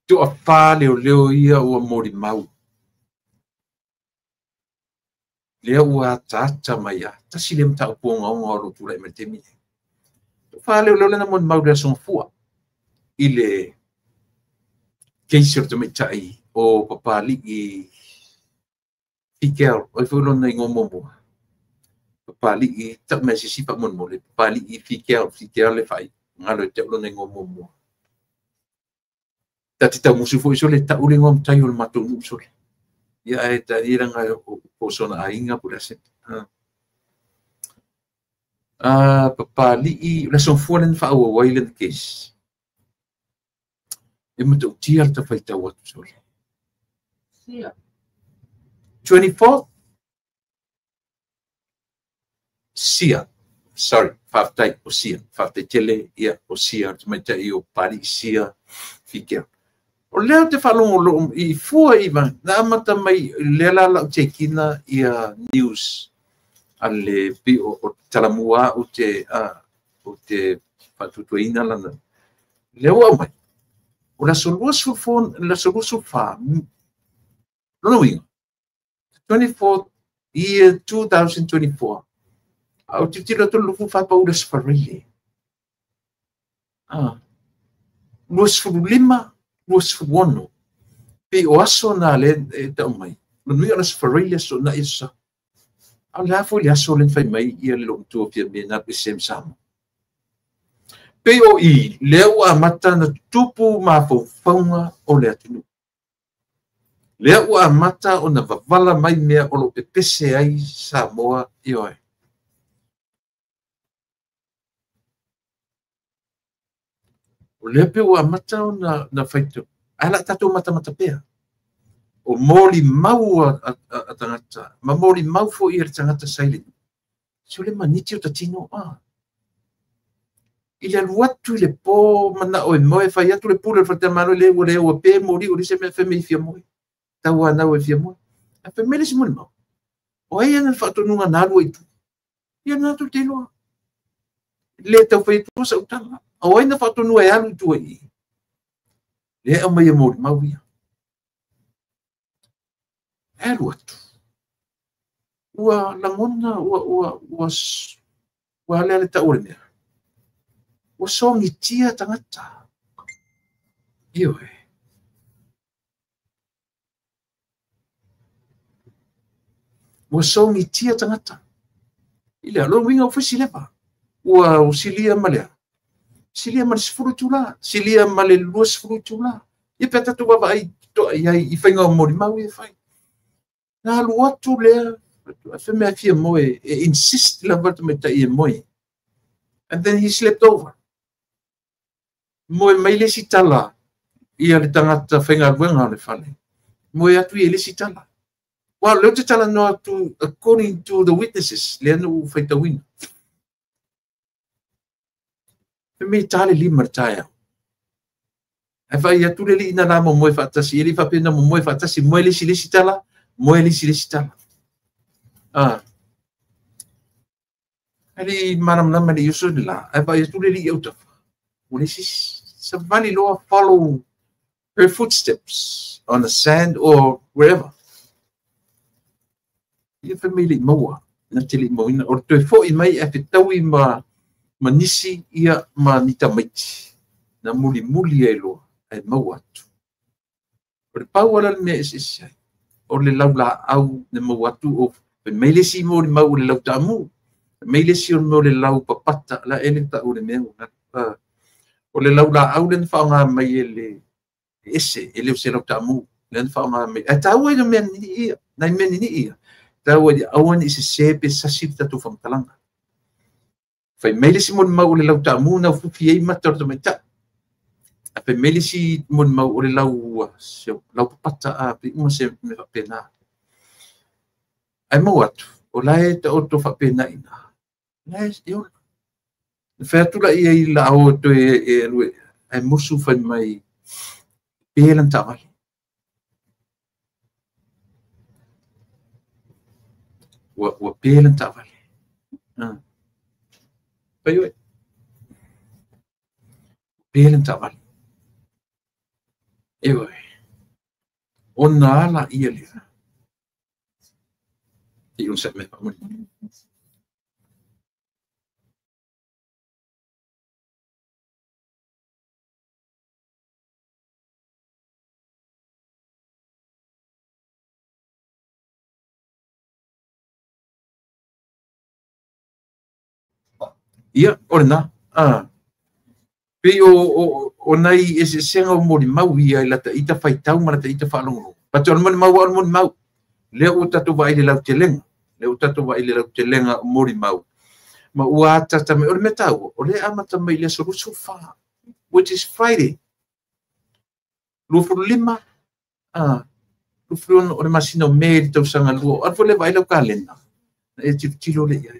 tu a fa leo ia ua mori mau lea ua tata mai a tasi le mta uponga onga o tu lai metemi fa leo lena mon mau le son fua ile keisir te metai o papali i fikel o fulo na ngomomo papali i ta mesi si pa mon mole papali i fikel le fai ngalo te lo na ngomomo tati ta musu fo iso le ta ule ngom tai o mato muso ya e ta ira nga o sona ainga pura se papali i la son fulen fa o wailen case e mutu tiar ta fai ta watu sole 24 sia sorry faftai o sia faftai tele ia o sia te mai tai o pari sia fikia o leo te whalongo lo i fua iwa na amata mai lela la te kina ia news ale pi o talamua o te patutuina lana leo au mai o la solua sulfon la solua sulfa no winga 24 year 2024 au titila to lufu fa pa udas farili lus fulima lus fuono pe o aso na le ta mai no mi alas farili so na isa ala fo ya so len fai mai ia lo tu pia me na sem sam pe o i leo a mata na tupu ma fo fonga o le atinu leo a mata o na vavala mai mea o lo pepese ai Samoa ioi o le pe ua mata o na faito ala tatu mata pea o moli mau a tangata ma moli mau fo i tangata silent so le maniti o tatino ile luatu le po mana o moe fai atu le pule fata mano le o pe mori o se me fe me fia moe tawa na o fia moe a fe me le simon mau o ai ana fato nunga na lo itu ia na tu te lo le tau fai tu sa utanga o ai na fato nu e alu tu ai le o mai mori mau ia e luatu ua langona ua le ta ore mea ua songi tia tangata ioe ua songi tia tangata ile alo winga ofisi lepa ua usilia malea silia mal sfuru tula silia mal luas sfuru tula ia peta tu baba ai to ai i fainga mori mau i fai na luatu le fe me afia moe insist la volta meta i moe and then he slept over moe mai le sitala ia le tangata fainga wenga le fale moe atu i le sitala well le tala no to according to the witnesses le no faita win me tale li martaya e vai atu le ina na moe fatasi ili fa pena moe fatasi moe le sitala moe le sitala ali manam na mali yuso de la e vai atu le li auto Ulysses somebody law follow her footsteps on the sand or wherever ia family moa na tili moina or to fo i mai e fitawi manisi ia manita maiti na muli e lo e moa tu o le pau ala me ese o le laula au ne moa tu o me le si mo le mau le lau tamu me le si o mo le lau papata la ele ta o le me o le laula au le fa nga mai ele ese ele o se lau tamu le fa nga mai e tau e me ni ia na me ni ia tau e awan ise sepe sa sita tu fam talanga fai mele si mon mau le lau tamu na fufi ei matar to meta a pe mele si mon mau le lau papata a pe mo se me fa pena ai mo atu o lai ta o to fa pena ina lai yo Fetula ia I la o to e musu fai mai pelan tawali. Wa pelan tawali. Pai oi. Pelan tawali. E oi. Ona ala ia lira. I un set me pa muni. Ia, orna. Pe o nai ese senga o mori mau ia I lata ita fai tau ma lata ita whalongo. Pato al moni mau al moni mau. Lea o tatu wa ile lau te lenga. Lea o tatu wa ile lau te lenga o mori mau. Ma ua tata me ore me tau. O lea amata mai lea soru sofa. Which is Friday. Lufuru lima. Lufuru ore masina o meri tau sanga luo. Arfo le vai lau kalena. E tilo le ia.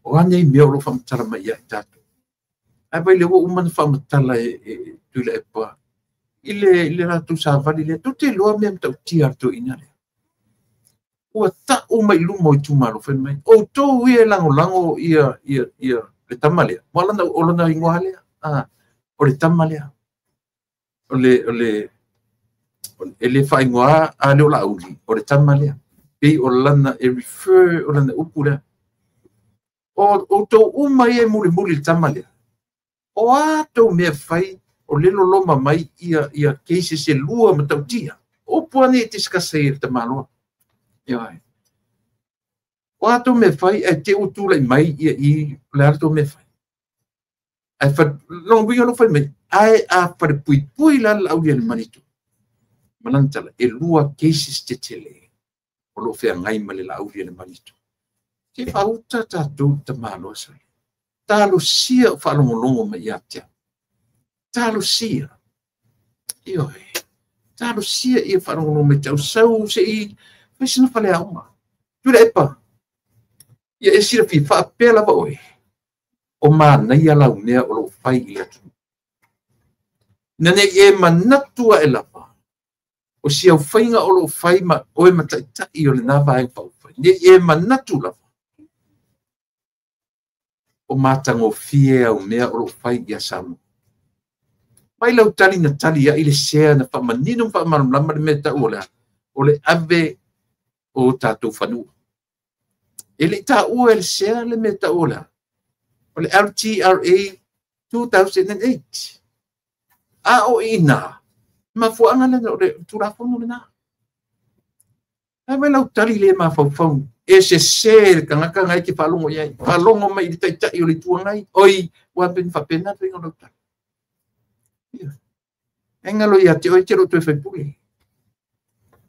O ane I mea o lo whamatara mai ia I tatu. Ai vai le wo umana whamatala tuila e pa. Ile ratu sa vali le tu te loa mea mtau tia tu ina le. Ua ta o mai lumo I tumaro when mai. O tō ia lango ia le tamalea. Walana o lana ingoa lea. O le tamalea. O le whaingoa a leo la uli. O le tamalea. Pei o lana e refer o lana upura. O tō umai e muli le tamalea. O a tō mea whai o lelo loma mai ia keise se lua ma tau tia. O puane e te skasa I te maloa. Iai. O a tō mea whai e te utulai mai ia I le ara tō mea whai. Ai wha, longa winga no whai mai, ai a whare pui la lau ia le manitu. Malantala, e lua keise te tele. O lo whea ngai ma le lau ia le manitu. Te whauta tātou te maloa sai. Talo sia o whalongolongo mai ia tia. Talo sia. Ioi. Talo sia ia whalongolongo mai tau sau se I whaisina whale auma. Tura epa. Ia e sira fi whaapela wa oi. O mana ia lau nea o lo whai I atu. Nane e manatua e lapa. O sia o whainga o lo whai ma oe mataitai o le nā vāeng whau whai. Ne e manatu lapa. O matango fie au mea o lo whai ia samu. Mai lau tali na tali ia ile sea na whamanino whamalamlama le mea tau o le ave o tātou whanua. Ele ta ua le sea le mea tau o le LTRA 2008. A o ina. Ma fuanga le o le turafono le na. Ai mai lau tali le ma fau. E se le kangaka ngai ki whalongo iai. Whalongo mai I taitai o le tuangai. Oi, wapen whapena ringo lau tali. Engalo ia te oi te roto e whaipule.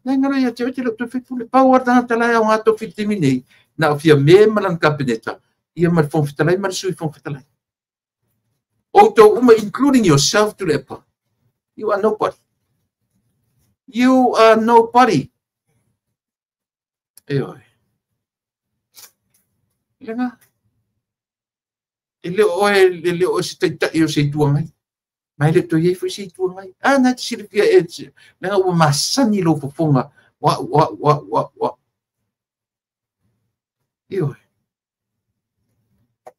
Engalo ia te oi te roto e whaipule. Pau artanga talai au ngato whitimi nei. Na o fia me malan kapeneta. Ia mar fong fitalai, mar sui fong fitalai. Oto uma, including yourself to lepa. You are nobody. You are nobody. E oi. Lenga. Ele o se taitai o se tuangai. Mai le to ye foi se tuangai. Na te sirifia e te. Lenga ua masani lo fofonga. Wa. E oi.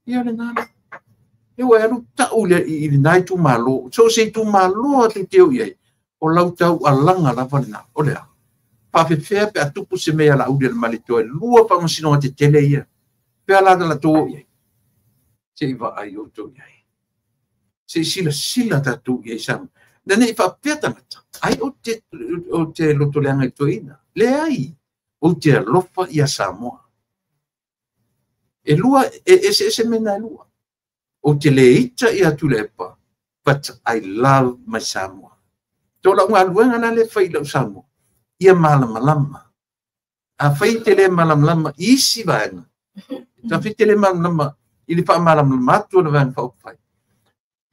Ia le nana. E oi alu tau le I nai tu malo. So se tu malo atu teo iai. O lau tau alanga lava na. O lea. Pawhewhea pe atupu se mea la udia le malitoe. Lua pa masino te tele ia. Pe alaga la tō iai. Se iwa ai o tō iai. Se sila tatu iai sam. Nane I whapea tangata. Ai o te loto leanga I toina. Le ai. O te alofa ia Samoa. E lua, se mena e lua. O te leita ia tu lepa. But I love my Samoa. Tō la unga luenga na le whai lau Samoa. Ia malamalama. A whai te le malamalama isi vaenga. Ta whai te le malamalama I le wha malamalama atu na vaenga whau whai.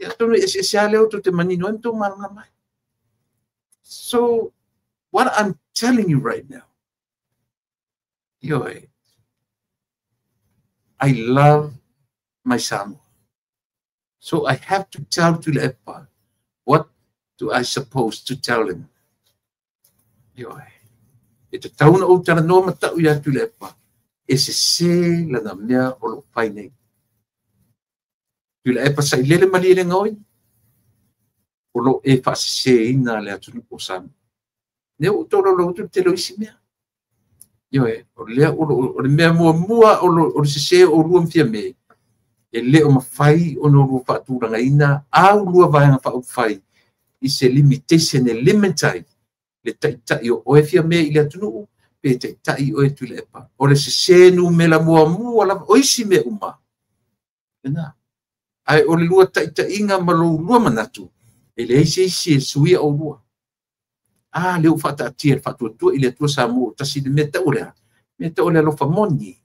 Ia tonu se ale o te manino em tō malamalama. So, what I'm telling you right now, I love mai Samoa. So I have to tell to le epa, what do I suppose to tell him? Yo, e te tauna o tala no matau ia tu le epa, e se lana mea o lo pai nei. Tu le epa sa ilele mali le ngoi, o lo e fa se ina le atu o Samoa. Ne o tolo lo tu te lo isi mea. Yo o le mea mua o se o luam fia me. E le o mawhai o no rua whaaturanga ina, au rua vaenga whaupwhai, i se limitation e limitai, le taitai o oe fia mea i le atunu, pe taitai o e tu le epa. O le se nu me la mua la oisi me uma. Ena. Ai o le lua taitai inga malo lua manatu, e le eisi e suia o lua. Le o whataatia, whatuatua i le atua Samoa, tasi le mea taulea lo whamoni,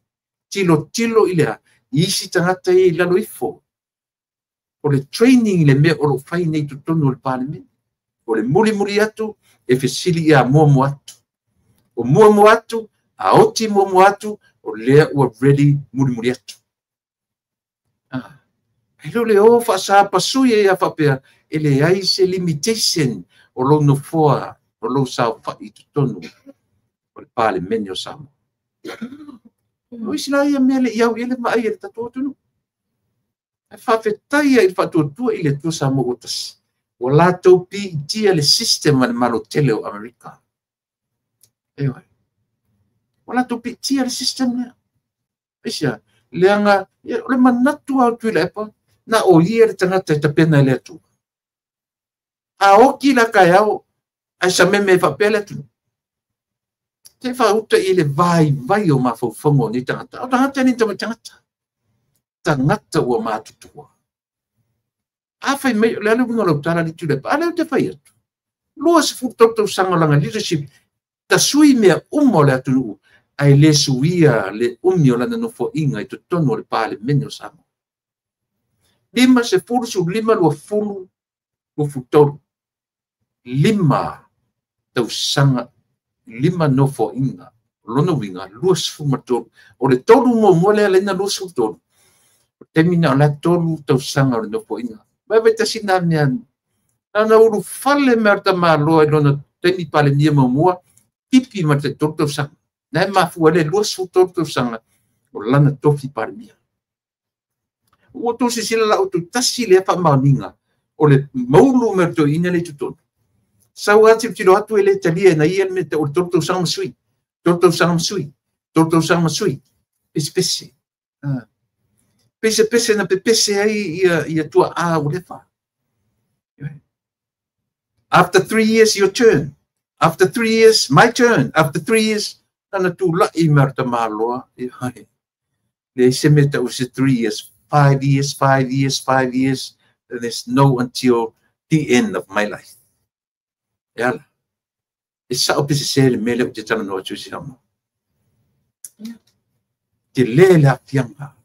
tilo i lea, isi tangata i lalo ifo. O le training le mea o lo whai nei tutonu o le parliament. O le muri atu, e fesili ia mua atu. O mua atu, a oti mua atu, o lea ua ready muri atu. Helo le o whaasa pasui e a whapea, e le ai se limitation o lo no foa, o lo sao whai tutonu o le parliament o Samoa. O isila ia mele iau ele mai ele tatu tunu. E whawhetai ai whatuatua i le tua Samoa otas. O la tau pi tia le system ane malo tele o Amerika. Ewa. O la tau pi tia le system lea. Isia, leanga, o le manatu au tui le epa, na o ia le tangata e tapena le atu. A oki la kai au, ai sa meme whapele tunu. Te whauta i le vai o mawhauwhango ni tangata. O tangata ni tangata. Tangata ua mātutua. Awhai mei, le alu winga lau tala ni tulepa. Aleu te whai atu. Lua se futoto sangolanga leadership. Ta sui mea umo le atunu. Ai le suia le umi o lana nofo inga i tutono le pāle meni o Samoa. Lima se furu su lima lua fulu lua futoru. Lima tau sanga lima nofo inga, lono winga, luas fumatolu. O le tolu mo le alena luas futolu. O temina o la tolu tau sanga o le nofo inga. Vai tasina mea, nana uru fale merta maloa i lona temi pale nia mamua, pipi ma te tolu tau sanga. Nai mafua le luas futolu tau sanga, o lana tofi pale mia. O to se sila la o tu tasi le pa mauninga, o le maulu merto ina le tutonu. Sau ati tiro atu ele talia na ia me te o torto sang masui. Torto sang masui. Pese. Pese na pese ai ia tua a ulefa. After 3 years your turn. After 3 years my turn. After 3 years ana tu la I merta maloa. Le se meta o se 3 years, 5 years, 5 years, 5 years. There's no until the end of my life. Yala. E sao pese se le mele o te tala no atu si hamo. Te lele a fianga.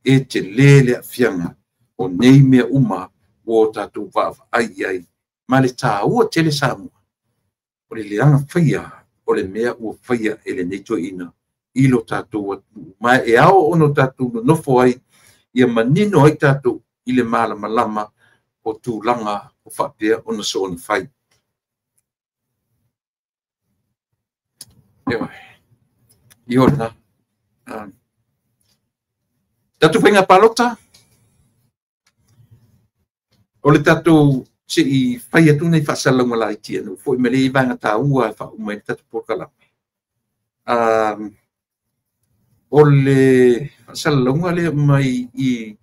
E te lele a fianga. O nei mea uma o tatu vava. Ai. Ma le tā ua tele Samoa. O le leanga whaia. O le mea ua whaia e le neito ina. Ilo tatu atu. Ma e ao ono tatu no nofo ai. Ia manino ai tatu. I le malama o tūlanga o whapea o na so ona whai. Iona. Tatu whainga palota. O le tatu se I whai atu nei whasalunga lai tia no. Fo I mele I vanga tā ua e wha umai tatu porkala. O le whasalunga le mai I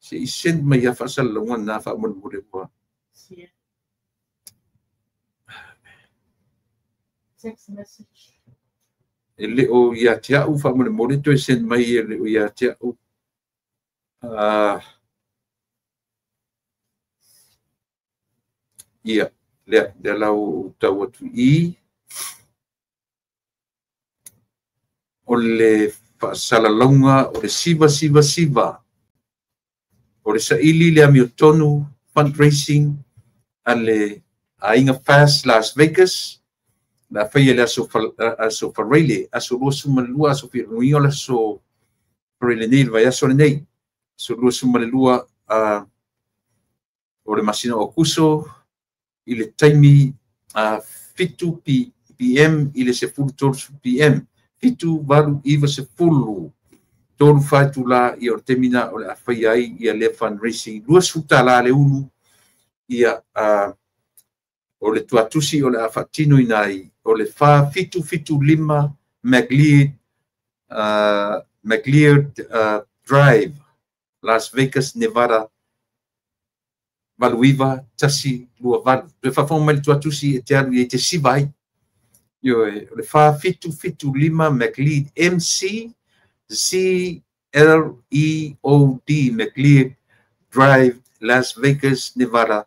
se I send mai a whasalunga na wha umai mua. Text message. Ele o ia tia u fa mo le to send mai ele o ia tia u ia le la o tau atu I o le fa sala longa o le siva o le saili le amiotonu fundraising ale ainga fast Las Vegas. La fai le aso farele aso rosu malua aso firuio la so Pere le nei vai aso le nei. So lua suma le lua o le masina o kuso i le taimi fitu PM i le se fulu tolu PM. Fitu valu iwa se fulu. Tolu fatu la i o temina o le awhai ai i a le fundraising. Lua suta la le ulu i a o le tuatusi o le awhatino i nai. O le fa fitu lima McLeod Drive, Las Vegas, Nevada. Valuiva tasi lua valu. Le fa mai tuatusi e te alu i te sivai. Yo le fa fitu lima McLeod MCLEOD McLeod Drive, Las Vegas, Nevada.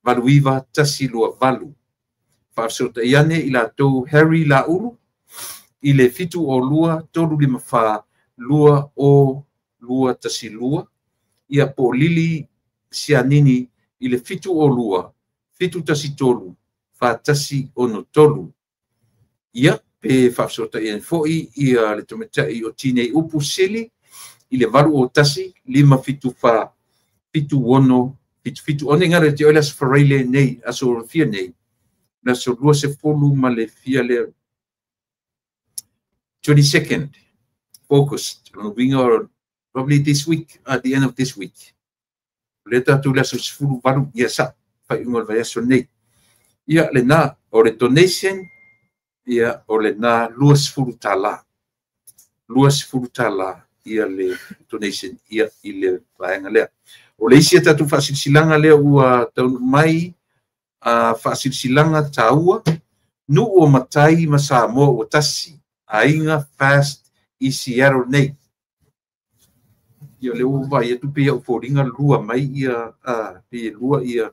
Valuiva tasi lua valu. Fa sota iane i la tau Harry la ulu. I le fitu o lua, tolu lima fa lua o lua tasi lua. Ia po lili sianini i le fitu o lua, fitu tasi tolu, fa tasi ono tolu. Ia pe whafsota i foi i le tometai o tinei upu sili, i le valu o tasi, lima fitu fa, fitu ono, fitu one ngare te oilas whareile nei, aso fia nei, na so lua se folu ma le fia le 22nd, August, probably this week, at the end of this week. Leta tu la sufuru baru ia sa fa ingol vai so nei ia le na o le donation ia o le na luas furu tala ia le donation ia i le vaenga lea o le isia tatu fasilanga lea ua tau mai fasilanga taua nu o matai masa mo o tasi ainga fast i Seattle nei. Ia le uva ia tupe ia uforinga lua mai ia pe lua ia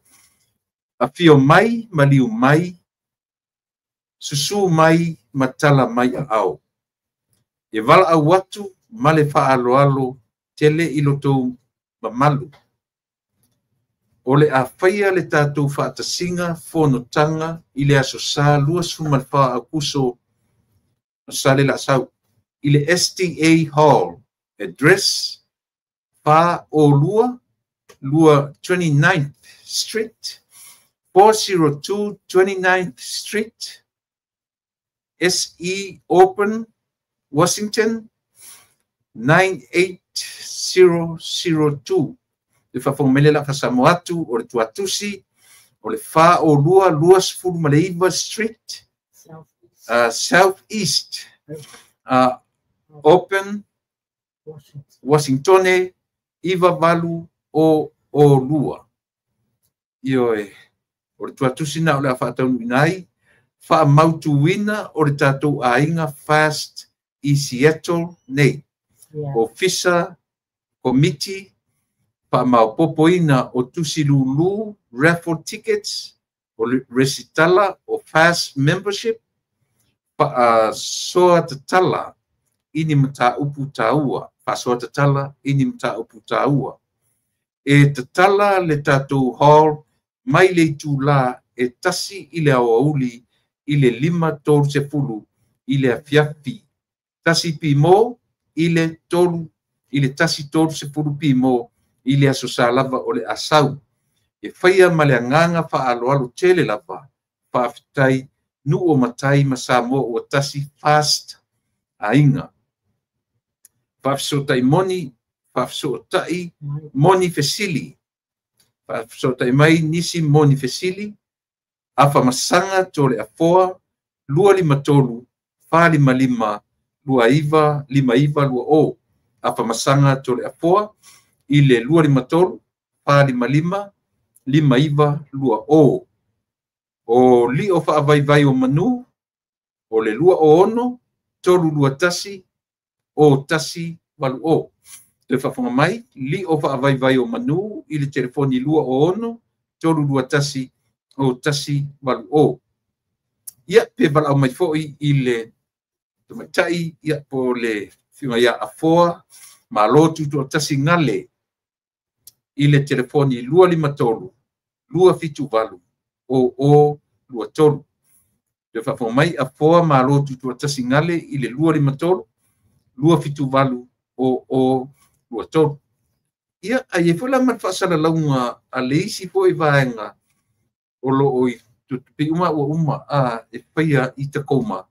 a fio mai maliu mai susu mai matala mai au e vala au watu male fa alo tele iloto mamalu ole a faia le tatu fa tasinga fono tanga ile aso sa lua sumal fa akuso sale la sau ile STA Hall address Pa o lua 29th Street, 402 29th Street, SE Open, Washington, 98002. Le fa fomele la fa Samoatu o le tuatusi o le fa o lua luas Fulmaleiva Street, Southeast, Open, Washington. Iva valu o lua. Io o le tuatusina o le whaatau inai, wha mautu wina o le tātou ainga fast i Seattle nei. O Fisa Committee, wha mau popoina o tusi lulu, raffle tickets, o le resitala o fast membership, wha soa tatala ini mata upu taua. Pasoa tatala ini mta upu taua. E tatala le tatou hall mai le tula e tasi i le awauli i le 5 i le afiafi. Tasi pimo i le tolu i le tasi 30 pimo i le asosa lava o le asau. E whaia ma le anganga wha alo tele lava wha afitai nu o matai masamo o tasi fast ainga. Whafsotai moni, whafsotai moni fesili. Whafsotai mai nisi moni fesili. Afa masanga tole afoa, lua lima tolu, wha lima lima, lua iva, lima iva, lua o. Afa masanga tole afoa, ile lua lima tolu, wha lima lima, lima iva, lua o. O li o wha vai o manu, o le lua o ono, tolu lua tasi, o tasi walu o. Te whafonga mai, li o wha vai o manu, i le telefoni lua o ono, tolu lua tasi, o tasi walu o. Ia pe wala au mai foi i le tumatai, ia po le whima ia a foa, ma lotu to tasi ngale, i le telefoni lua lima tolu, lua fitu walu, o lua tolu. Te whafonga mai a foa, ma lotu to tasi ngale, i le lua lima tolu, lua fitu walu o tolu ia ai foi la man fasala launga a leisi foi vaenga o lo oi tupi uma a e paia i te koma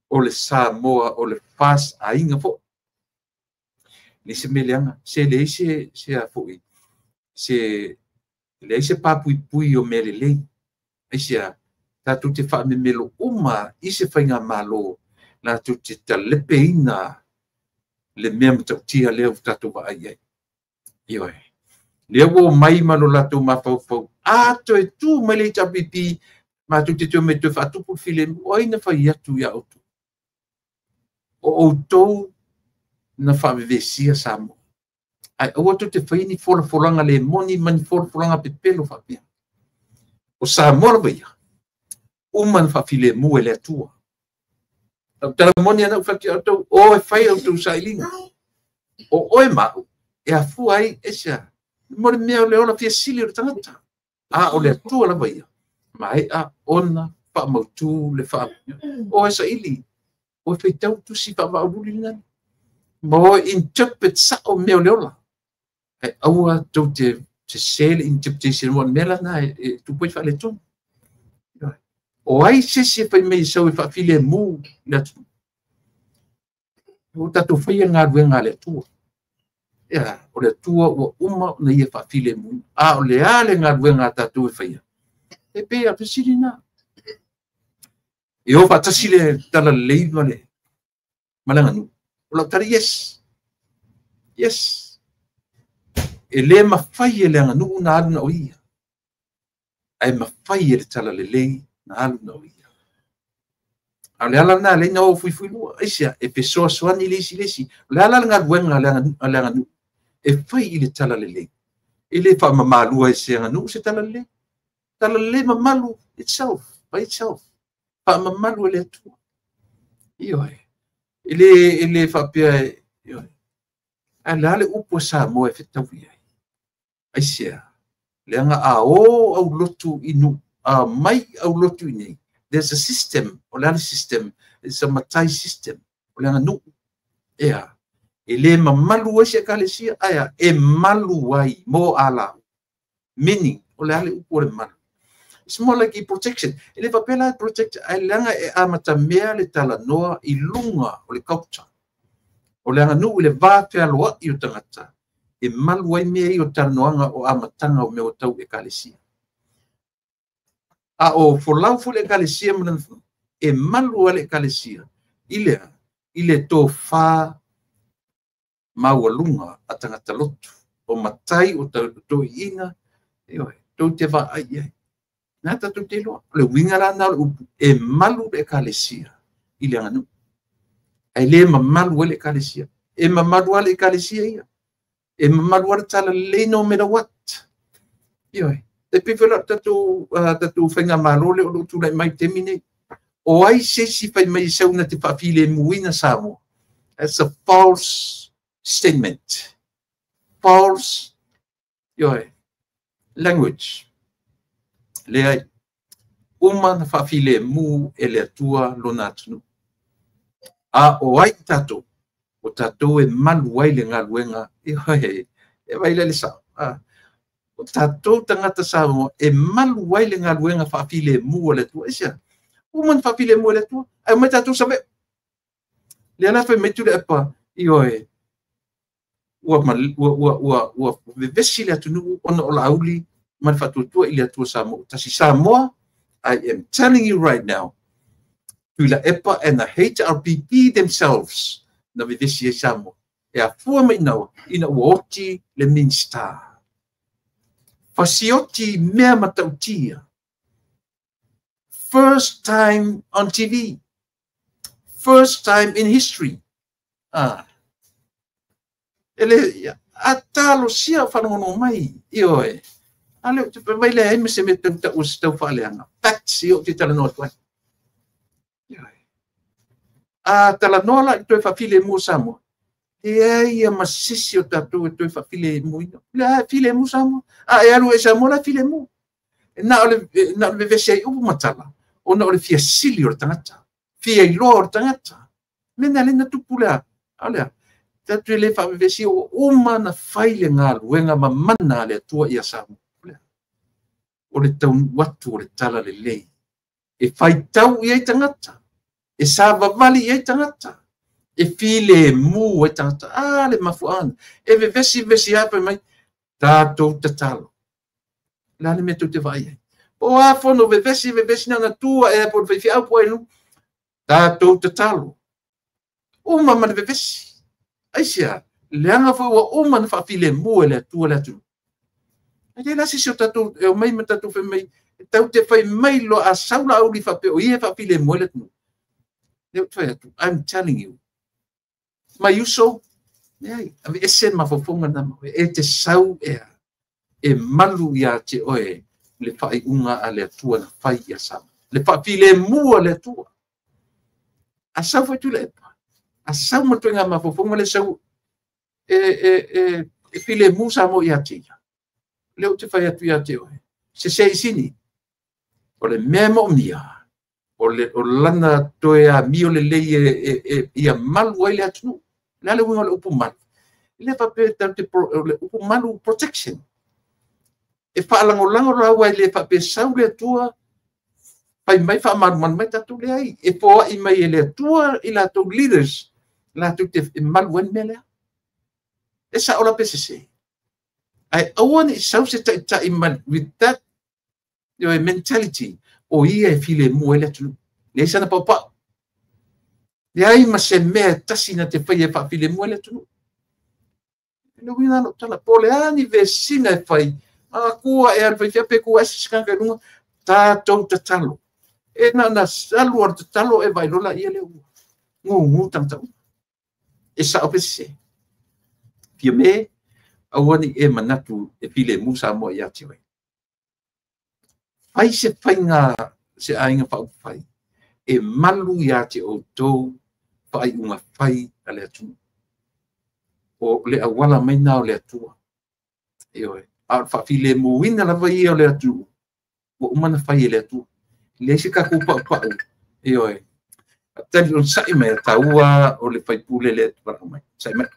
o le Samoa o le fas ainga fo ni se meleanga se leise se a foi se leise papui pui o melelei ai se ta tu te fa me melo uma i se fainga malo na tu te talepeina le mea mtautia leo tatu wa ai ioi leo wo mai malo lato mafau ato e tu mele tapipi ma tu te me te fatu pu file oi na fa tu ya auto o to na fa vesia samo ai o tu te faini folanga le moni man folanga pe pelo fa pia o samo ba ya o man fa file mu ele tua tala moni ana fa auto o fai auto sailinga o oi ma e a fu ai esa mo me le ona fia sili o tangata a o le tua la ba ya mai a ona fa mo tu le fa o esa ili o fe tau tu si fa va ulina mo interpret sa o me leola e aua tu te sel interpretation mo mela na tu poi fa le ton o ai se fa me so fa file mu na o ta tu fa nga wenga le tu ya o le tua o uma na ia fa file mu a o le ale nga wenga ta tu fa ia e pe a pisina e o fa tasile tala le vale malanga nu o la tari yes e le mafai e le anga nu na alu na o ia ai mafai e le tala le lei na alu na o ia a le ala na le na o fui lua isia e pesoa soani lesi le ala nga wenga le anga nu e fai i le tala le lei e le fa mamalua e se anga nu se tala le mamalu itself by itself fa mamalu le tu ioi ele fa pia ioi ala le upo sa mo e fetawi ai sia le anga a o au lotu inu a mai au lotu ini there's a system o le system it's a matai system o le anga nu ea ele mamalu e se kalesia aya e malu ai mo ala meaning o le ale upo le malu it's more like a protection ele fa pela protect ai langa e amata mea le tala noa i lunga o le culture o le anga nu le va te aloa i o tangata e malu ai mea i o tarnoanga o amatanga o mea o tau e kalesia a o folau fu le kalesia mana e malu ale kalesia ile to fa mau lunga a tangata lotu o matai o tau to ina to te va ai na tatu te loa le winga rana e malu le kalesia ile anga nu ai le mamalu le kalesia e mamalu le kalesia ia e mamalu tala le no matter what ioi te pifela tatu whenga malo le o tu lai mai temine o ai se si fai mai sauna te whawhile muina Samoa that's a false statement false ioi language le ai uma na whawhile mu e le atua lona atunu a o ai tato o tato e malu ai le ngaluenga e vai le sa o tato tangata Samoa e malu ai le ngaluenga whawhile mu o le atua isia uma na whawhile mu o le atua ai mai tato sabe le ana whai metu le apa ioe ua vevesi le atunu ona o la auli man fatutua ile atua Samoa tasi Samoa I am telling you right now Tuila EPA and the HRPP themselves na vivesi e Samoa e a fua mai nau ina uoti le minsta fasioti mea matautia first time on TV first time in history ele atalo sia whanongo mai ioe ale te vai le ai se me tau tau se tau whaleanga facts io te tala noa tuai tala noa la i toi whawhile mua Samoa ia masisi o tatu e toi whawhile muina le while mu Samoa e alu e Samoa la while mu na ole vese ai upu matala o na ole fia sili o tangata fia iloa o tangata mena le na tupu lea alea tatu le fa vesi o uma na fai le ngā luenga ma mana le tua ia samu. O le tau watu o le tala le lei. E fai tau iai tangata. E sa vavali iai tangata. E file mu e tangata. Ah, le mafuana. E vesi apa mai. Tātou tatalo. La le me tu te vai ai. O a fono vesi na tua e po fai fiau po enu. Tātou tatalo. Uma man vesi. Aisia, leanga fo wa uma na fa file mu e le tua le tu. Ai la si so tatu e mai me tatu fe mai. Tau te fai mai lo a saula au li fa pe o ie fa file mu le tu. I'm telling you. Mai uso, ai, ave esen ma fofonga na mo e te sau e malu ia te oe le fai unga a le tua na fai ia sa. Le fa file mu le tua. A sau foi tu le. A sau mo tuenga ma fofonga le sau e file mu sa mo ia te. Leo te fai atu ia te oe. Se sini. O le memo mia. O lana toe a mio le lei ia malu ai le atu. Le winga le upu malu. Le fa pe te le upu malu protection. E fa lango la wai le fa pe sau le tua. Pai mai fa man mai tatu le ai. E po ai mai le tua i la tu leaders. La tu te malu en mele. E sa ola pe se. Ai awan sau se ta iman with that your mentality o ia e file mo ele tu. Le sana papa. Le ai ma se me tasina te fai e fa file mo ele tu. Le wina no tala pole ani vesina e fai. A kua e al fai pe ku as skanga lunga ta to talo. E na salu or talo e vai lola ia le u. Ngu tanta. E sa opese. Pia me awani e manatu e file musa mo ia tiwe. Ai se fainga se ainga fa fai. E malu ia te o tou fai unga fai ale atu. O le awala mai na o le atua. Eoi. A fa file muina la vai o le atu. O umana fai le atu. Le se ka kupa pa. Eoi. Tani on sai mai taua o le fai pule le atu mai. Sai mai.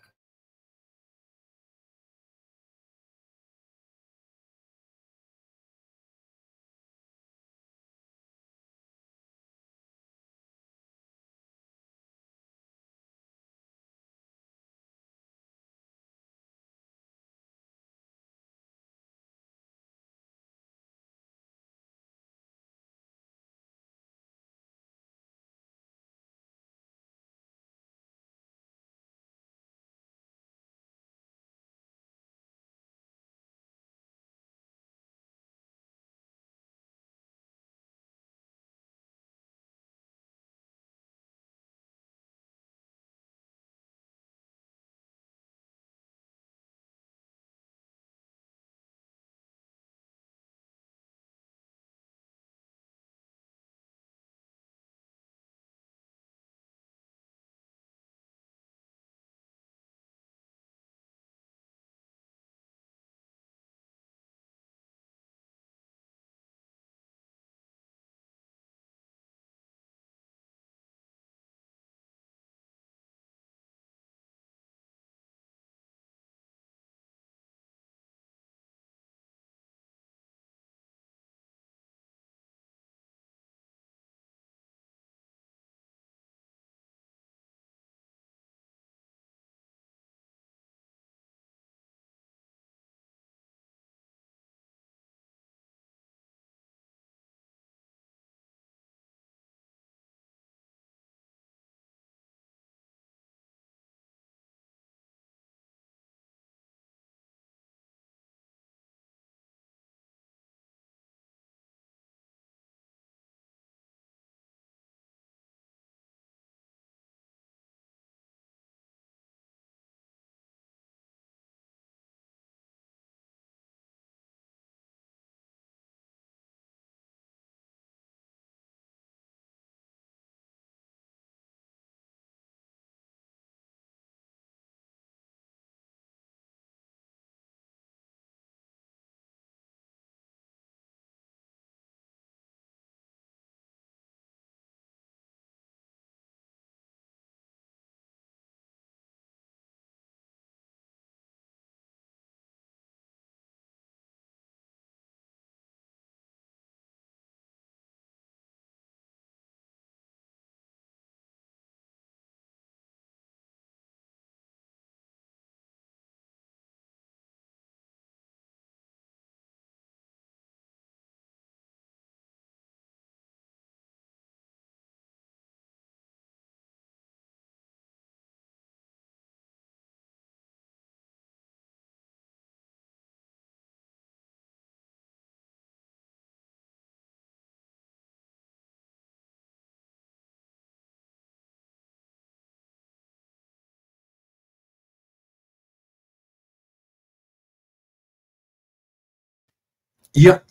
ia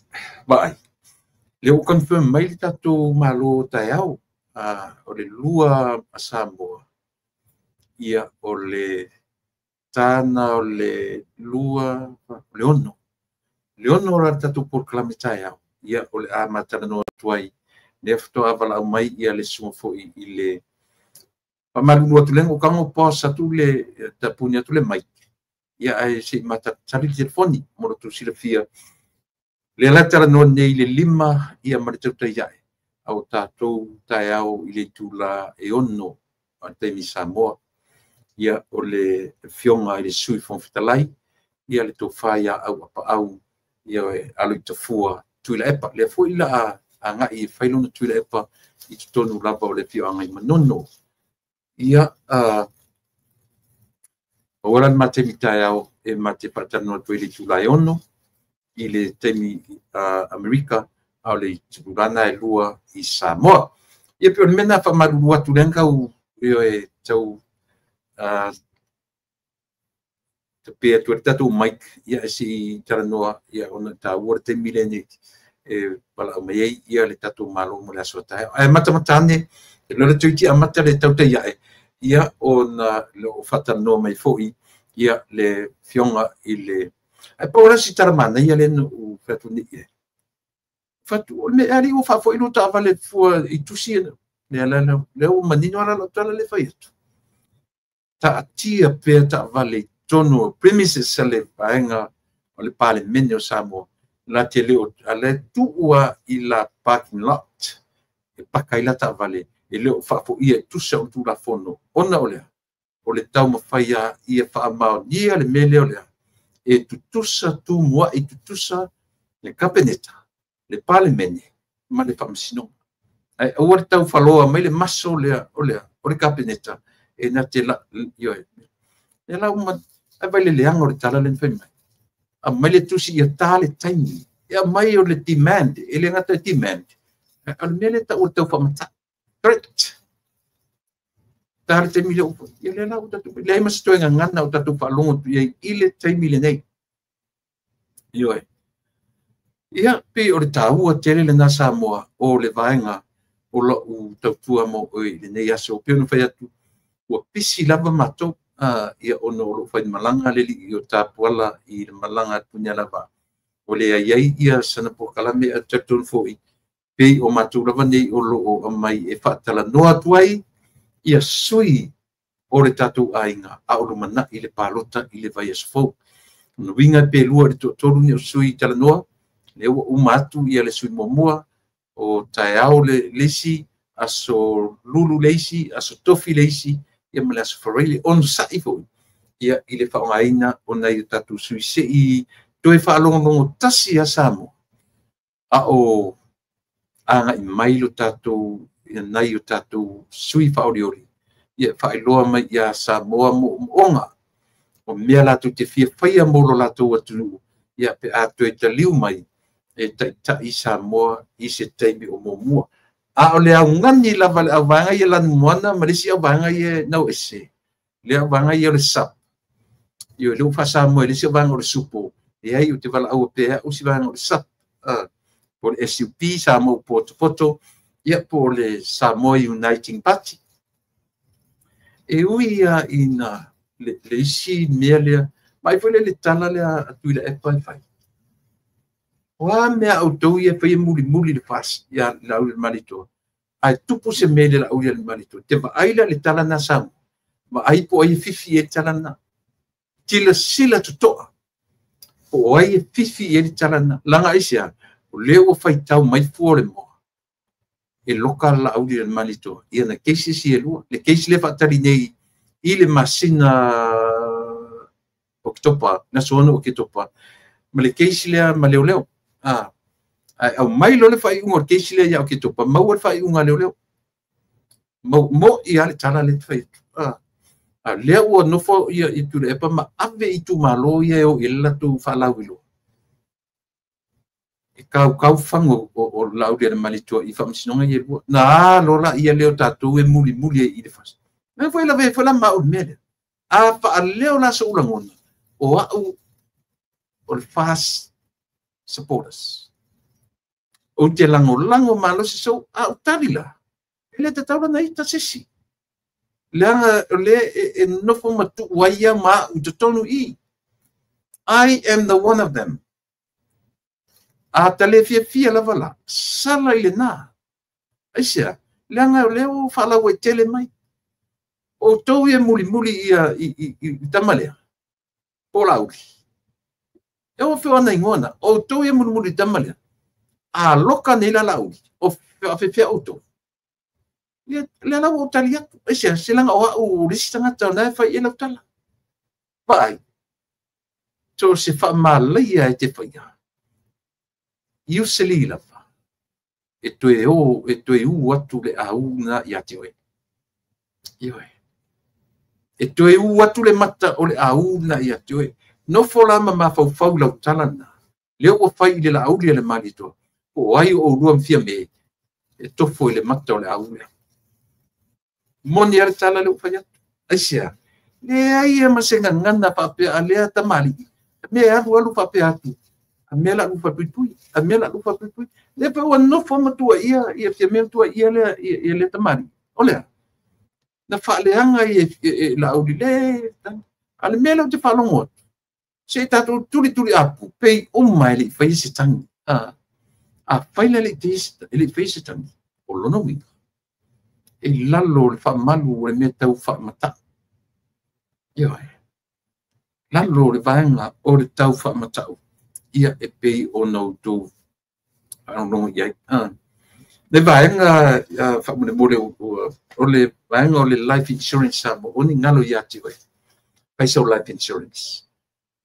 vai le o confirm mai le tatu malo tai au o le lua a Samoa ia o le tana o le lua le ono la tatu por klamitai au ia o le a matana no tuai le fto avala mai ia le sumo foi i le pamalu atu lengo kango posa tu le tapunia tu le mai ia ai si mata tali telefoni mo tu silafia le latara no nei le lima ia marituta ia au tatou tai au i le tula e ono a temi Samoa ia o le fionga i le sui fonfitalai ia le tofai au apa au ia e alu tafua tuila epa le foi la a ngai e failona tuila epa i tonu lava o le fionga i manono ia ora matemi tai au e mate patano tu le tula e ono i le temi Amerika au le tupurana e lua i Samoa. Ia pe o mena fa malu atu lenga u e tau te pea tu tatu Mike ia si taranoa ia ona ta ua te milene e pala mai ia le tatu malo mo le asota. Ai mata matane le tuiti amata le tau te ia ona lo fatano mai foi ia le fionga i le ai pora si taramana ia le no fatu ni fatu me ali o fa foi no tava le fua i tusi le ala le o manino ala no tala le fai ta tia pe ta vale tono premises le paenga o le pale menio Samoa la tele o ale tua i la parking lot e pakaila ta vale e le fa fo ia tusa o tu la fono ona o le tau mawhaia ia wha amao ia le mele o lea e tutusa tu mua e tutusa le kapeneta le pale mene ma le whamasino ai ua le tau whaloa mai le maso o le kapeneta e na te la ioe e la uma ai vai le leanga o le tala le nwhai mai a mai le tusi ia tā le taimi e a mai o le demand e le ngata demand a le mele ta o tau whamata correct tare te mile upo ia le la uta tu le mas to nga ngana uta tu falongo tu ia ile te mile nei ioe ia pe o le tau o tele le na Samoa o le vaenga o lo u tau tua mo o le nei aso pe no fai atu o pisi lava mato ia ono lo fai malanga le li o tapuala i le malanga punya lava o le ai ia sana po kalame a tatun foi pe o matu lava nei o lo o mai e fatala no atuai ia sui o le tatu ainga a o mana i le palota i le vai asfo no winga pe lua le tolu ni o sui tala noa le o matu ia le sui momua o taeao le lesi aso lulu lesi aso tofi lesi ia mele aso farele on sai fo ia i le whaongaina o nei tatu sui se i toe whaalongonongo tasi a Samoa a o anga i mailo tatu ia nai o tatu sui whaoriori ia whaeloa mai ia Samoa mo onga o mea latu te fia whaia molo latu atu ia pe atu e ta liu mai e ta i Samoa i se teimi o momua a o le au ngani lava le au vanga ia lan moana ma lesi au vanga ia nau ese le au vanga ia le sap io le ufa Samoa lesi au vanga o le supo e ai o te vala au pea usi vanga o le sap po le SUP Samoa poto ia po le Samoa Uniting Party e ui ia ina le isi mea lea mai foi le tala lea atui le epa i fai wa mea autou ia fai muli le fas ia la ule malito ai tupu se mele la ule malito te va aila le tala na Samoa ma ai po ai fifi e tala na tila sila tutoa po ai fifi e tala na langa isia o leo fai tau mai fuore mo e loka la ule malito ia na keisi si e lua le keisi le fatari nei i le masina o kitopa na sono o kitopa ma le keisi lea ma leo au mai lo le fai unga keisi lea ia o kitopa mau le fai unga leo mo ia le tala le fai lea ua nofo ia i tu le epa ma ave i tu malo ia o ila tu whalau ilo e kau fango o lau dia malito i whamsinonga ia lua na lola ia leo tatu e muli i le fas na foi la foi la mau mele a pa leo la so ulangona o au o fas supporters. O te lango malo se so a utarila. Ele te taura na ita sesi. Leanga le e nofo matu waia ma utotonu I. I am the one of them. A tale fia lava la. Sala ile na. Aisia. Leanga leo fala we tele mai. O tau e muli I tamalea. Pola uri. E o whio ana ingona. O tau e muli tamalea. A loka nei la uri. O whia auto. Le la o tali atu. Esia, se langa o risi tangata na whai e lau tala. Pai. So se wha malaia e te whaia. Iu se li lava. E tue u atu le au na i ate oe. Ioe. E tue u atu le mata o le au na i ate oe. No folama ma fau lau tala na. Leo o whai le la au le mali to. O ai o rua mwhia me. E tofo le mata o le au le. Moni ar tala le ufanya. Aisia. Le ai e masenga ngana pape alea tamali. Me alu pape atu. Amela lufa pui. Amela lufa pui. Le pe o no forma tua ia te me tua ia le tamali. Olea. Na faleanga e la au le. Ale mela te falongo. Se tatu tuli apu. Pei mai le fai se tangi. A faila le fai se tangi. O lono winga. E lalo le whaamalu e me tau whaamata. Ioe. Lalo le vaenga o le tau whaamata. Ia e pei o nau tau. Anongo iai. Le vaenga whaamune mole o le vaenga o le life insurance samo. Oni ngalo ia tiwe. Paisa o life insurance.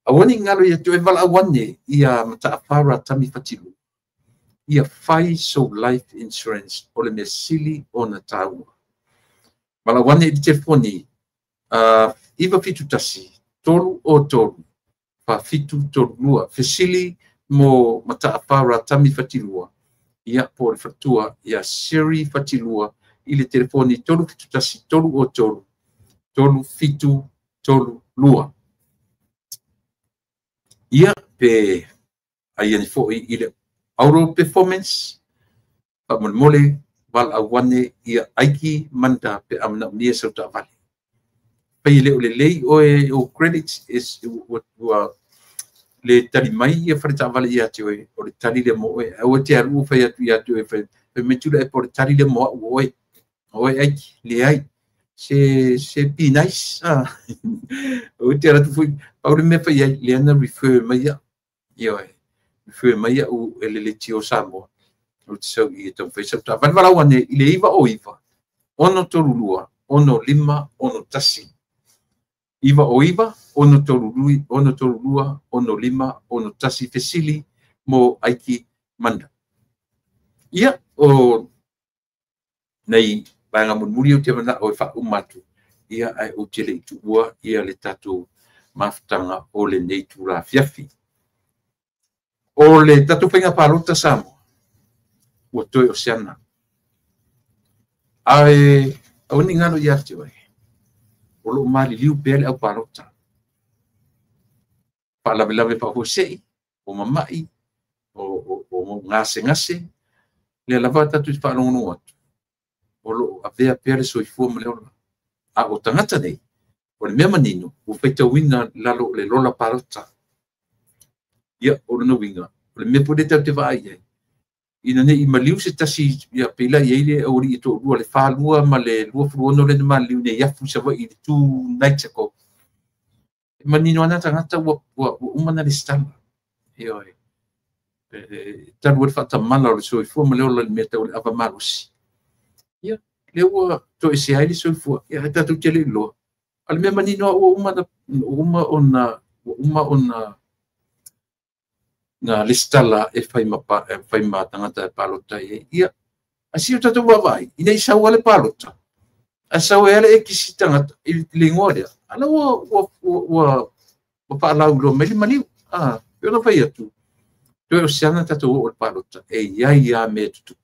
A oni ngalo ia tiwe vala awane ia mata apara tami fatilu. Ia fai so life insurance o le mesili o na tau. Mala wane i telefoni, iwa fitu tasi, tolu o tolu, pa fitu tolu lua, fesili mo mata apara tami fatilua, ia po le fatua, ia siri fatilua, i le telefoni tolu fitu tasi, tolu o tolu, tolu fitu tolu lua. Ia pe, aiani fo i le Auro Performance, pa mole val awane ia aiki manda pe amna nia sa ta vale. Pai le lei o credits is what le tali mai ia freta vale ia te o le tali le mo o te aru fa ia te pe metula e por tali le mo o aiki le ai se be nice o te ara tu fu o le me fa ia le ana refer mai ia refer mai ia o le tio samo. So I tau whaisau ta. Vanwara wane I le iwa o iwa. Ono toru lua, ono lima, ono tasi. Iwa o iwa, ono toru lua, ono lima, ono tasi fesili mo aiki manda. Ia o nei vaenga munmuri o te wana o wha umatu. Ia ai o te le itu ua, ia le tatu maftanga o le neitu la fiafi. O le tatu whainga pārota samo. Ua toe o seana. Ae, au ni ngano ia te wai. O lo mali liu pele au parota. Palawe pa hosei, o mamai, o ngase. Le lava tatu i whanongono atu. O lo avea pele so I fua maleona. A o tangata nei, o le mea manino, o feita wina lalo le lola parota. Ia, o le no winga. O le mea pode tau te vai ai. Ina ne I maliu se tasi ia pela I le ori I to lua le whalua ma le lua fruono le maliu ne iafu sa wa I le tu naitako. Manino ana tangata wa umana le stala. Ioi. Taru le whata mana o le soifua ma leo le meta o le ava marusi. Ia. Le ua to e se haile soifua. Ia tatu te le loa. Ale mea manino o uma ona na listala e fai ma tangata e palota ia asio tatu wawai ina isau ale palota asau ele e kisi tangata I lingole ala wa paalau lo meli maliu yo no fai atu to siana tatu o palota e ia me tutu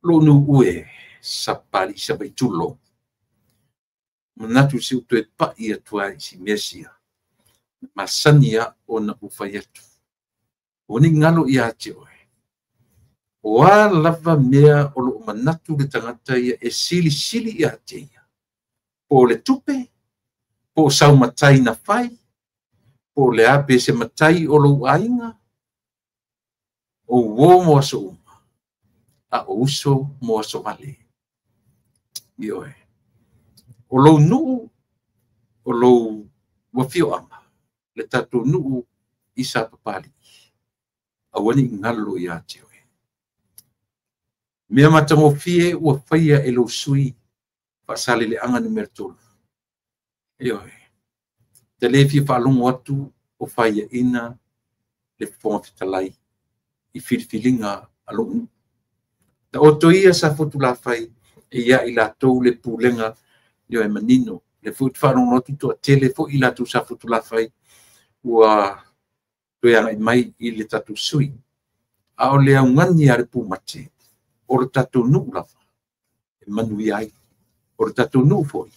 lo nu ue sapali sabai tulo manatu si to e pa ia tua si mesia masania ona ufai atu. Oni ngalo ia te oe. Oa lava mea o lo manatu le tangata ia e sili ia te ia. Po le tupe, po sau matai na fai, po le ape se matai o lo ainga, o wo mo aso uma, a o uso mo aso vale. Ioe. O lo nuu, o lo wafio ama, le tatu nuu isa papali. Awani ngalo ia te oe. Mea matango fie ua whaia e lo sui, pasale le anga numero tolu. Ioe. Te le fia whalongo atu o whaia ina le whonga whitalai i whiriwhilinga alonu. Ta oto ia sa fotu la whai e ia i la tau le pūlenga ioe manino. Le fotu whanongo atu toa tele fo i la tu sa fotu la whai ua toi anga i mai i le tatu sui. A o le au ngani a le pūmate o le tatu nuu lawa e manui ai. O le tatu nuu foi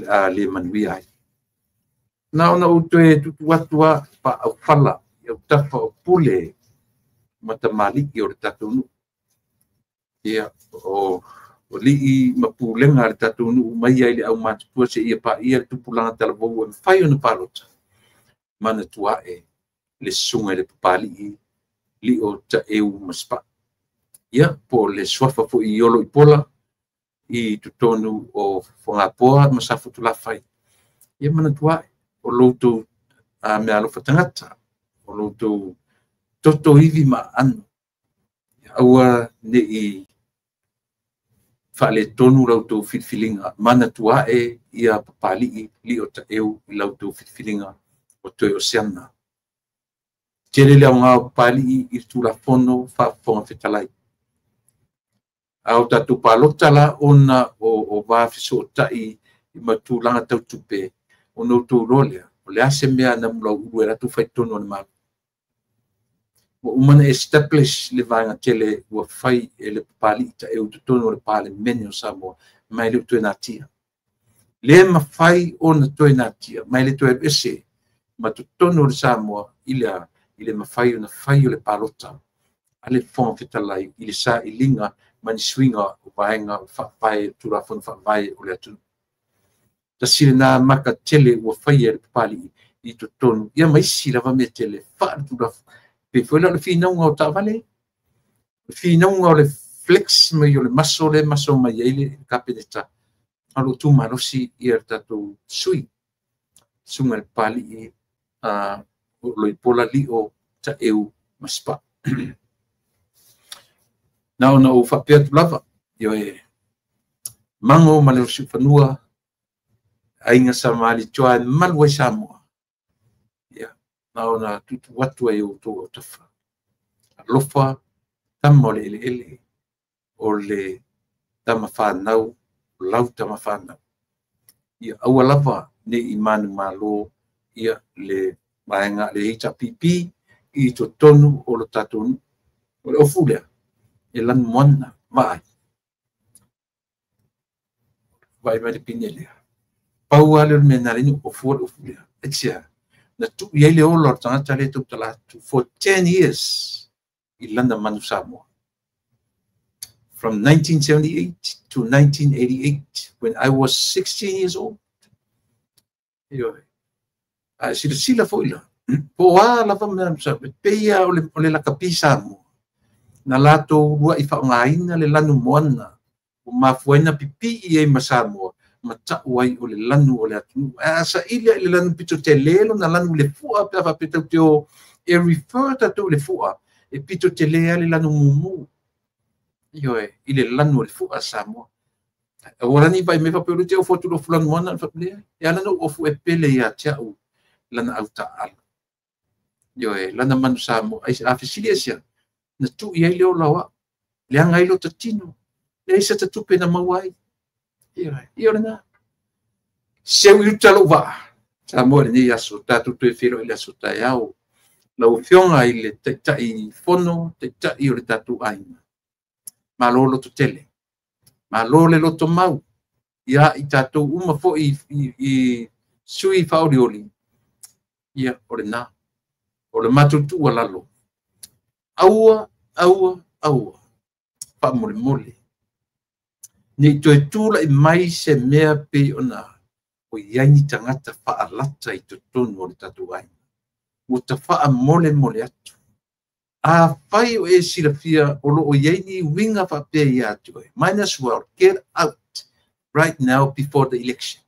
a le manui ai. Na ona o toe tutu atua pa au whala i au tafa o pule mata maliki o le tatu nuu. Ia o lii mapulenga le tatu nuu mai ai le au matupua se ia pa ia tupulanga talavou e mwhai ona palota. Mana tua e le sunga le papali li o ta eu maspa. Ia po le swafa fo i olo i pola i tutonu o whangapoa masafu tu la whai. Ia mana tua e o loutou a me alofa tangata, o loutou toto iwi ma anu. Aua ne i whale tonu loutou whitwhilinga, mana tua e ia papali li o ta eu i loutou whitwhilinga o toi o seana. Tere leo ngā papali i tula fono whafonga whitalai. Au tatu palota la ona o wafiso o tai i matulanga tau tupe o no tau rolea. O le ase mea na mula uru e ratu whai tono na maru. O umana establish le vanga tele ua whai e le papali ita e utu tono le pale mene o Samoa mai le utue natia. Le ma whai o na toe natia mai le toe ese ma tu tono le Samoa ile ma whai o na whai o le palota. Ale fonga whitalai ile sa i linga mani swinga o vaenga o whapai turafon whapai o le atu. Ta sire nā maka tele ua whai e le papali i to tonu. Ia maisi lava me tele whaare turafon. Pe whaila le whinaunga o tāwale. Le whinaunga o le flex mai o le maso mai eile kapeneta. Alo tu marosi i ar tatou sui. Sunga le papali i o loipola li o ta eu maspa. Na ona o whapea tu lava, io e mango ma leo siufanua, ainga sa maali toa e malu e Samoa. Ia, na ona tutu watu e o tō o tafa. Alofa, tama o le ele, o le tama whanau, lau tama whanau. Ia, aua lava ne i manu malo, ia le maenga le hita pipi, i to tonu o lo tatonu, o le ofulea. E lan mona vai mai le pinelea pau ale me na le o for o fulia etsia na tu ye le o lor tanga le tu tala for 10 years i landa manu Samoa from 1978 to 1988 when I was 16 years old yo a sila foila po ala va me sa pe ya o le la kapisa mo na lato rua i whaongaina le lanu moana o mafuaina pipi i e Samoa ma tauai o le lanu o le atu sa ilia i le lanu pito te lelo na lanu le fua pe awa pita te o e refer tato le fua e pito te lea le lanu mumu io e i le lanu o le fua Samoa ora ni vai me va pelu te o fotu lo fulano moana le e ala no o fu e pele ia tiau lana au ta'ala io e lana manu Samoa ai a fisilia sia na tu ia leo lawa le anga ilo tatino le isa tatupe na mawai ia na se u talo va Samoa ni aso tatu tu filo ile aso taiao la ufionga ile tai fono tai o le tatu aina malolo to tele malole lo to mau ia i tatu uma fo i sui faurioli ia o le nā. O le matutua lalo. Aua, pa mole. Ni toi tūla I mai se mea pe ona o iani tangata whaalata I tonu o le tatuai. O ta wha mole atu. A whai o e silafia o lo o iani winga wha pe I atu. Might as well get out right now before the election.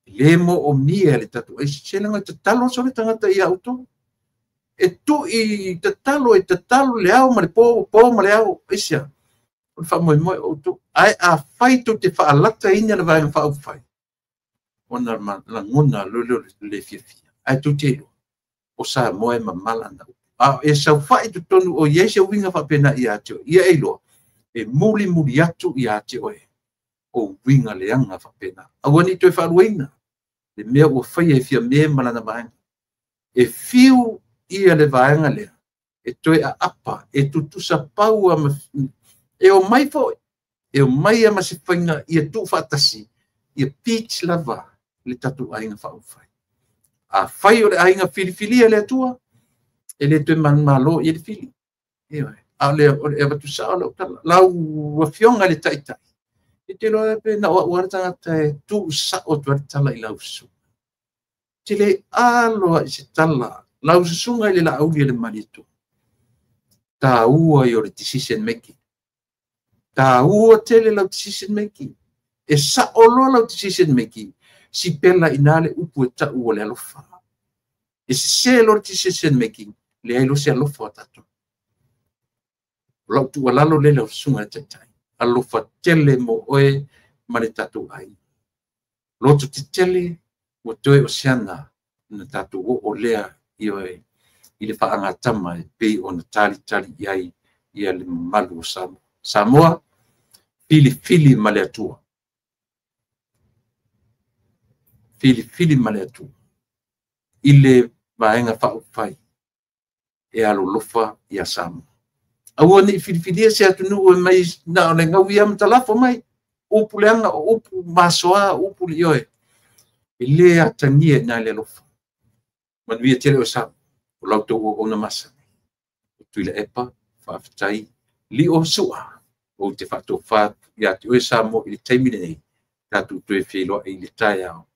Le mo o mia le tatuai. Se langa te talo so le tangata I auto. E tu I te talo le au ma le po ma le au. Isia. O fa moi o tu ai a fai tu te fa lata ina le vai fa fai ona la ngona le fia ai tu te o sa moi ma malanda a e sa fai tu tonu o ye se winga fa pena ia tu ia e lo e muli atu ia te o winga le anga fa pena a woni tu fa luina le me o fai e fia me malana vai e fiu ia le vai le e tu a apa e tu sa pau e o mai foi e o mai ama se fainga ia tu fatasi ia pitch lava le tatu ainga fa fai a fai o le ainga fili le tua e le tu man malo ia le fili e a le e tu sa la u fionga le tai e te lo pe na o tanga te tu sa o tu tala I lausu te le alo I se tala lausu sunga le la au le malito ta ua I o le decision making ta ua tele lau decision making. E sa olo lau decision making. Si pela inale upu e ta ua le alofa. E se lo decision making. Le ailo se alofa tato. Lau tu walalo le lau sunga tatai. Alofa tele mo oe mane tatu ai. Loto te tele o toe o siana na tatu o lea I oe. I le whaanga tama e pei o na tali iai ia le malu o Samoa. Samoa Fili male atua. Fili male atua. Ile vaenga whao whai. E alo lofa I a Samoa. Aua ni fili se atu nu o mai na o le ngau ia mtalafo mai. Upu leanga, upu masoa, upu li oe. Ile atangie na le lofa. Manuia tele o Samoa. O lauto o ona masa. O tuila epa, whaafitai, li o sua. O te whato wha ia te oe Samoa I le taimine nei. Tatu tue whiloa I le tai au.